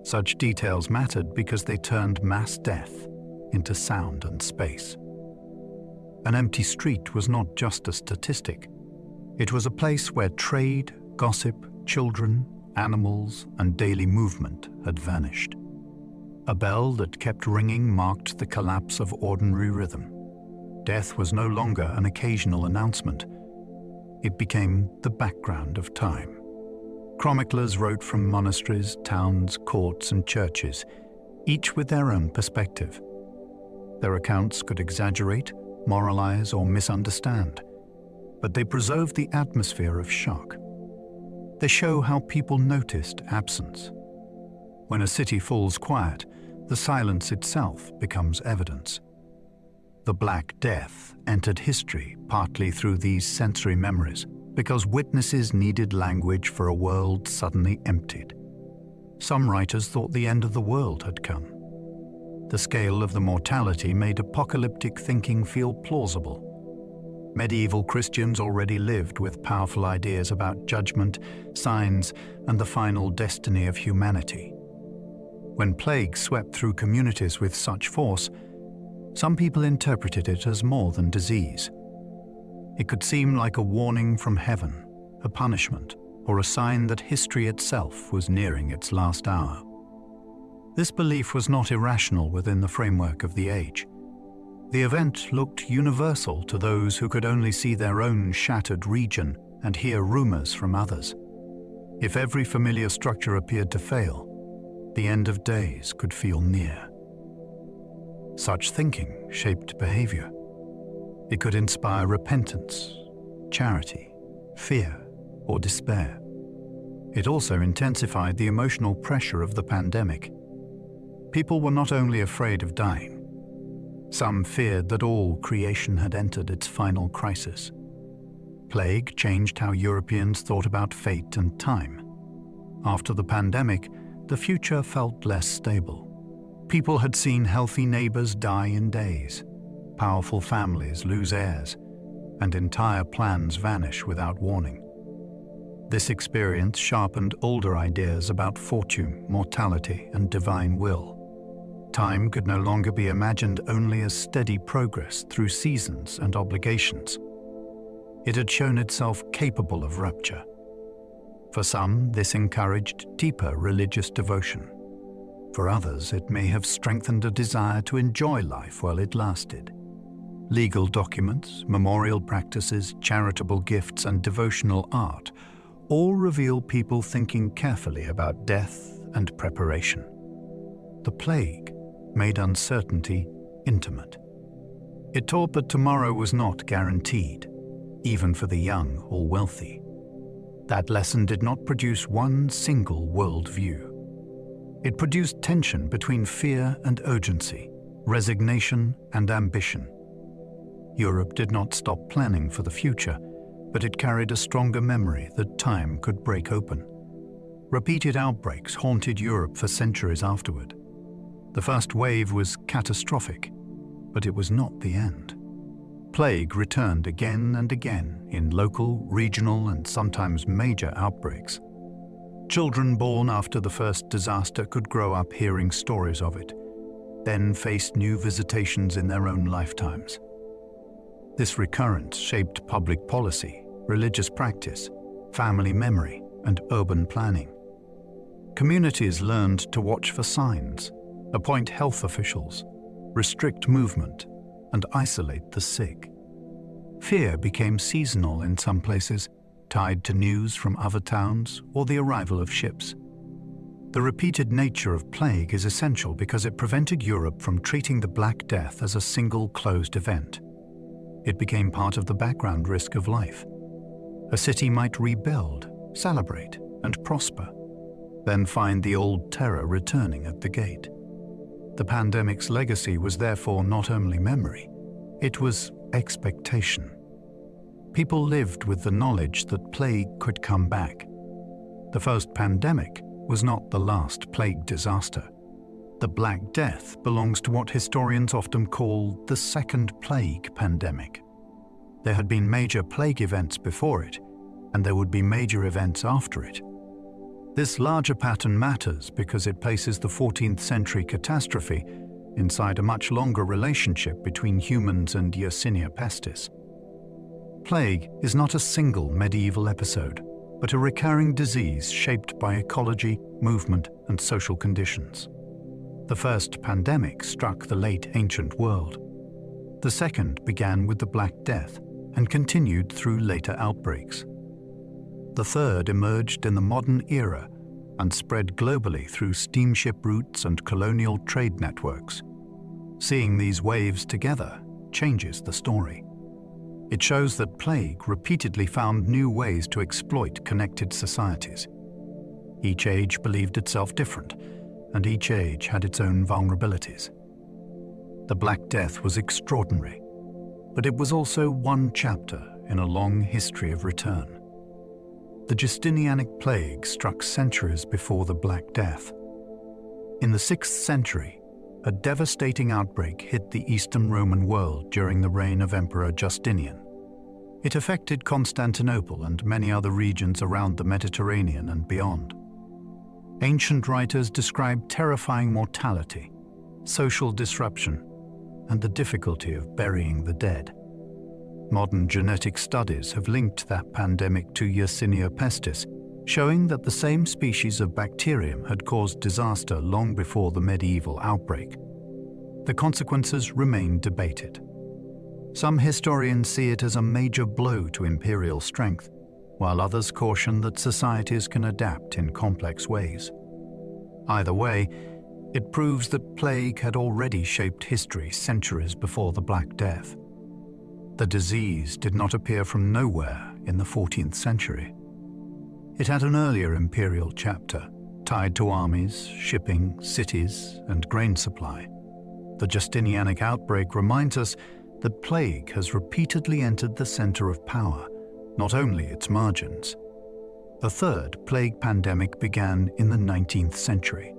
Such details mattered because they turned mass death into sound and space. An empty street was not just a statistic. It was a place where trade, gossip, children, animals, and daily movement had vanished. A bell that kept ringing marked the collapse of ordinary rhythm. Death was no longer an occasional announcement. It became the background of time. Chroniclers wrote from monasteries, towns, courts, and churches, each with their own perspective. Their accounts could exaggerate, moralize, or misunderstand, but they preserved the atmosphere of shock. They show how people noticed absence. When a city falls quiet, the silence itself becomes evidence. The Black Death entered history partly through these sensory memories, because witnesses needed language for a world suddenly emptied. Some writers thought the end of the world had come. The scale of the mortality made apocalyptic thinking feel plausible. Medieval Christians already lived with powerful ideas about judgment, signs, and the final destiny of humanity. When plague swept through communities with such force, some people interpreted it as more than disease. It could seem like a warning from heaven, a punishment, or a sign that history itself was nearing its last hour. This belief was not irrational within the framework of the age. The event looked universal to those who could only see their own shattered region and hear rumors from others. If every familiar structure appeared to fail, the end of days could feel near. Such thinking shaped behavior. It could inspire repentance, charity, fear, or despair. It also intensified the emotional pressure of the pandemic. People were not only afraid of dying. Some feared that all creation had entered its final crisis. Plague changed how Europeans thought about fate and time. After the pandemic, the future felt less stable. People had seen healthy neighbors die in days, powerful families lose heirs, and entire plans vanish without warning. This experience sharpened older ideas about fortune, mortality, and divine will. Time could no longer be imagined only as steady progress through seasons and obligations. It had shown itself capable of rupture. For some, this encouraged deeper religious devotion. For others, it may have strengthened a desire to enjoy life while it lasted. Legal documents, memorial practices, charitable gifts, and devotional art all reveal people thinking carefully about death and preparation. The plague made uncertainty intimate. It taught that tomorrow was not guaranteed, even for the young or wealthy. That lesson did not produce one single worldview. It produced tension between fear and urgency, resignation and ambition. Europe did not stop planning for the future, but it carried a stronger memory that time could break open. Repeated outbreaks haunted Europe for centuries afterward. The first wave was catastrophic, but it was not the end. Plague returned again and again in local, regional, and sometimes major outbreaks. Children born after the first disaster could grow up hearing stories of it, then face new visitations in their own lifetimes. This recurrence shaped public policy, religious practice, family memory, and urban planning. Communities learned to watch for signs, appoint health officials, restrict movement, and isolate the sick. Fear became seasonal in some places, tied to news from other towns or the arrival of ships. The repeated nature of plague is essential because it prevented Europe from treating the Black Death as a single closed event. It became part of the background risk of life. A city might rebuild, celebrate, and prosper, then find the old terror returning at the gate. The pandemic's legacy was therefore not only memory, it was expectation. People lived with the knowledge that plague could come back. The first pandemic was not the last plague disaster. The Black Death belongs to what historians often call the second plague pandemic. There had been major plague events before it, and there would be major events after it. This larger pattern matters because it places the 14th century catastrophe inside a much longer relationship between humans and Yersinia pestis. Plague is not a single medieval episode, but a recurring disease shaped by ecology, movement, and social conditions. The first pandemic struck the late ancient world. The second began with the Black Death and continued through later outbreaks. The third emerged in the modern era and spread globally through steamship routes and colonial trade networks. Seeing these waves together changes the story. It shows that plague repeatedly found new ways to exploit connected societies. Each age believed itself different, and each age had its own vulnerabilities. The Black Death was extraordinary, but it was also one chapter in a long history of return. The Justinianic plague struck centuries before the Black Death. In the 6th century, a devastating outbreak hit the Eastern Roman world during the reign of Emperor Justinian. It affected Constantinople and many other regions around the Mediterranean and beyond. Ancient writers describe terrifying mortality, social disruption, and the difficulty of burying the dead. Modern genetic studies have linked that pandemic to Yersinia pestis, showing that the same species of bacterium had caused disaster long before the medieval outbreak. The consequences remain debated. Some historians see it as a major blow to imperial strength, while others caution that societies can adapt in complex ways. Either way, it proves that plague had already shaped history centuries before the Black Death. The disease did not appear from nowhere in the 14th century. It had an earlier imperial chapter, tied to armies, shipping, cities, and grain supply. The Justinianic outbreak reminds us that plague has repeatedly entered the center of power, not only its margins. The third plague pandemic began in the 19th century.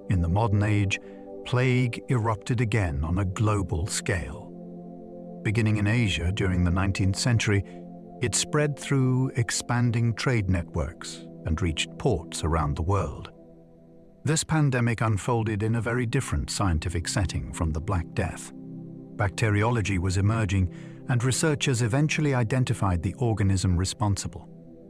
In the modern age, plague erupted again on a global scale. Beginning in Asia during the 19th century, it spread through expanding trade networks and reached ports around the world. This pandemic unfolded in a very different scientific setting from the Black Death. Bacteriology was emerging, and researchers eventually identified the organism responsible.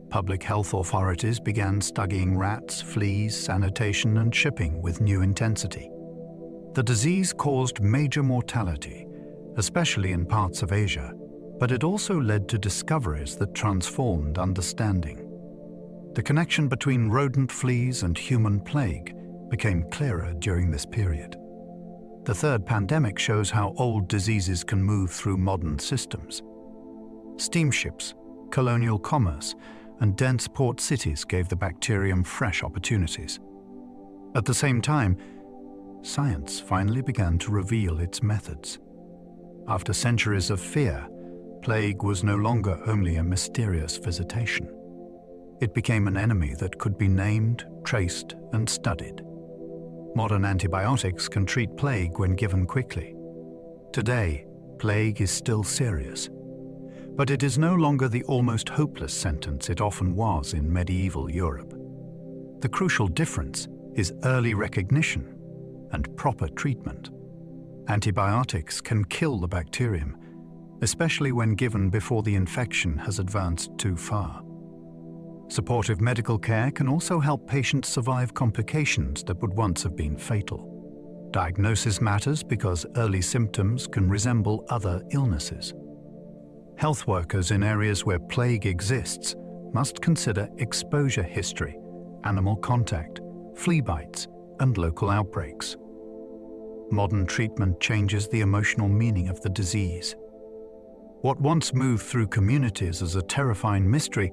Public health authorities began studying rats, fleas, sanitation, and shipping with new intensity. The disease caused major mortality, especially in parts of Asia, but it also led to discoveries that transformed understanding. The connection between rodent fleas and human plague became clearer during this period. The third pandemic shows how old diseases can move through modern systems. Steamships, colonial commerce, and dense port cities gave the bacterium fresh opportunities. At the same time, science finally began to reveal its methods. After centuries of fear, plague was no longer only a mysterious visitation. It became an enemy that could be named, traced, and studied. Modern antibiotics can treat plague when given quickly. Today, plague is still serious, but it is no longer the almost hopeless sentence it often was in medieval Europe. The crucial difference is early recognition and proper treatment. Antibiotics can kill the bacterium, especially when given before the infection has advanced too far. Supportive medical care can also help patients survive complications that would once have been fatal. Diagnosis matters because early symptoms can resemble other illnesses. Health workers in areas where plague exists must consider exposure history, animal contact, flea bites, and local outbreaks. Modern treatment changes the emotional meaning of the disease. What once moved through communities as a terrifying mystery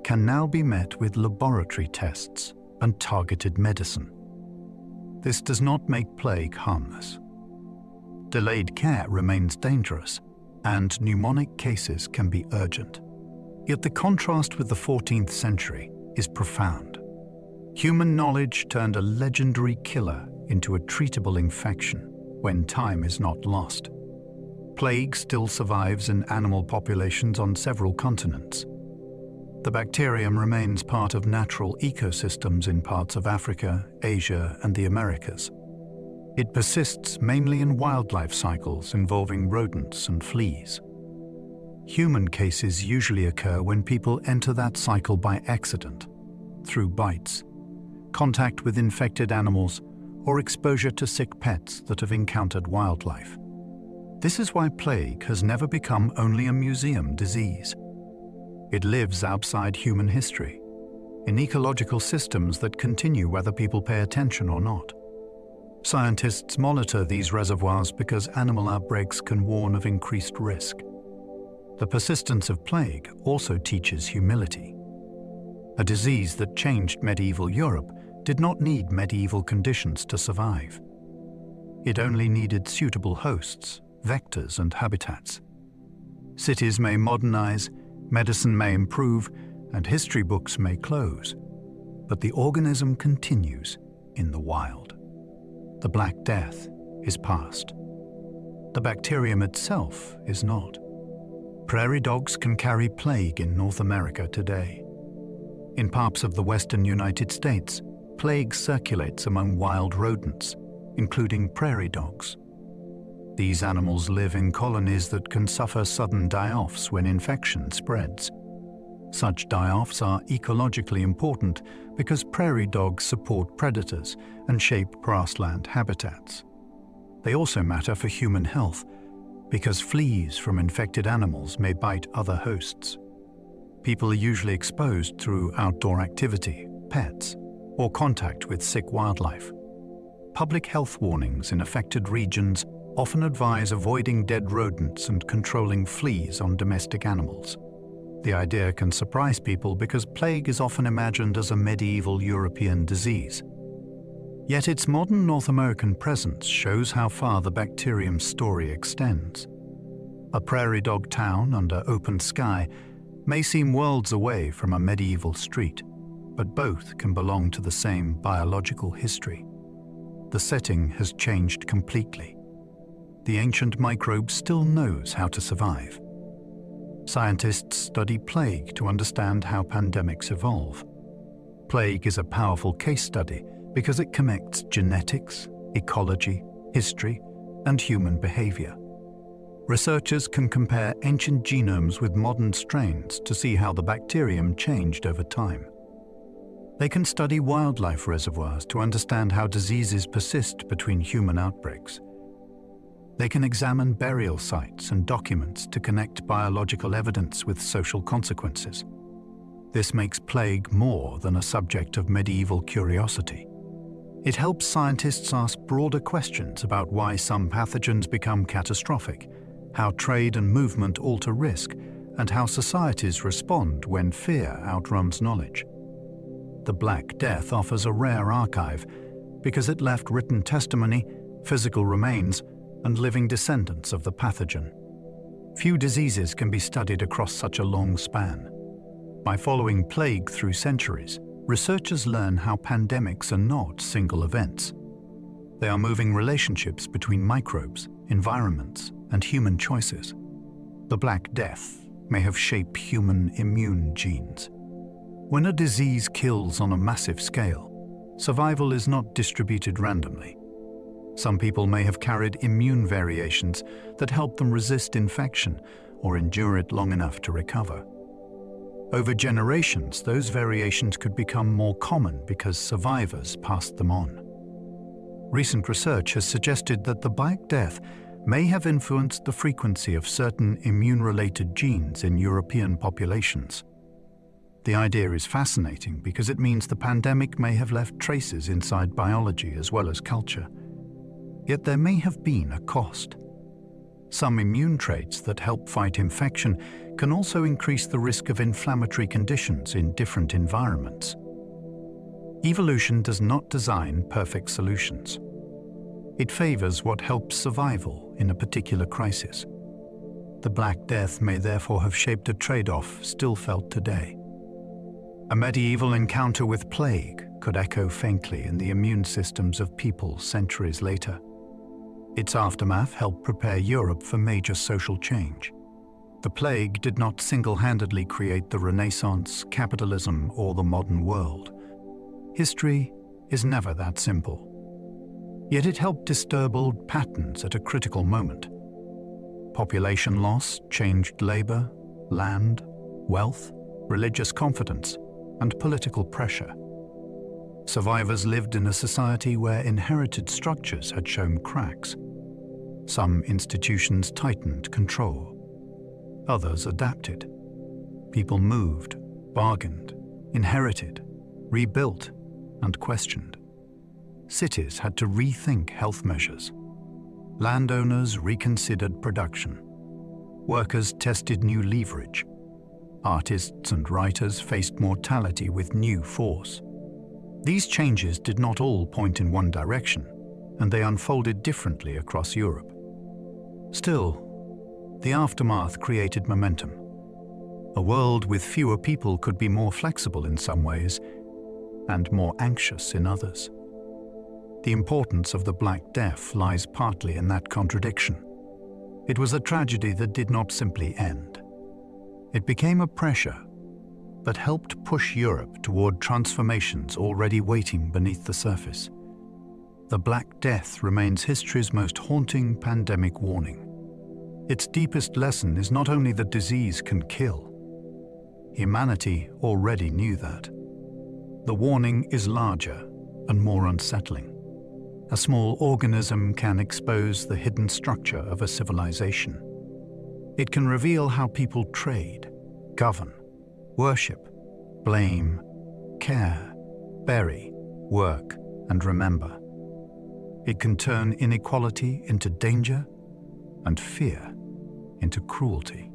can now be met with laboratory tests and targeted medicine. This does not make plague harmless. Delayed care remains dangerous, and pneumonic cases can be urgent. Yet the contrast with the 14th century is profound. Human knowledge turned a legendary killer into a treatable infection when time is not lost. Plague still survives in animal populations on several continents. The bacterium remains part of natural ecosystems in parts of Africa, Asia, and the Americas. It persists mainly in wildlife cycles involving rodents and fleas. Human cases usually occur when people enter that cycle by accident, through bites, contact with infected animals, or exposure to sick pets that have encountered wildlife. This is why plague has never become only a museum disease. It lives outside human history, in ecological systems that continue whether people pay attention or not. Scientists monitor these reservoirs because animal outbreaks can warn of increased risk. The persistence of plague also teaches humility. A disease that changed medieval Europe did not need medieval conditions to survive. It only needed suitable hosts, vectors, and habitats. Cities may modernize, medicine may improve, and history books may close, but the organism continues in the wild. The Black Death is past. The bacterium itself is not. Prairie dogs can carry plague in North America today. In parts of the western United States, plague circulates among wild rodents, including prairie dogs. These animals live in colonies that can suffer sudden die-offs when infection spreads. Such die-offs are ecologically important because prairie dogs support predators and shape grassland habitats. They also matter for human health because fleas from infected animals may bite other hosts. People are usually exposed through outdoor activity, pets, or contact with sick wildlife. Public health warnings in affected regions often advise avoiding dead rodents and controlling fleas on domestic animals. The idea can surprise people because plague is often imagined as a medieval European disease. Yet its modern North American presence shows how far the bacterium's story extends. A prairie dog town under open sky may seem worlds away from a medieval street, but both can belong to the same biological history. The setting has changed completely. The ancient microbe still knows how to survive. Scientists study plague to understand how pandemics evolve. Plague is a powerful case study because it connects genetics, ecology, history, and human behavior. Researchers can compare ancient genomes with modern strains to see how the bacterium changed over time. They can study wildlife reservoirs to understand how diseases persist between human outbreaks. They can examine burial sites and documents to connect biological evidence with social consequences. This makes plague more than a subject of medieval curiosity. It helps scientists ask broader questions about why some pathogens become catastrophic, how trade and movement alter risk, and how societies respond when fear outruns knowledge. The Black Death offers a rare archive because it left written testimony, physical remains, and living descendants of the pathogen. Few diseases can be studied across such a long span. By following plague through centuries, researchers learn how pandemics are not single events. They are moving relationships between microbes, environments, and human choices. The Black Death may have shaped human immune genes. When a disease kills on a massive scale, survival is not distributed randomly. Some people may have carried immune variations that help them resist infection or endure it long enough to recover. Over generations, those variations could become more common because survivors passed them on. Recent research has suggested that the Black Death may have influenced the frequency of certain immune-related genes in European populations. The idea is fascinating because it means the pandemic may have left traces inside biology as well as culture. Yet there may have been a cost. Some immune traits that help fight infection can also increase the risk of inflammatory conditions in different environments. Evolution does not design perfect solutions. It favors what helps survival in a particular crisis. The Black Death may therefore have shaped a trade-off still felt today. A medieval encounter with plague could echo faintly in the immune systems of people centuries later. Its aftermath helped prepare Europe for major social change. The plague did not single-handedly create the Renaissance, capitalism, or the modern world. History is never that simple. Yet it helped disturb old patterns at a critical moment. Population loss changed labor, land, wealth, religious confidence, and political pressure. Survivors lived in a society where inherited structures had shown cracks. Some institutions tightened control. Others adapted. People moved, bargained, inherited, rebuilt, and questioned. Cities had to rethink health measures. Landowners reconsidered production. Workers tested new leverage. Artists and writers faced mortality with new force. These changes did not all point in one direction, and they unfolded differently across Europe. Still, the aftermath created momentum. A world with fewer people could be more flexible in some ways and more anxious in others. The importance of the Black Death lies partly in that contradiction. It was a tragedy that did not simply end. It became a pressure that helped push Europe toward transformations already waiting beneath the surface. The Black Death remains history's most haunting pandemic warning. Its deepest lesson is not only that disease can kill. Humanity already knew that. The warning is larger and more unsettling. A small organism can expose the hidden structure of a civilization. It can reveal how people trade, govern, worship, blame, care, bury, work, and remember. It can turn inequality into danger and fear into cruelty.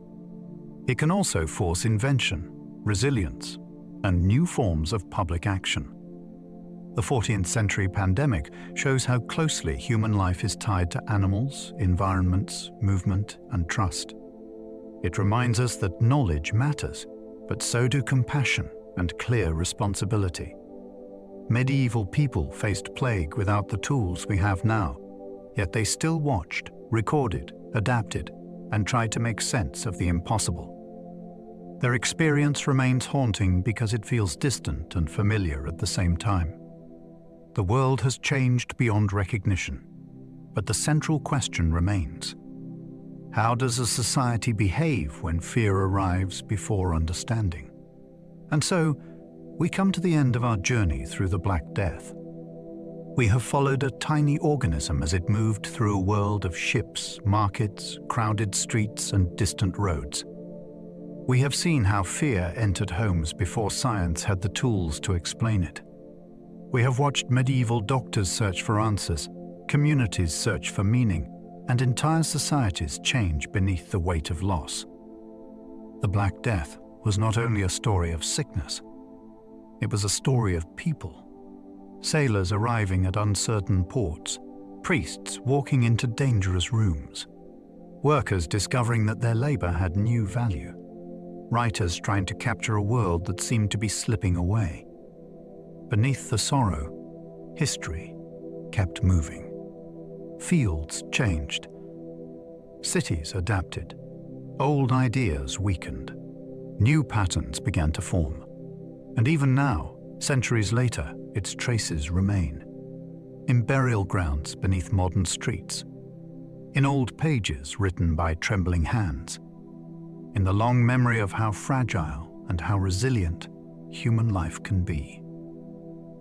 It can also force invention, resilience, and new forms of public action. The 14th century pandemic shows how closely human life is tied to animals, environments, movement, and trust. It reminds us that knowledge matters, but so do compassion and clear responsibility. Medieval people faced plague without the tools we have now, yet they still watched, recorded, adapted, and tried to make sense of the impossible. Their experience remains haunting because it feels distant and familiar at the same time. The world has changed beyond recognition, but the central question remains. How does a society behave when fear arrives before understanding? And so, we come to the end of our journey through the Black Death. We have followed a tiny organism as it moved through a world of ships, markets, crowded streets, and distant roads. We have seen how fear entered homes before science had the tools to explain it. We have watched medieval doctors search for answers, communities search for meaning, and entire societies change beneath the weight of loss. The Black Death was not only a story of sickness, it was a story of people. Sailors arriving at uncertain ports, priests walking into dangerous rooms, workers discovering that their labor had new value, writers trying to capture a world that seemed to be slipping away. Beneath the sorrow, history kept moving. Fields changed. Cities adapted. Old ideas weakened. New patterns began to form. And even now, centuries later, its traces remain. In burial grounds beneath modern streets. In old pages written by trembling hands. In the long memory of how fragile and how resilient human life can be.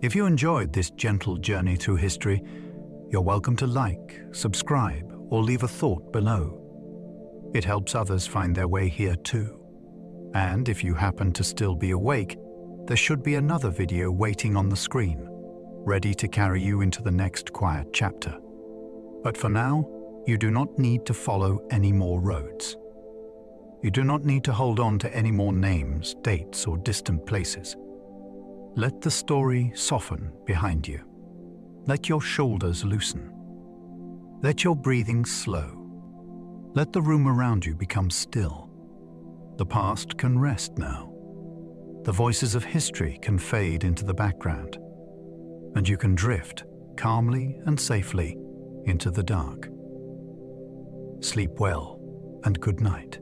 If you enjoyed this gentle journey through history, you're welcome to like, subscribe, or leave a thought below. It helps others find their way here too. And if you happen to still be awake, there should be another video waiting on the screen, ready to carry you into the next quiet chapter. But for now, you do not need to follow any more roads. You do not need to hold on to any more names, dates, or distant places. Let the story soften behind you. Let your shoulders loosen. Let your breathing slow. Let the room around you become still. The past can rest now. The voices of history can fade into the background, and you can drift calmly and safely into the dark. Sleep well and good night.